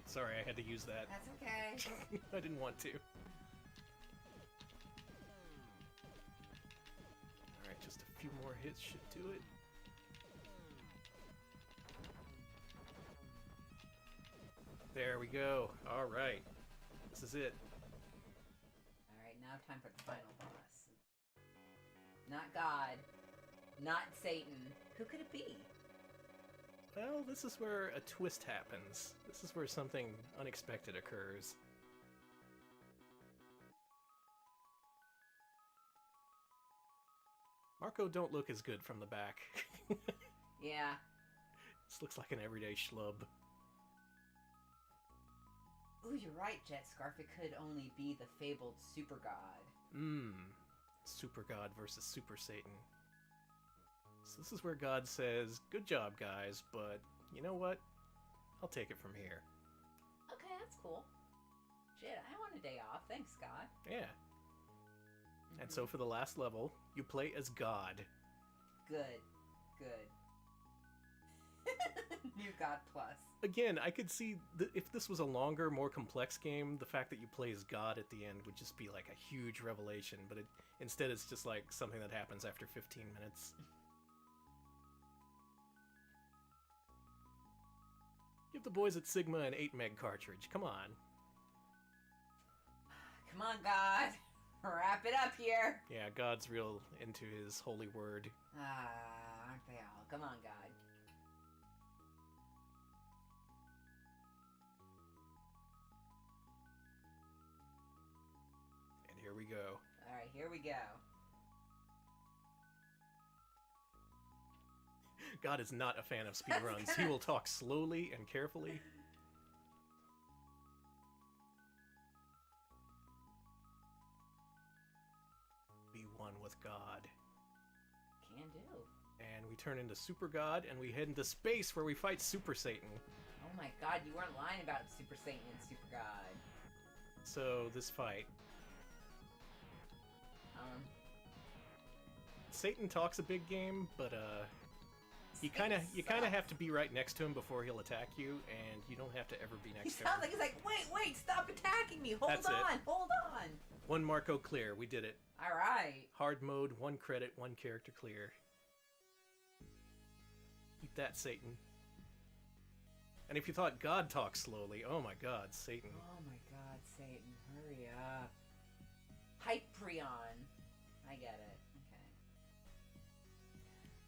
Sorry, I had to use that. That's okay. I didn't want to. Alright, just a few more hits should do it. There we go. Alright. This is it. Alright, now time for the final boss. Not God. Not Satan. Who could it be? Well, this is where a twist happens. This is where something unexpected occurs. Marco don't look as good from the back. Yeah. This looks like an everyday schlub. Ooh, you're right, Jet Scarf. It could only be the fabled super god. Super God versus Super Satan. So this is where God says, good job, guys, but you know what? I'll take it from here. Okay, that's cool. Shit, I want a day off. Thanks, God. Yeah. And so for the last level, you play as God. Good. Good. New God Plus. Again, I could see if this was a longer, more complex game, the fact that you play as God at the end would just be like a huge revelation, but instead it's just like something that happens after 15 minutes. Give the boys at Sigma an 8 meg cartridge, come on. Come on, God. Wrap it up here. Yeah, God's real into his holy word. Aren't they all? Come on, God. And here we go. Alright, here we go. God is not a fan of speedruns. He will talk slowly and carefully. Be one with God. Can do. And we turn into Super God, and we head into space where we fight Super Satan. Oh my God, you weren't lying about Super Satan and Super God. So, this fight. Satan talks a big game, but you kind of have to be right next to him before he'll attack you, and you don't have to ever be next to him. He sounds like he's like, wait, stop attacking me. Hold That's on, it. hold on. One Marco clear. We did it. All right. Hard mode, 1 credit, 1 character clear. Eat that, Satan. And if you thought God talks slowly, oh my God, Satan. Oh my God, Satan, hurry up. Hyperion. I get it. Okay.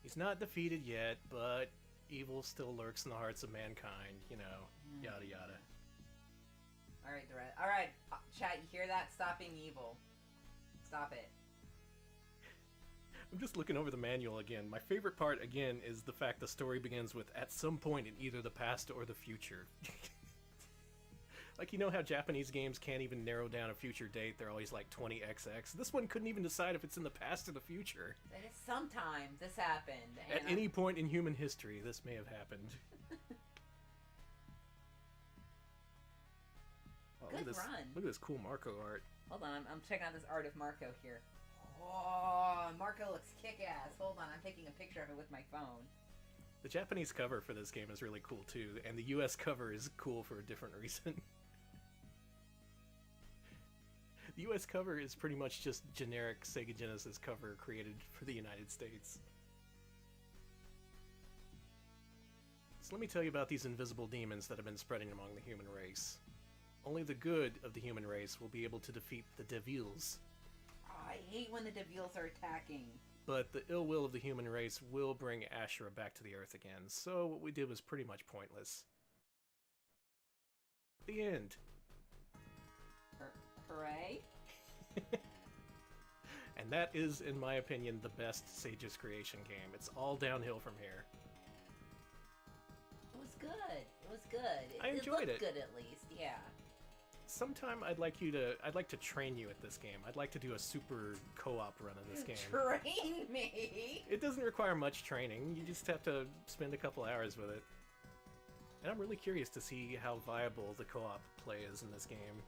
He's not defeated yet, but evil still lurks in the hearts of mankind, you know, yada yada. Alright, Alright, chat, you hear that? Stop being evil. Stop it. I'm just looking over the manual again. My favorite part, again, is the fact the story begins with, at some point in either the past or the future. Like, you know how Japanese games can't even narrow down a future date? They're always like 20XX. This one couldn't even decide if it's in the past or the future. Sometimes this happened. At any point in human history, this may have happened. Oh, Good look run. Look at this cool Marco art. Hold on, I'm checking out this art of Marco here. Oh, Marco looks kick-ass. Hold on, I'm taking a picture of it with my phone. The Japanese cover for this game is really cool too, and the US cover is cool for a different reason. The US cover is pretty much just generic Sega Genesis cover created for the United States. So let me tell you about these invisible demons that have been spreading among the human race. Only the good of the human race will be able to defeat the devils. Oh, I hate when the devils are attacking. But the ill will of the human race will bring Ashura back to the Earth again, so what we did was pretty much pointless. The end. Hooray? And that is, in my opinion, the best Sage's Creation game. It's all downhill from here. It was good. It was good. I enjoyed it. it. Looked good, at least. Yeah. Sometime I'd like to train you at this game. I'd like to do a super co-op run of this game. Train me. It doesn't require much training. You just have to spend a couple hours with it. And I'm really curious to see how viable the co-op play is in this game.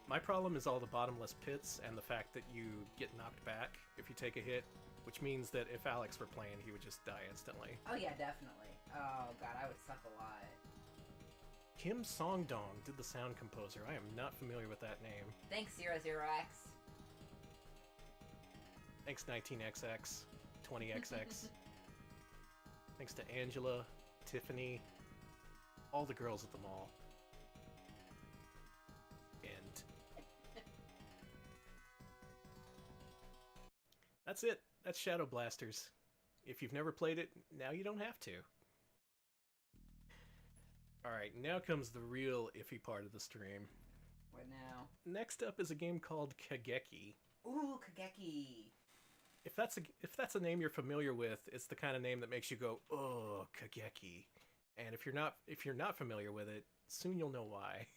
My problem is all the bottomless pits and the fact that you get knocked back if you take a hit, which means that if Alex were playing, he would just die instantly. Oh yeah, definitely. Oh god, I would suck a lot. Kim Songdong did the sound composer. I am not familiar with that name. Thanks, 00X. Thanks 19XX, 20XX. Thanks to Angela, Tiffany, all the girls at the mall. End. That's it. That's Shadow Blasters. If you've never played it, now you don't have to. Alright, now comes the real iffy part of the stream. What now? Next up is a game called Kageki. Ooh, Kageki. If that's a name you're familiar with, it's the kind of name that makes you go, "Oh, Kageki." And if you're not familiar with it, soon you'll know why.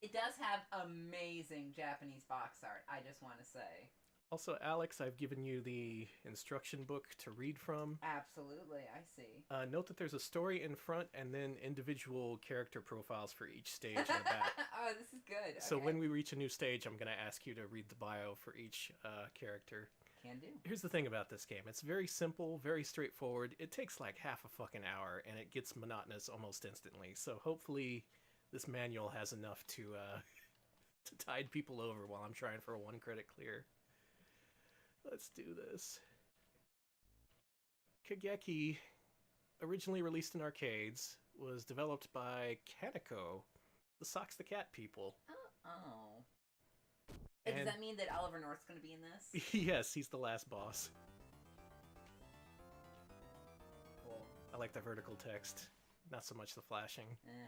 It does have amazing Japanese box art, I just want to say. Also, Alex, I've given you the instruction book to read from. Absolutely, I see. Note that there's a story in front and then individual character profiles for each stage in the back. Oh, this is good. So okay. when we reach a new stage, I'm going to ask you to read the bio for each character. Can do. Here's the thing about this game. It's very simple, very straightforward. It takes like half a fucking hour, and it gets monotonous almost instantly. So hopefully this manual has enough to tide people over while I'm trying for a 1 credit clear. Let's do this. Kageki, originally released in arcades, was developed by Kaneko, the Socks the Cat people. Oh. Does that mean that Oliver North's going to be in this? Yes, he's the last boss. Cool. I like the vertical text, not so much the flashing. Eh.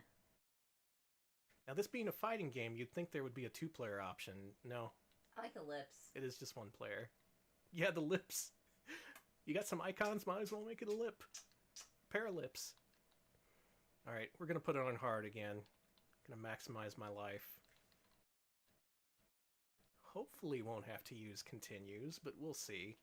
Now, this being a fighting game, you'd think there would be a 2-player option. No. I like the lips. It is just 1 player. Yeah, the lips. You got some icons, might as well make it a lip. Pair of lips. Alright, we're gonna put it on hard again. Gonna maximize my life. Hopefully won't have to use continues, but we'll see.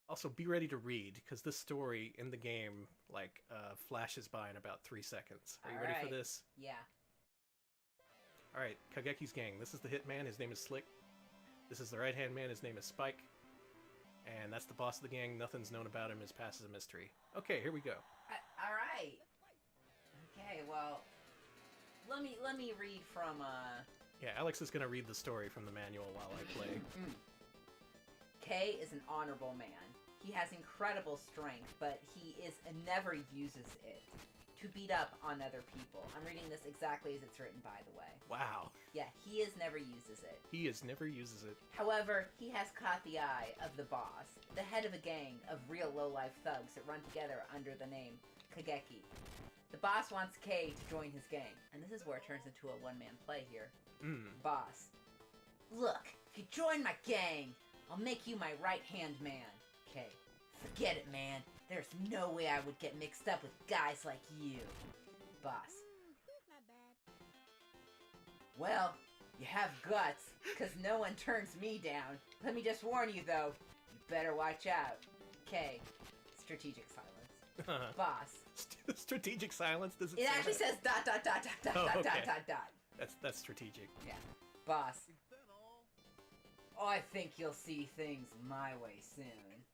Also, be ready to read, because this story in the game, like, flashes by in about 3 seconds. Are you ready for this? Yeah. Alright, Kageki's gang. This is the hitman, his name is Slick. This is the right-hand man, his name is Spike. And that's the boss of the gang. Nothing's known about him. His past is a mystery. Okay, here we go. Alright. Okay, well, let me read from, Yeah, Alex is going to read the story from the manual while I play. Kay is an honorable man. He has incredible strength, but he never uses it to beat up on other people. I'm reading this exactly as it's written, by the way. Wow. Yeah, never uses it. Never uses it. However, he has caught the eye of the boss, the head of a gang of real low-life thugs that run together under the name Kageki. The boss wants Kay to join his gang, and this is where it turns into a one-man play here. Boss. Look, if you join my gang, I'll make you my right-hand man. Kay. Forget it, man. There's no way I would get mixed up with guys like you. Boss. Not bad. Well, you have guts, because no one turns me down. Let me just warn you, though. You better watch out. K. Strategic silence. Boss. Strategic silence? Does it It say actually that? says ... That's strategic. Yeah. Boss. I think you'll see things my way soon.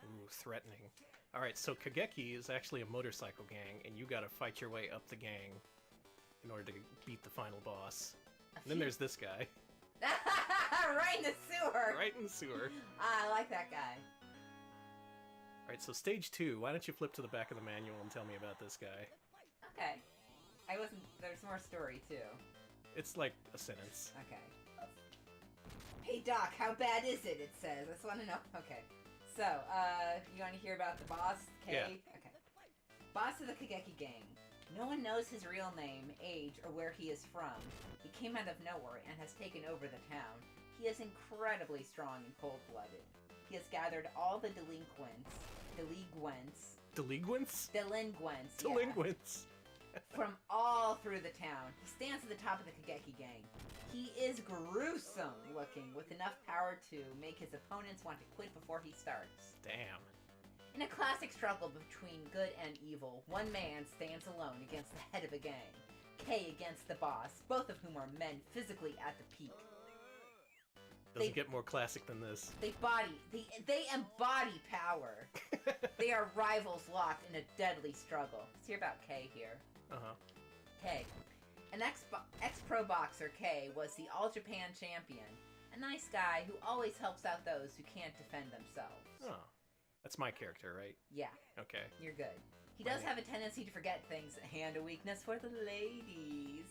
Ooh, threatening. Alright, so Kageki is actually a motorcycle gang, and you gotta fight your way up the gang in order to beat the final boss. And then there's this guy. Right in the sewer! Right in the sewer. I like that guy. Alright, so stage 2. Why don't you flip to the back of the manual and tell me about this guy? Okay. There's more story, too. It's like a sentence. Okay. Hey, Doc, how bad is it? It says. I just want to know. Okay. So, you want to hear about the boss, Kay? Yeah. Okay. Boss of the Kageki gang. No one knows his real name, age, or where he is from. He came out of nowhere and has taken over the town. He is incredibly strong and cold-blooded. He has gathered all the delinquents, Delinquents? yeah, from all through the town. He stands at the top of the Kageki gang. He is gruesome looking, with enough power to make his opponents want to quit before he starts. Damn. In a classic struggle between good and evil, one man stands alone against the head of a gang. K against the boss, both of whom are men physically at the peak. Doesn't get more classic than this. They embody power. They are rivals locked in a deadly struggle. Let's hear about K here. Uh-huh. K. An ex-pro boxer, K, was the All-Japan champion. A nice guy who always helps out those who can't defend themselves. Oh. That's my character, right? Yeah, Okay. you're good. He does have a tendency to forget things and a weakness for the ladies.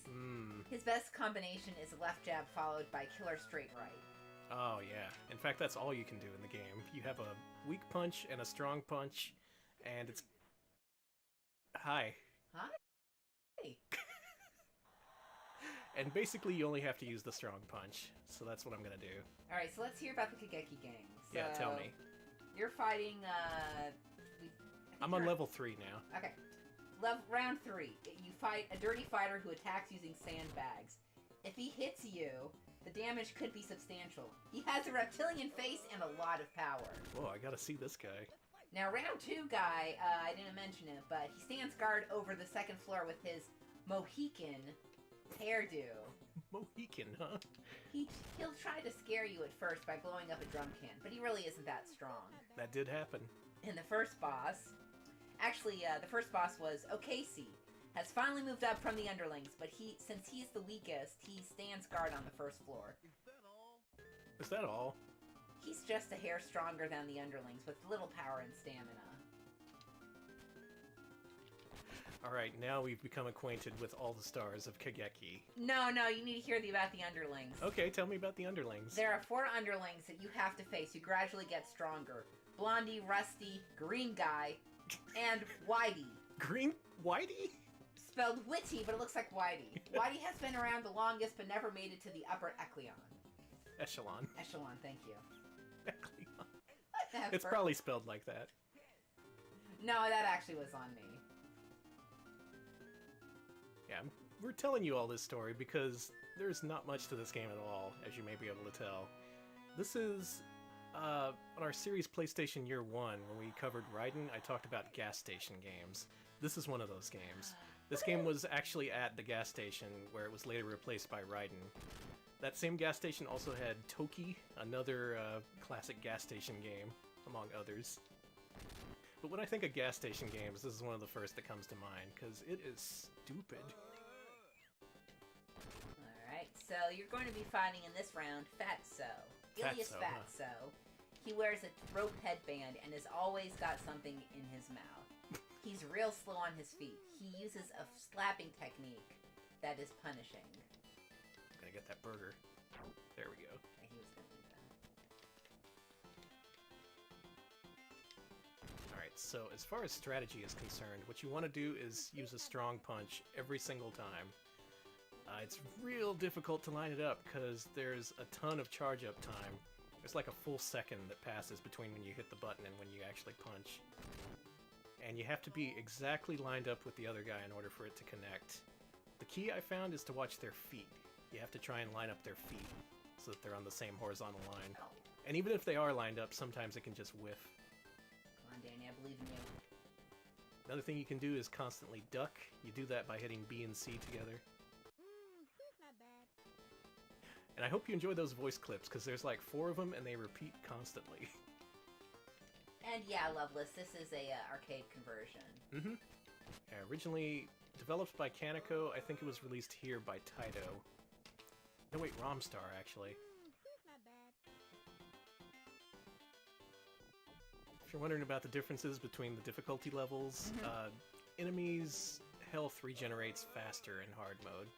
His best combination is a left jab followed by killer straight right. Oh, yeah. In fact, that's all you can do in the game. You have a weak punch and a strong punch, and it's... Hi. Hi. Hey. And basically, you only have to use the strong punch, so that's what I'm gonna do. Alright, so let's hear about the Kageki gang. So, Yeah, tell me. You're fighting, I'm on level 3 now. Okay. Round 3. You fight a dirty fighter who attacks using sandbags. If he hits you, the damage could be substantial. He has a reptilian face and a lot of power. Whoa, I gotta see this guy. Now, round 2 guy, I didn't mention it, but he stands guard over the second floor with his Mohican hairdo. Mohican, huh? He'll try to scare you at first by blowing up a drum can, but he really isn't that strong. That did happen. And the first boss... Actually, the first boss was Okasi. Has finally moved up from the underlings, but since he's the weakest, he stands guard on the first floor. Is that all? He's just a hair stronger than the underlings, with little power and stamina. Alright, now we've become acquainted with all the stars of Kageki. No, you need to hear about the underlings. Okay, tell me about the underlings. There are 4 underlings that you have to face who gradually get stronger. Blondie, Rusty, Green Guy, and Whitey. Green Whitey? Spelled Witty, but it looks like Whitey. Whitey has been around the longest, but never made it to the upper echelon. Echelon. Echelon, thank you. Echelon. It's probably spelled like that. No, that actually was on me. Yeah, we're telling you all this story because there's not much to this game at all, as you may be able to tell. This is... on our series PlayStation Year 1, when we covered Raiden, I talked about gas station games. This is one of those games. This game was actually at the gas station, where it was later replaced by Raiden. That same gas station also had Toki, another classic gas station game, among others. But when I think of gas station games, this is one of the first that comes to mind, because it is stupid. Alright, so you're going to be fighting in this round Fatso. Ilias Fatso, Fatso. He wears a rope headband and has always got something in his mouth. He's real slow on his feet. He uses a slapping technique that is punishing. I'm gonna get that burger. There we go. Yeah, he was going to eat that. Alright, so as far as strategy is concerned, what you want to do is use a strong punch every single time. It's real difficult to line it up because there's a ton of charge-up time. There's like a full second that passes between when you hit the button and when you actually punch. And you have to be exactly lined up with the other guy in order for it to connect. The key I found is to watch their feet. You have to try and line up their feet so that they're on the same horizontal line. And even if they are lined up, sometimes it can just whiff. Come on, Danny, I believe in you. Another thing you can do is constantly duck. You do that by hitting B and C together. Not bad. And I hope you enjoy those voice clips, because there's like 4 of them and they repeat constantly. And yeah, Loveless, this is a arcade conversion. Mm-hmm. Yeah, originally developed by Kaneko, I think it was released here by Taito. No, wait, Romstar, actually. Not bad. If you're wondering about the differences between the difficulty levels, enemies' health regenerates faster in hard mode.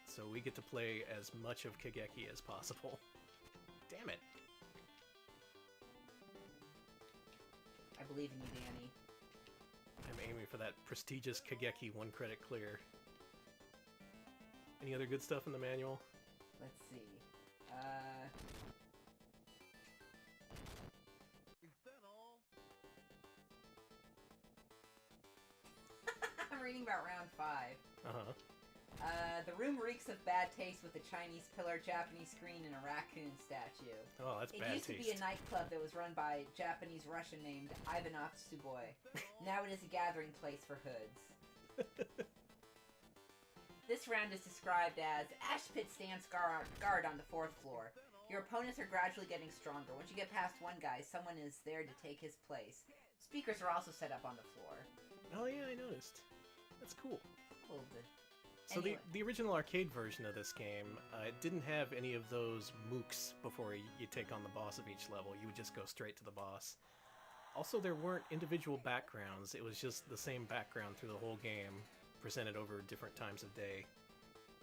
So we get to play as much of Kageki as possible. Damn it. I believe in you, Danny. I'm aiming for that prestigious Kageki 1 credit clear. Any other good stuff in the manual? Let's see. Is that all? I'm reading about round 5. Uh-huh. The room reeks of bad taste with a Chinese pillar, Japanese screen, and a raccoon statue. Oh, that's It bad used taste. to be a nightclub that was run by a Japanese Russian named Ivan Otsuboy. Now it is a gathering place for hoods. This round is described as Ash Pit stands guard on the 4th floor. Your opponents are gradually getting stronger. Once you get past one guy, someone is there to take his place. Speakers are also set up on the floor. Oh yeah, I noticed. That's cool. Hold it. So Anyway. the original arcade version of this game, it didn't have any of those mooks before you take on the boss of each level. You would just go straight to the boss. Also, there weren't individual backgrounds. It was just the same background through the whole game, presented over different times of day.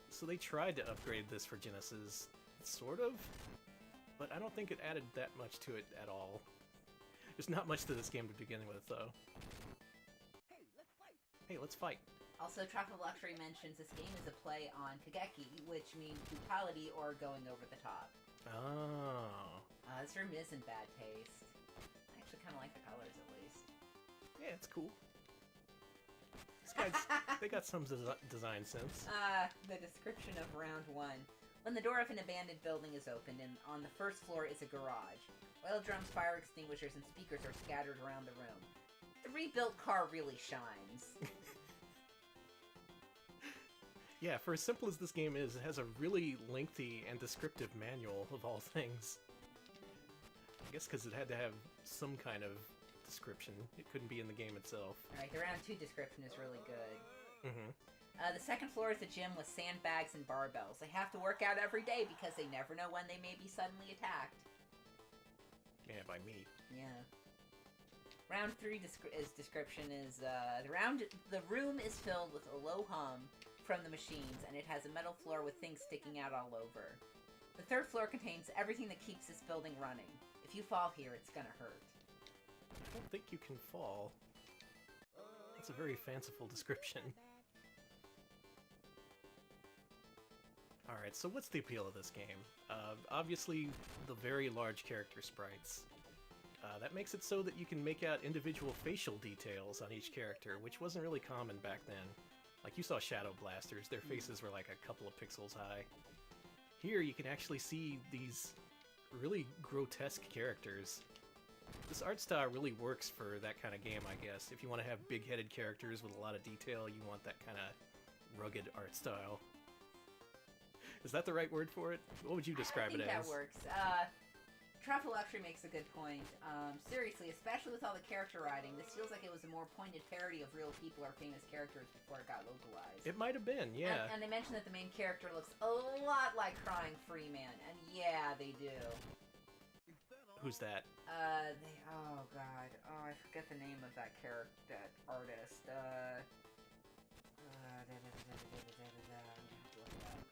So they tried to upgrade this for Genesis, sort of, but I don't think it added that much to it at all. There's not much to this game to begin with, though. Hey, let's fight. Also, Tropical Luxury mentions this game is a play on Kageki, which means brutality or going over the top. Oh. This room isn't bad taste. I actually kind of like the colors, at least. Yeah, it's cool. These guys, they got some design sense. The description of round 1. When the door of an abandoned building is opened, and on the 1st floor is a garage. Oil drums, fire extinguishers, and speakers are scattered around the room. The rebuilt car really shines. Yeah, for as simple as this game is, it has a really lengthy and descriptive manual of all things. I guess because it had to have some kind of description. It couldn't be in the game itself. Alright, the round 2 description is really good. Mm-hmm. The 2nd floor is a gym with sandbags and barbells. They have to work out every day because they never know when they may be suddenly attacked. Yeah, by me. Yeah. Round 3 description is, the room is filled with a low hum from the machines, and it has a metal floor with things sticking out all over. The 3rd floor contains everything that keeps this building running. If you fall here, it's gonna hurt. I don't think you can fall. That's a very fanciful description. Alright, so what's the appeal of this game? Obviously, the very large character sprites. That makes it so that you can make out individual facial details on each character, which wasn't really common back then. Like, you saw Shadow Blasters, their faces were like a couple of pixels high. Here, you can actually see these really grotesque characters. This art style really works for that kind of game, I guess. If you want to have big-headed characters with a lot of detail, you want that kind of rugged art style. Is that the right word for it? What would you describe it as? I think that works. Tropical Luxury makes a good point. Seriously, especially with all the character writing, this feels like it was a more pointed parody of real people or famous characters before it got localized. It might have been, yeah. And they mentioned that the main character looks a lot like Crying Freeman, and yeah, they do. Who's that? Oh god, I forget the name of that character, that artist.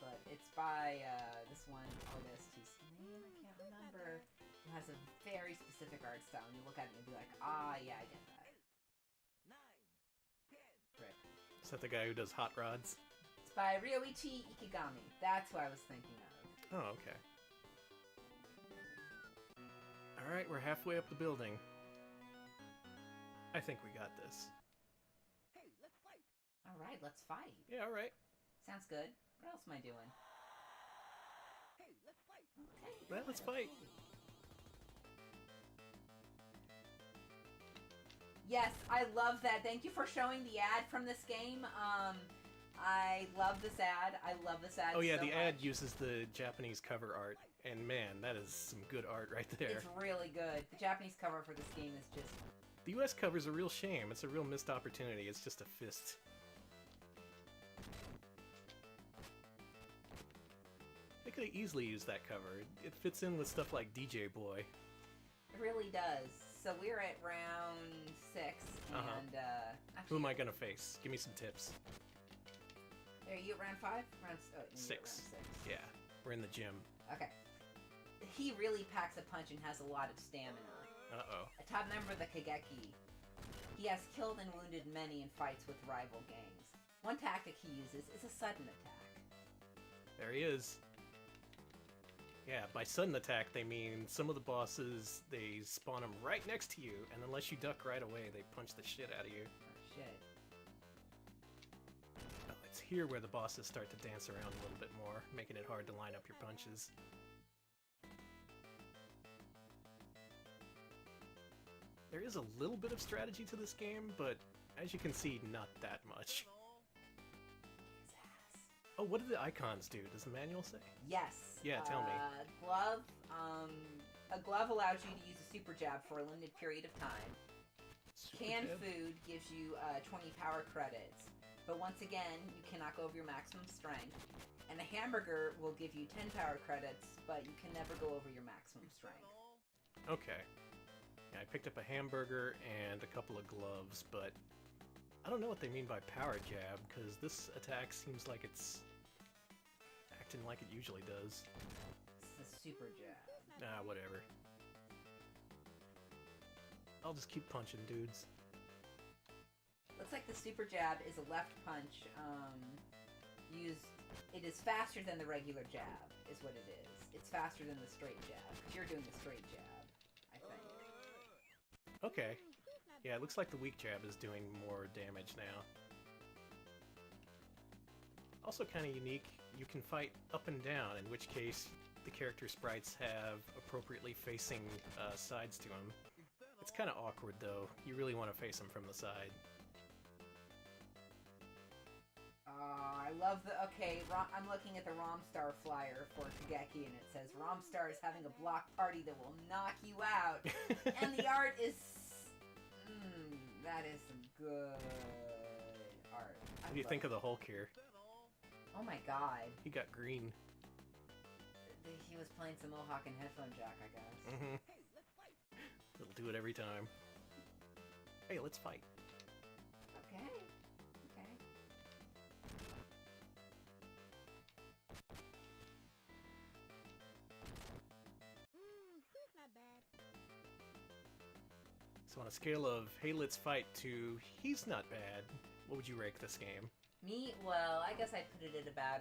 But it's by this one artist whose name I can't remember, who has a very specific art style, and you look at it and you'll be like, ah, yeah, I get that. Rip. Is that the guy who does hot rods? It's by Ryoichi Ikigami. That's who I was thinking of. Oh, okay. Alright, we're halfway up the building. I think we got this. Alright, let's fight. Yeah, alright. Sounds good. What else am I doing? Okay. Well, let's fight. Yes, I love that. Thank you for showing the ad from this game. I love this ad. I love this ad Oh yeah, so the much. ad uses the Japanese cover art, and man, that is some good art right there. It's really good. The Japanese cover for this game is just... The US cover's a real shame. It's a real missed opportunity. It's just a fist. They could have easily used that cover. It fits in with stuff like DJ Boy. It really does. So we're at round 6, and Who actually, am I gonna face? Give me some tips. are you at round 5? Round you're at 6. round 6. Yeah, we're in the gym. Okay. He really packs a punch and has a lot of stamina. Uh-oh. A top member of the Kageki. He has killed and wounded many in fights with rival gangs. One tactic he uses is a sudden attack. There he is. Yeah, by sudden attack, they mean some of the bosses, they spawn them right next to you, and unless you duck right away, they punch the shit out of you. Oh, shit. here where the bosses start to dance around a little bit more, making it hard to line up your punches. There is a little bit of strategy to this game, but as you can see, not that much. Oh, what do the icons do? Does the manual say? Yes. Yeah, tell me. Glove. A glove allows you to use a super jab for a limited period of time. Super Canned jab? food gives you 20 power credits, but once again, you cannot go over your maximum strength. And a hamburger will give you 10 power credits, but you can never go over your maximum strength. Okay. Yeah, I picked up a hamburger and a couple of gloves, but I don't know what they mean by power jab, because this attack seems like it's acting like it usually does. It's the super jab. Ah, whatever. I'll just keep punching dudes. Looks like the super jab is a left punch. It is faster than the regular jab, is what it is. It's faster than the straight jab. You're doing the straight jab, I think. Okay. Yeah, it looks like the weak jab is doing more damage now. Also kind of unique, you can fight up and down, in which case the character sprites have appropriately facing sides to them. It's kind of awkward though, you really want to face them from the side. I love the... Okay, I'm looking at the Romstar flyer for Kageki, and it says, Romstar is having a block party that will knock you out. And the art is... that is some good art. What do you think of the Hulk here? Oh my god. He got green. He was playing some Mohawk and headphone jack, I guess. Mm-hmm. It'll do it every time. Hey, let's fight. Okay. Okay. Not bad. So on a scale of hey, let's fight to he's not bad, what would you rank this game? Me? Well, I guess I'd put it at about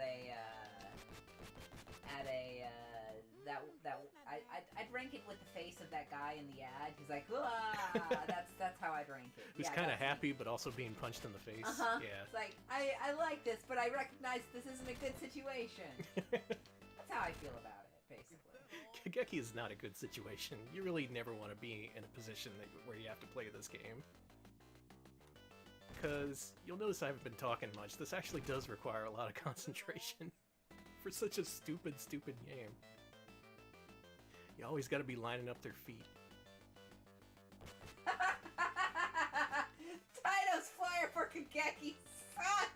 I'd rank it with the face of that guy in the ad. He's like, that's how I'd rank it. Who's kind of happy, but also being punched in the face. Yeah. It's like, I like this, but I recognize this isn't a good situation. That's how I feel about it, basically. Kageki is not a good situation. You really never want to be in a position where you have to play this game. Because you'll notice I haven't been talking much. This actually does require a lot of concentration for such a stupid game. You always got to be lining up their feet. Taito's flyer for Kageki sucks!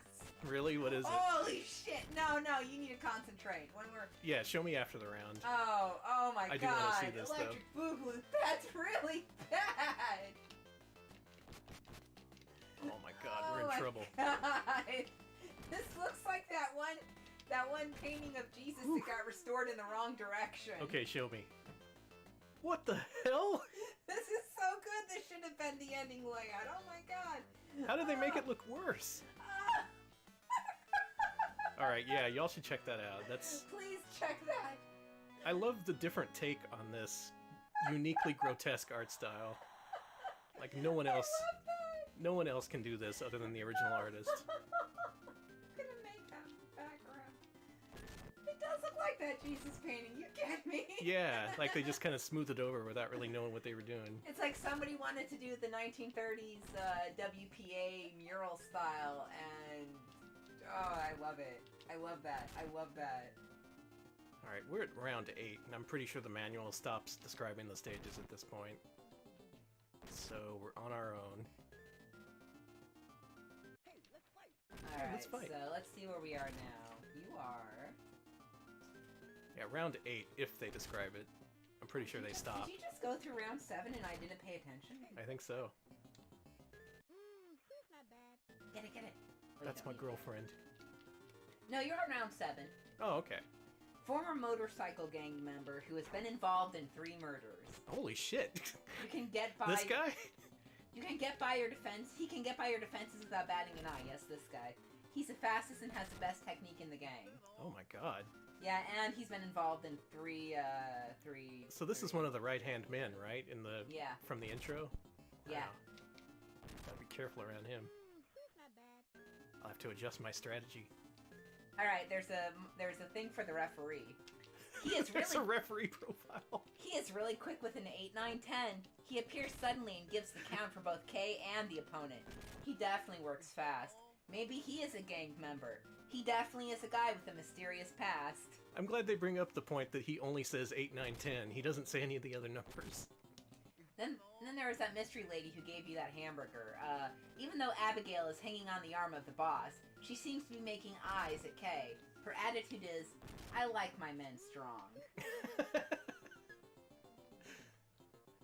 Really? What is it? Holy shit! No, you need to concentrate when we're... Yeah, show me after the round. Oh my god! I do want to see this, Electric Boogaloo, that's really bad! Oh my god, we're in trouble. God. This looks like that one painting of Jesus that got restored in the wrong direction. Okay, show me. What the hell? This is so good. This should have been the ending layout. Oh my god. How did they make it look worse? Alright, yeah, y'all should check that out. Please check that. I love the different take on this uniquely grotesque art style. Like no one else can do this other than the original artist. I'm gonna make that background. It does look like that Jesus painting, you get me? Yeah, like they just kind of smoothed it over without really knowing what they were doing. It's like somebody wanted to do the 1930s WPA mural style, and I love it. I love that. Alright, we're at round 8, and I'm pretty sure the manual stops describing the stages at this point. So we're on our own. Alright, let's fight. So let's see where we are now. You are... Yeah, round 8, if they describe it. I'm pretty sure they stop. Did you just go through round 7 and I didn't pay attention? I think so. Not bad. Get it. Wait, That's no, my girlfriend. No, you're on round 7. Oh, okay. Former motorcycle gang member who has been involved in 3 murders. Holy shit! You can get by... This guy? You can get by your defense. He can get by your defenses without batting an eye. Yes, this guy. He's the fastest and has the best technique in the gang. Oh my god. Yeah, and he's been involved in three. So this is one of the right-hand men, right? Yeah. From the intro? Yeah. Wow. Gotta be careful around him. Not bad. I'll have to adjust my strategy. All right, there's a thing for the referee. He is There's a really referee profile. he is really quick with an 8, 9, 10. He appears suddenly and gives the count for both K and the opponent. He definitely works fast. Maybe he is a gang member. He definitely is a guy with a mysterious past. I'm glad they bring up the point that he only says 8, 9, 10. He doesn't say any of the other numbers. Then there was that mystery lady who gave you that hamburger. Even though Abigail is hanging on the arm of the boss, she seems to be making eyes at Kay. Her attitude is, I like my men strong.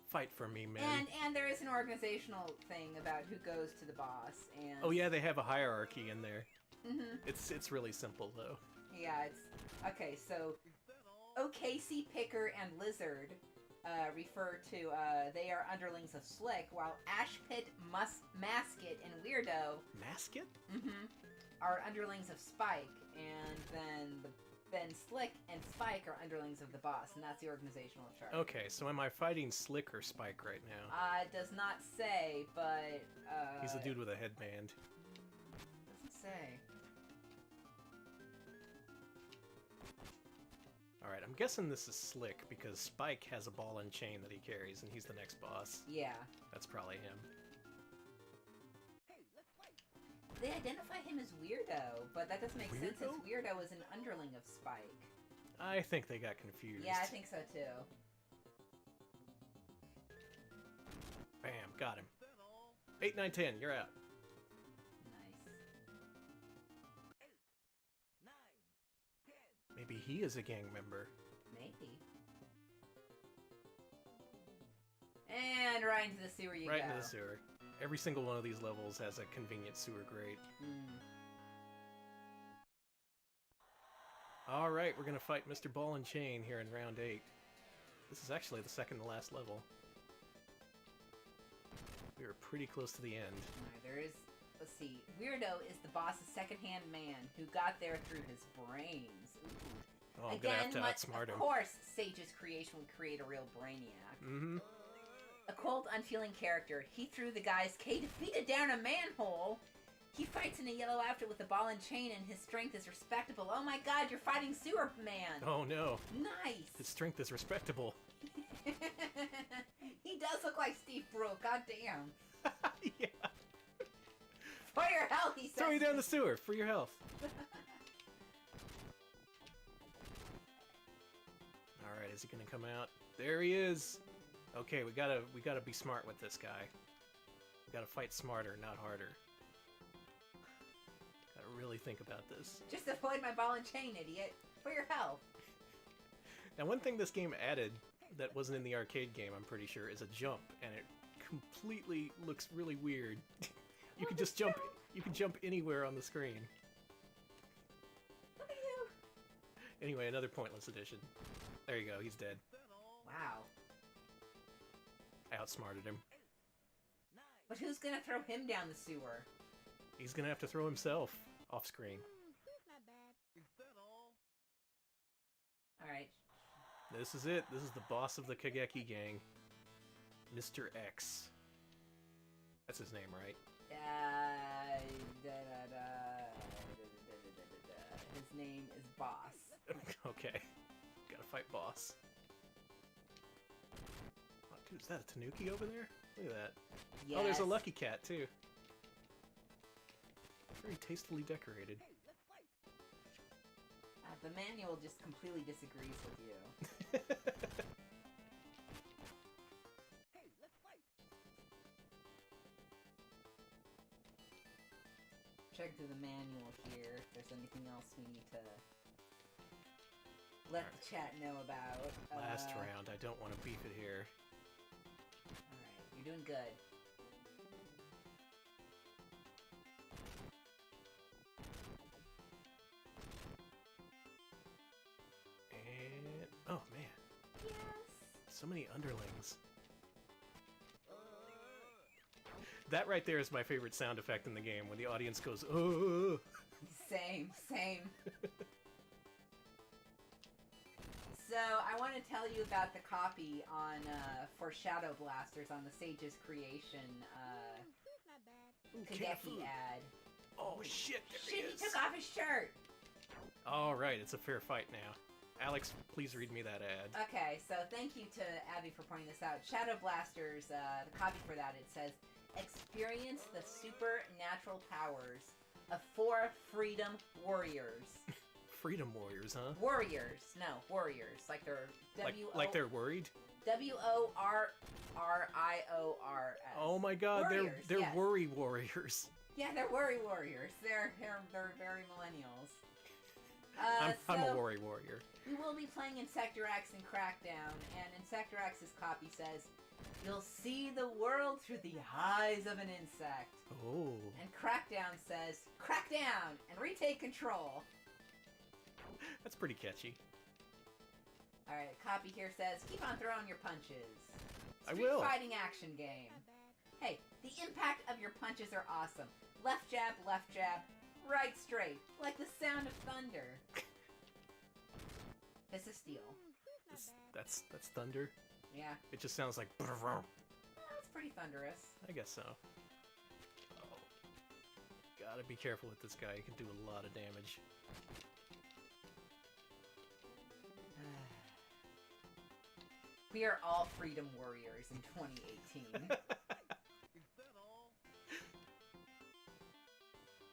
Fight for me, man. And there is an organizational thing about who goes to the boss. And Oh yeah, they have a hierarchy in there. Mhm. It's really simple though. Yeah, it's okay. So, OKC Picker and Lizard refer to they are underlings of Slick, while Ashpit, Masket, and Weirdo Masket? are underlings of Spike, and then Slick and Spike are underlings of the boss, and that's the organizational chart. Okay, so am I fighting Slick or Spike right now? It does not say, but He's the dude with a headband. doesn't say. Alright, I'm guessing this is Slick because Spike has a ball and chain that he carries and he's the next boss. Yeah. That's probably him. They identify him as Weirdo, but that doesn't make sense since Weirdo? Weirdo is an underling of Spike. I think they got confused. Yeah, I think so too. Bam, got him. 8, 9, 10, you're out. Nice. Maybe he is a gang member. Maybe. And right into the sewer you Right go. into the sewer. Every single one of these levels has a convenient sewer grate. Alright, we're gonna fight Mr. Ball and Chain here in round 8. This is actually the second to last level. We were pretty close to the end. Alright, there is... Let's see. Weirdo is the boss's second-hand man who got there through his brains. Ooh. Oh, I'm gonna have to outsmart him. Of course, Sage's creation would create a real brainiac. Mm-hmm. A cold, unfeeling character, he threw the guy's K defeated down a manhole. He fights in a yellow outfit with a ball and chain, and his strength is respectable. Oh my god, you're fighting Sewer Man! Oh no. Nice! His strength is respectable. He does look like Steve Brok, goddamn. Yeah. For your health, he says. Throw you down the sewer for your health. Alright, is he gonna come out? There he is! Okay, we gotta be smart with this guy. We gotta fight smarter, not harder. Gotta really think about this. Just avoid my ball and chain, idiot. For your health. Now, one thing this game added that wasn't in the arcade game, I'm pretty sure, is a jump, and it completely looks really weird. You can just jump. You can jump anywhere on the screen. Look at you. Anyway, another pointless addition. There you go. He's dead. Wow. I outsmarted him. But who's gonna throw him down the sewer? He's gonna have to throw himself off screen. Alright. This is it. This is the boss of the Kageki gang. Mr. X. That's his name, right? His name is Boss. Okay. Gotta fight boss. Oh, dude, is that a Tanuki over there? Look at that. Yes. Oh, there's a Lucky Cat, too. Very tastefully decorated. The manual just completely disagrees with you. Check through the manual here if there's anything else we need to let the chat know about. Last round. I don't want to beef it here. Alright, you're doing good. And... oh, man. Yes! So many underlings. That right there is my favorite sound effect in the game, when the audience goes, oh. Same. So, I want to tell you about the copy on for Shadow Blasters on the Sage's Creation Ooh, cat Kageki food. ad. Oh, shit, there Shit, he he is. took off his shirt! Alright, it's a fair fight now. Alex, please read me that ad. Okay, so thank you to Abby for pointing this out. Shadow Blasters, the copy for that, it says, experience the supernatural powers of 4 freedom warriors. Freedom Warriors, huh? Warriors. No, warriors. Like they're Like they're worried? WORRIORS. Oh my god, Warriors, they're yes. worry warriors. Yeah, they're worry warriors. They're very millennials. I'm so a worry warrior. we will be playing Insectorax and Crackdown, and Insectorax's copy says, you'll see the world through the eyes of an insect. Oh. And Crackdown says, crack down and retake control. That's pretty catchy. Alright, copy here says, keep on throwing your punches. I will. Street fighting action game. Hey, the impact of your punches are awesome. Left jab, right straight, like the sound of thunder. This is steel. That's thunder. Yeah, It just sounds like. that's pretty thunderous. I guess so. Oh. Gotta be careful with this guy. He can do a lot of damage. We are all freedom warriors in 2018. I'm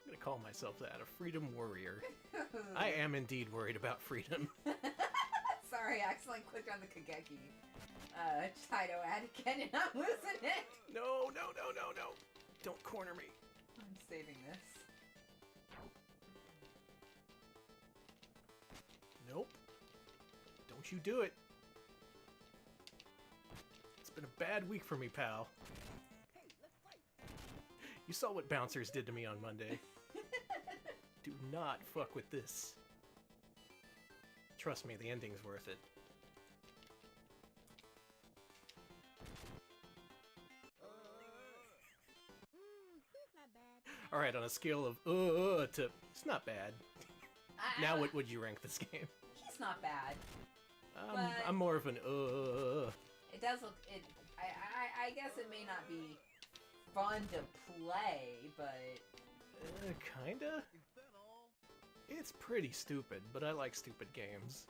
gonna call myself that, a freedom warrior. I am indeed worried about freedom. Sorry, I accidentally clicked on the Kageki Taito ad again and I'm losing it! No. Don't corner me. I'm saving this. Nope. Don't you do it. It's been a bad week for me, pal. You saw what bouncers did to me on Monday. Do not fuck with this. Trust me, the ending's worth it. Alright, on a scale of to it's not bad. Now what would you rank this game? He's not bad. But- I'm more of an It does look. I guess it may not be fun to play, but kinda? It's pretty stupid, but I like stupid games.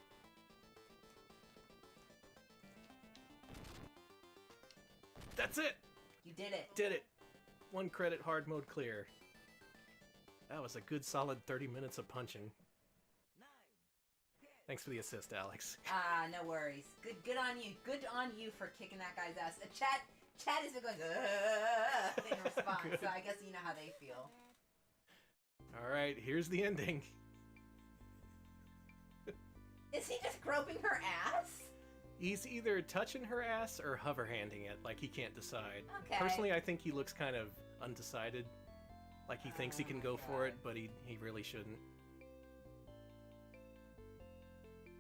That's it! you did it. Did it! 1 credit hard mode clear. That was a good solid 30 minutes of punching. Thanks for the assist, Alex. Ah, no worries. Good on you. Good on you for kicking that guy's ass. Chat has been going in response, Good. so I guess you know how they feel. Alright, here's the ending. Is he just groping her ass? He's either touching her ass or hover handing it, like he can't decide. Okay. Personally, I think he looks kind of undecided. Like he thinks he Oh can my go for it, God. but he really shouldn't.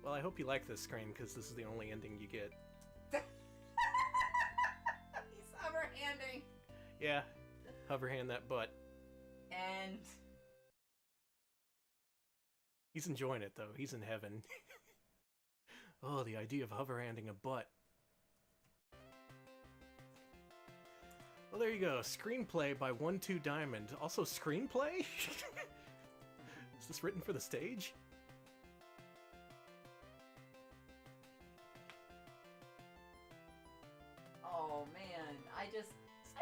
Well, I hope you like this screen, because this is the only ending you get. He's hover handing. Yeah, hover hand that butt. And He's enjoying it, though. He's in heaven. Oh, the idea of hover handing a butt. Well, there you go. Screenplay by 1-2 Diamond. Also, screenplay? Is this written for the stage? oh man, I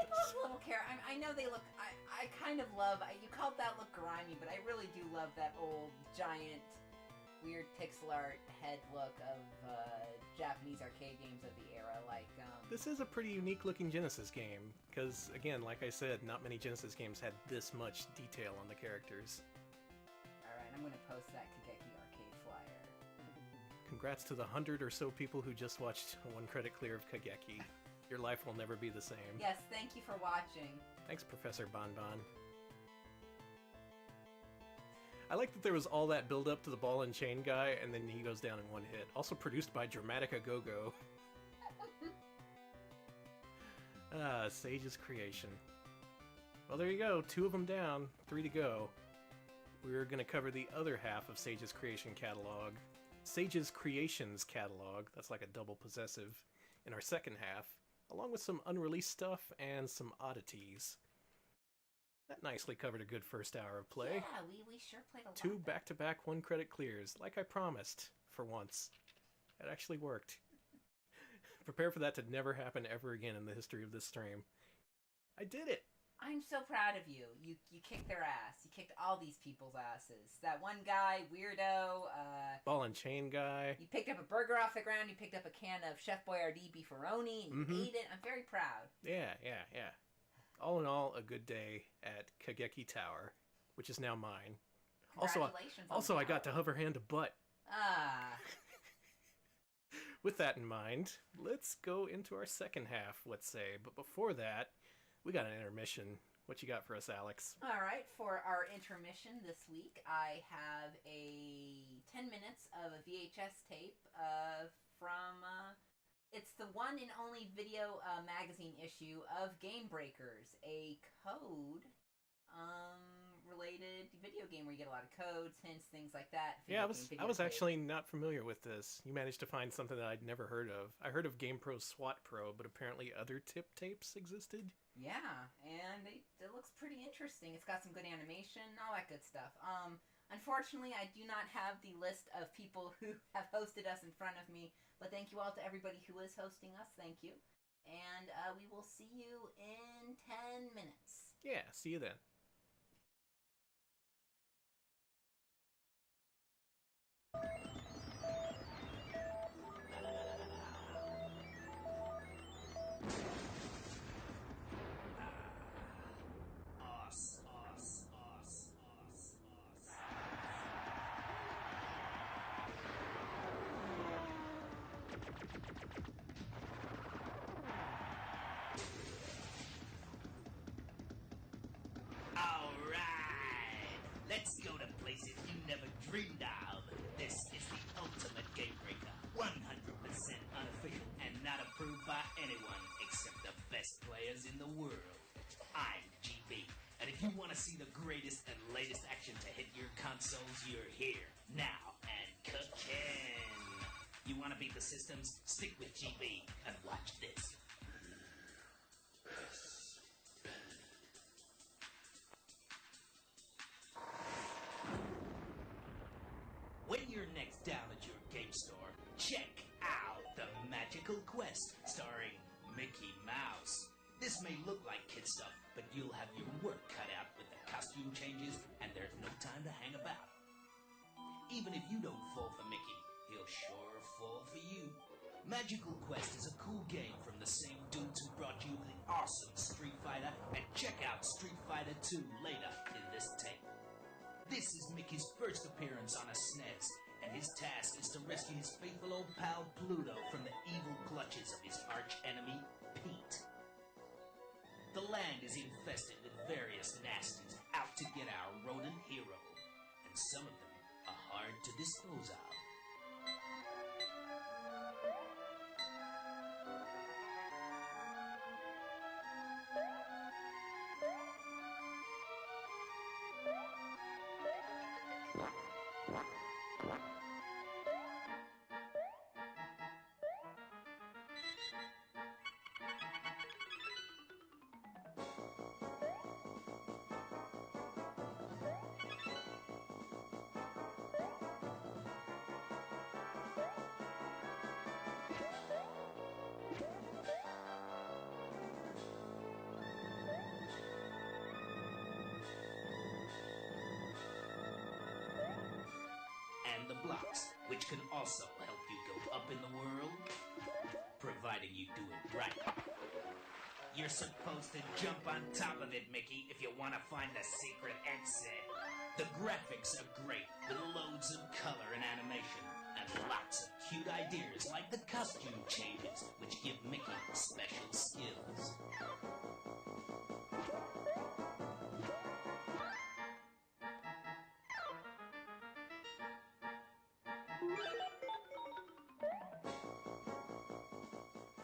love little characters. I know they look. I kind of love. You called that look grimy, but I really do love that old giant, weird pixel art head look of Japanese arcade games of the era. Like This is a pretty unique looking Genesis game, because, again, like I said, not many Genesis games had this much detail on the characters. Alright, I'm gonna post that Kageki arcade flyer. Congrats to the 100 or so people who just watched 1 credit clear of Kageki. Your life will never be the same. Yes, thank you for watching. Thanks, Professor Bonbon. I like that there was all that build up to the ball and chain guy, and then he goes down in 1 hit. Also produced by Dramatica Go-Go. Sage's Creation. Well, there you go. 2 of them down, 3 to go. We're going to cover the other half of Sage's Creation catalog. Sage's Creations catalog, that's like a double possessive, in our second half, along with some unreleased stuff and some oddities. That nicely covered a good first hour of play. Yeah, we sure played a lot. 2 there. back-to-back 1-credit clears, like I promised, for once. It actually worked. Prepare for that to never happen ever again in the history of this stream. I did it! I'm so proud of you. You kicked their ass. You kicked all these people's asses. That one guy, weirdo, Ball and chain guy. you picked up a burger off the ground, you picked up a can of Chef Boyardee beefaroni, and you ate it. I'm very proud. Yeah. All in all, a good day at Kageki Tower, which is now mine. Congratulations. Also, I got to hover hand a butt. Ah. With that in mind, let's go into our second half, let's say. But before that, we got an intermission. What you got for us, Alex? All right, for our intermission this week, I have a 10 minutes of a VHS tape from... it's the one and only video magazine issue of Game Breakers, a code related video game where you get a lot of codes, hints, things like that. Yeah, I was actually not familiar with this. You managed to find something that I'd never heard of. I heard of GamePro's SWAT Pro, but apparently other tip tapes existed. Yeah, and it looks pretty interesting. It's got some good animation, all that good stuff. Unfortunately, I do not have the list of people who have hosted us in front of me, but thank you all to everybody who is hosting us. Thank you. And we will see you in 10 minutes. Yeah, see you then. Let's go to places you never dreamed of. This is the ultimate game breaker. 100% unofficial and not approved by anyone except the best players in the world. I'm GB, and if you want to see the greatest and latest action to hit your consoles, you're here, now, and cooking. You want to beat the systems? Stick with GB and watch this. When you're next down at your game store, check out the Magical Quest starring Mickey Mouse. This may look like kid stuff, but you'll have your work cut out with the costume changes, and there's no time to hang about. Even if you don't fall for Mickey, he'll sure fall for you. Magical Quest is a cool game from the same dudes who brought you the awesome Street Fighter, and check out Street Fighter 2 later in this tape. This is Mickey's first appearance on a SNES, and his task is to rescue his faithful old pal Pluto from the evil clutches of his arch-enemy, Pete. The land is infested with various nasties out to get our rodent hero, and some of them are hard to dispose of. And the blocks, which can also help you go up in the world, providing you do it right. You're supposed to jump on top of it, Mickey, if you want to find the secret exit. The graphics are great, with loads of color and animation, and lots of cute ideas like the costume changes, which give Mickey special skills.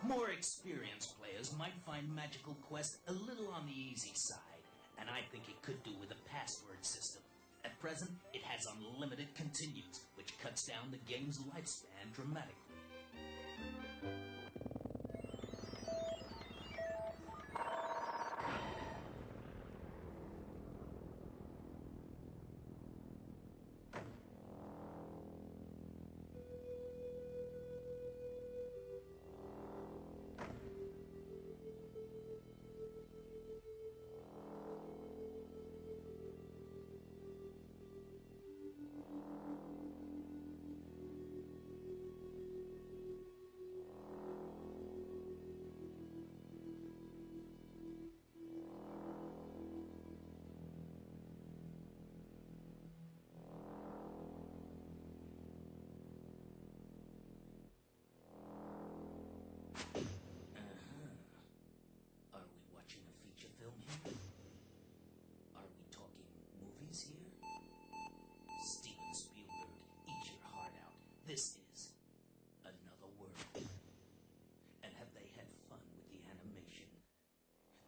More experienced players might find Magical Quest a little on the easy side, and I think it could do with a password system. At present, it has unlimited continues, which cuts down the game's lifespan dramatically. This is another world. And have they had fun with the animation?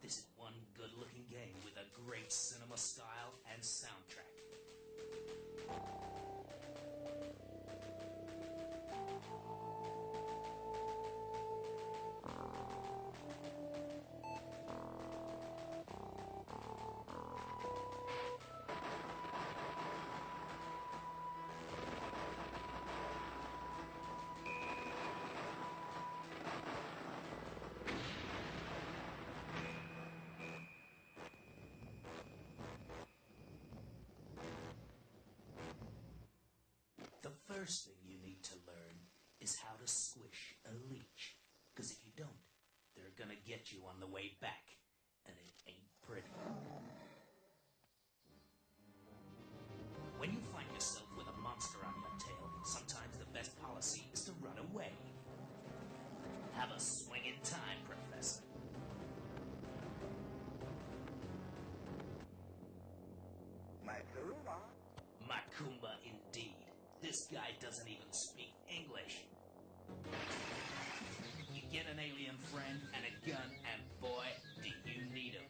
This is one good-looking game with a great cinema style and soundtrack. The first thing you need to learn is how to squish a leech. Because if you don't, they're gonna get you on the way back. And it ain't pretty. When you find yourself with a monster on your tail, sometimes the best policy is to run away. Have a swinging time, Professor. Macumba indeed. This guy doesn't even speak English. You get an alien friend and a gun, and boy, do you need him.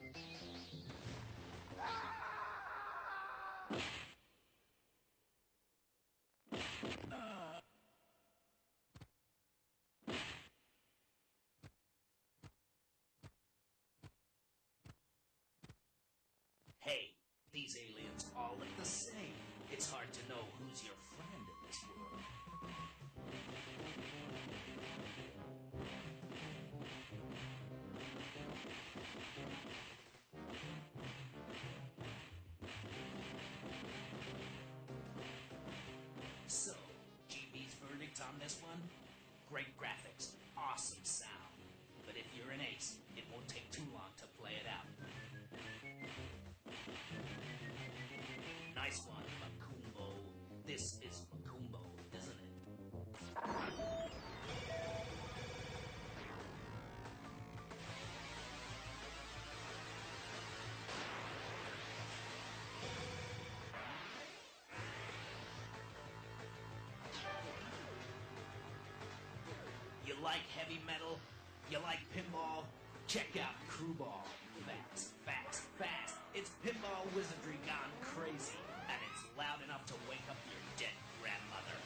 Hey, these aliens all look the same. It's hard to know who's your friend in this world. So, GB's verdict on this one? Great graphics, awesome sound. But if you're an ace, it won't take too long to play it out. Nice one, Macumbo. This is Macumbo, isn't it? You like heavy metal? You like pinball? Check out Crewball. Fast, fast, fast. It's pinball wizardry gone crazy. And it's loud enough to wake up your dead grandmother.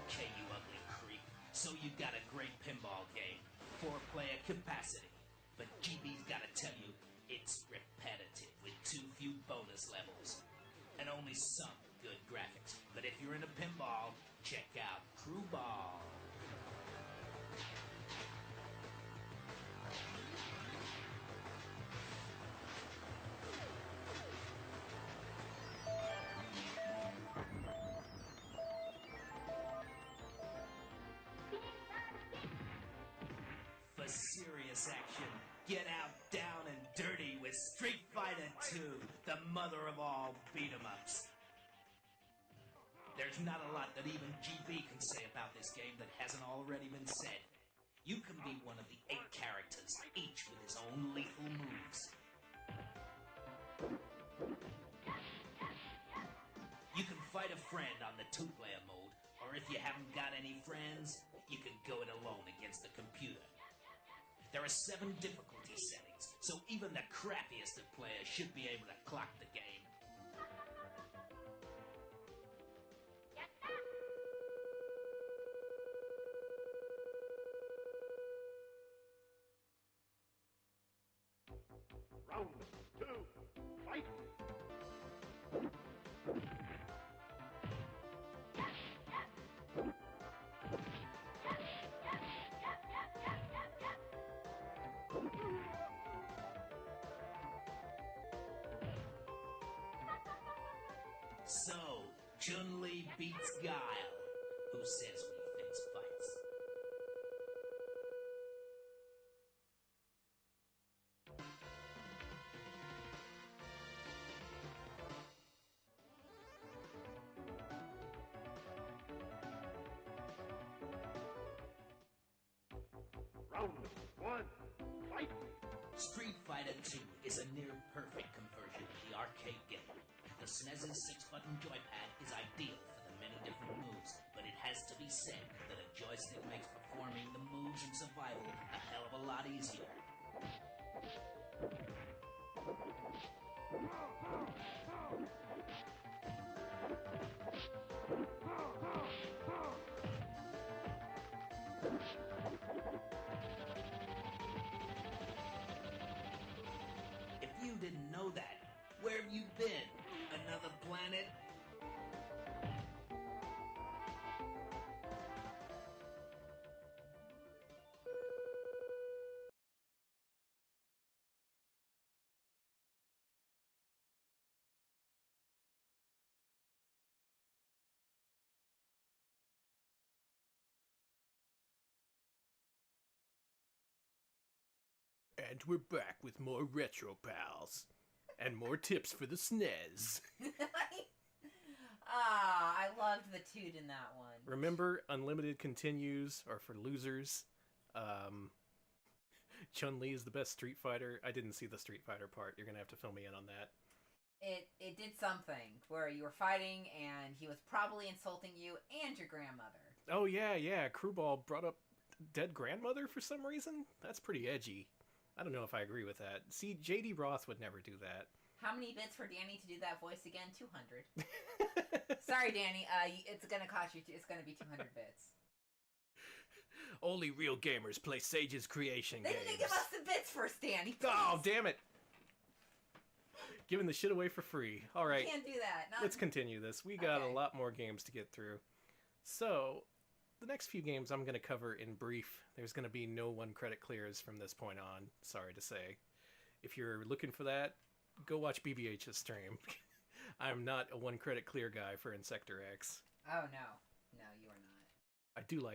Okay, you ugly creep. So you got a great pinball game, 4-player capacity. But GB's gotta tell you, it's repetitive with too few bonus levels. And only some good graphics. But if you're into pinball, check out Crewball. For serious action, get out, down, and dirty with Street Fighter 2, the mother of all beat-em-ups. There's not a lot that even GB can say about this game that hasn't already been said. You can be one of the 8 characters, each with his own lethal moves. You can fight a friend on the 2-player mode, or if you haven't got any friends, you can go it alone against the computer. There are 7 difficulty settings, so even the crappiest of players should be able to clock the game. Round 2, fight! Chun-Li beats Guile. Who says we fix fights? Round one, fight! Street Fighter 2 is a near-perfect conversion of the arcade game. The SNES's 6-button joypad is ideal for the many different moves, but it has to be said that a joystick makes performing the moves in survival a hell of a lot easier. If you didn't know that, where have you been? Another planet? And we're back with more Retro Pals. And more tips for the SNES. I loved the toot in that one. Remember, unlimited continues are for losers. Chun-Li is the best Street Fighter. I didn't see the Street Fighter part. You're gonna have to fill me in on that. It did something where you were fighting and he was probably insulting you and your grandmother. Oh yeah. Crewball brought up dead grandmother for some reason? That's pretty edgy. I don't know if I agree with that. See, J.D. Roth would never do that. How many bits for Danny to do that voice again? 200. Sorry, Danny. It's gonna cost you. It's gonna be 200 bits. Only real gamers play Sage's creation They games. didn't give us the bits first, Danny. Please. Oh, damn it! Giving the shit away for free. All right, You can't do that. let's continue this. We got Okay. a lot more games to get through. So, the next few games I'm going to cover in brief. There's going to be no one-credit clears from this point on, sorry to say. If you're looking for that, go watch BBH's stream. I'm not a one-credit clear guy for Insector X. Oh, no. No, you are not. I do like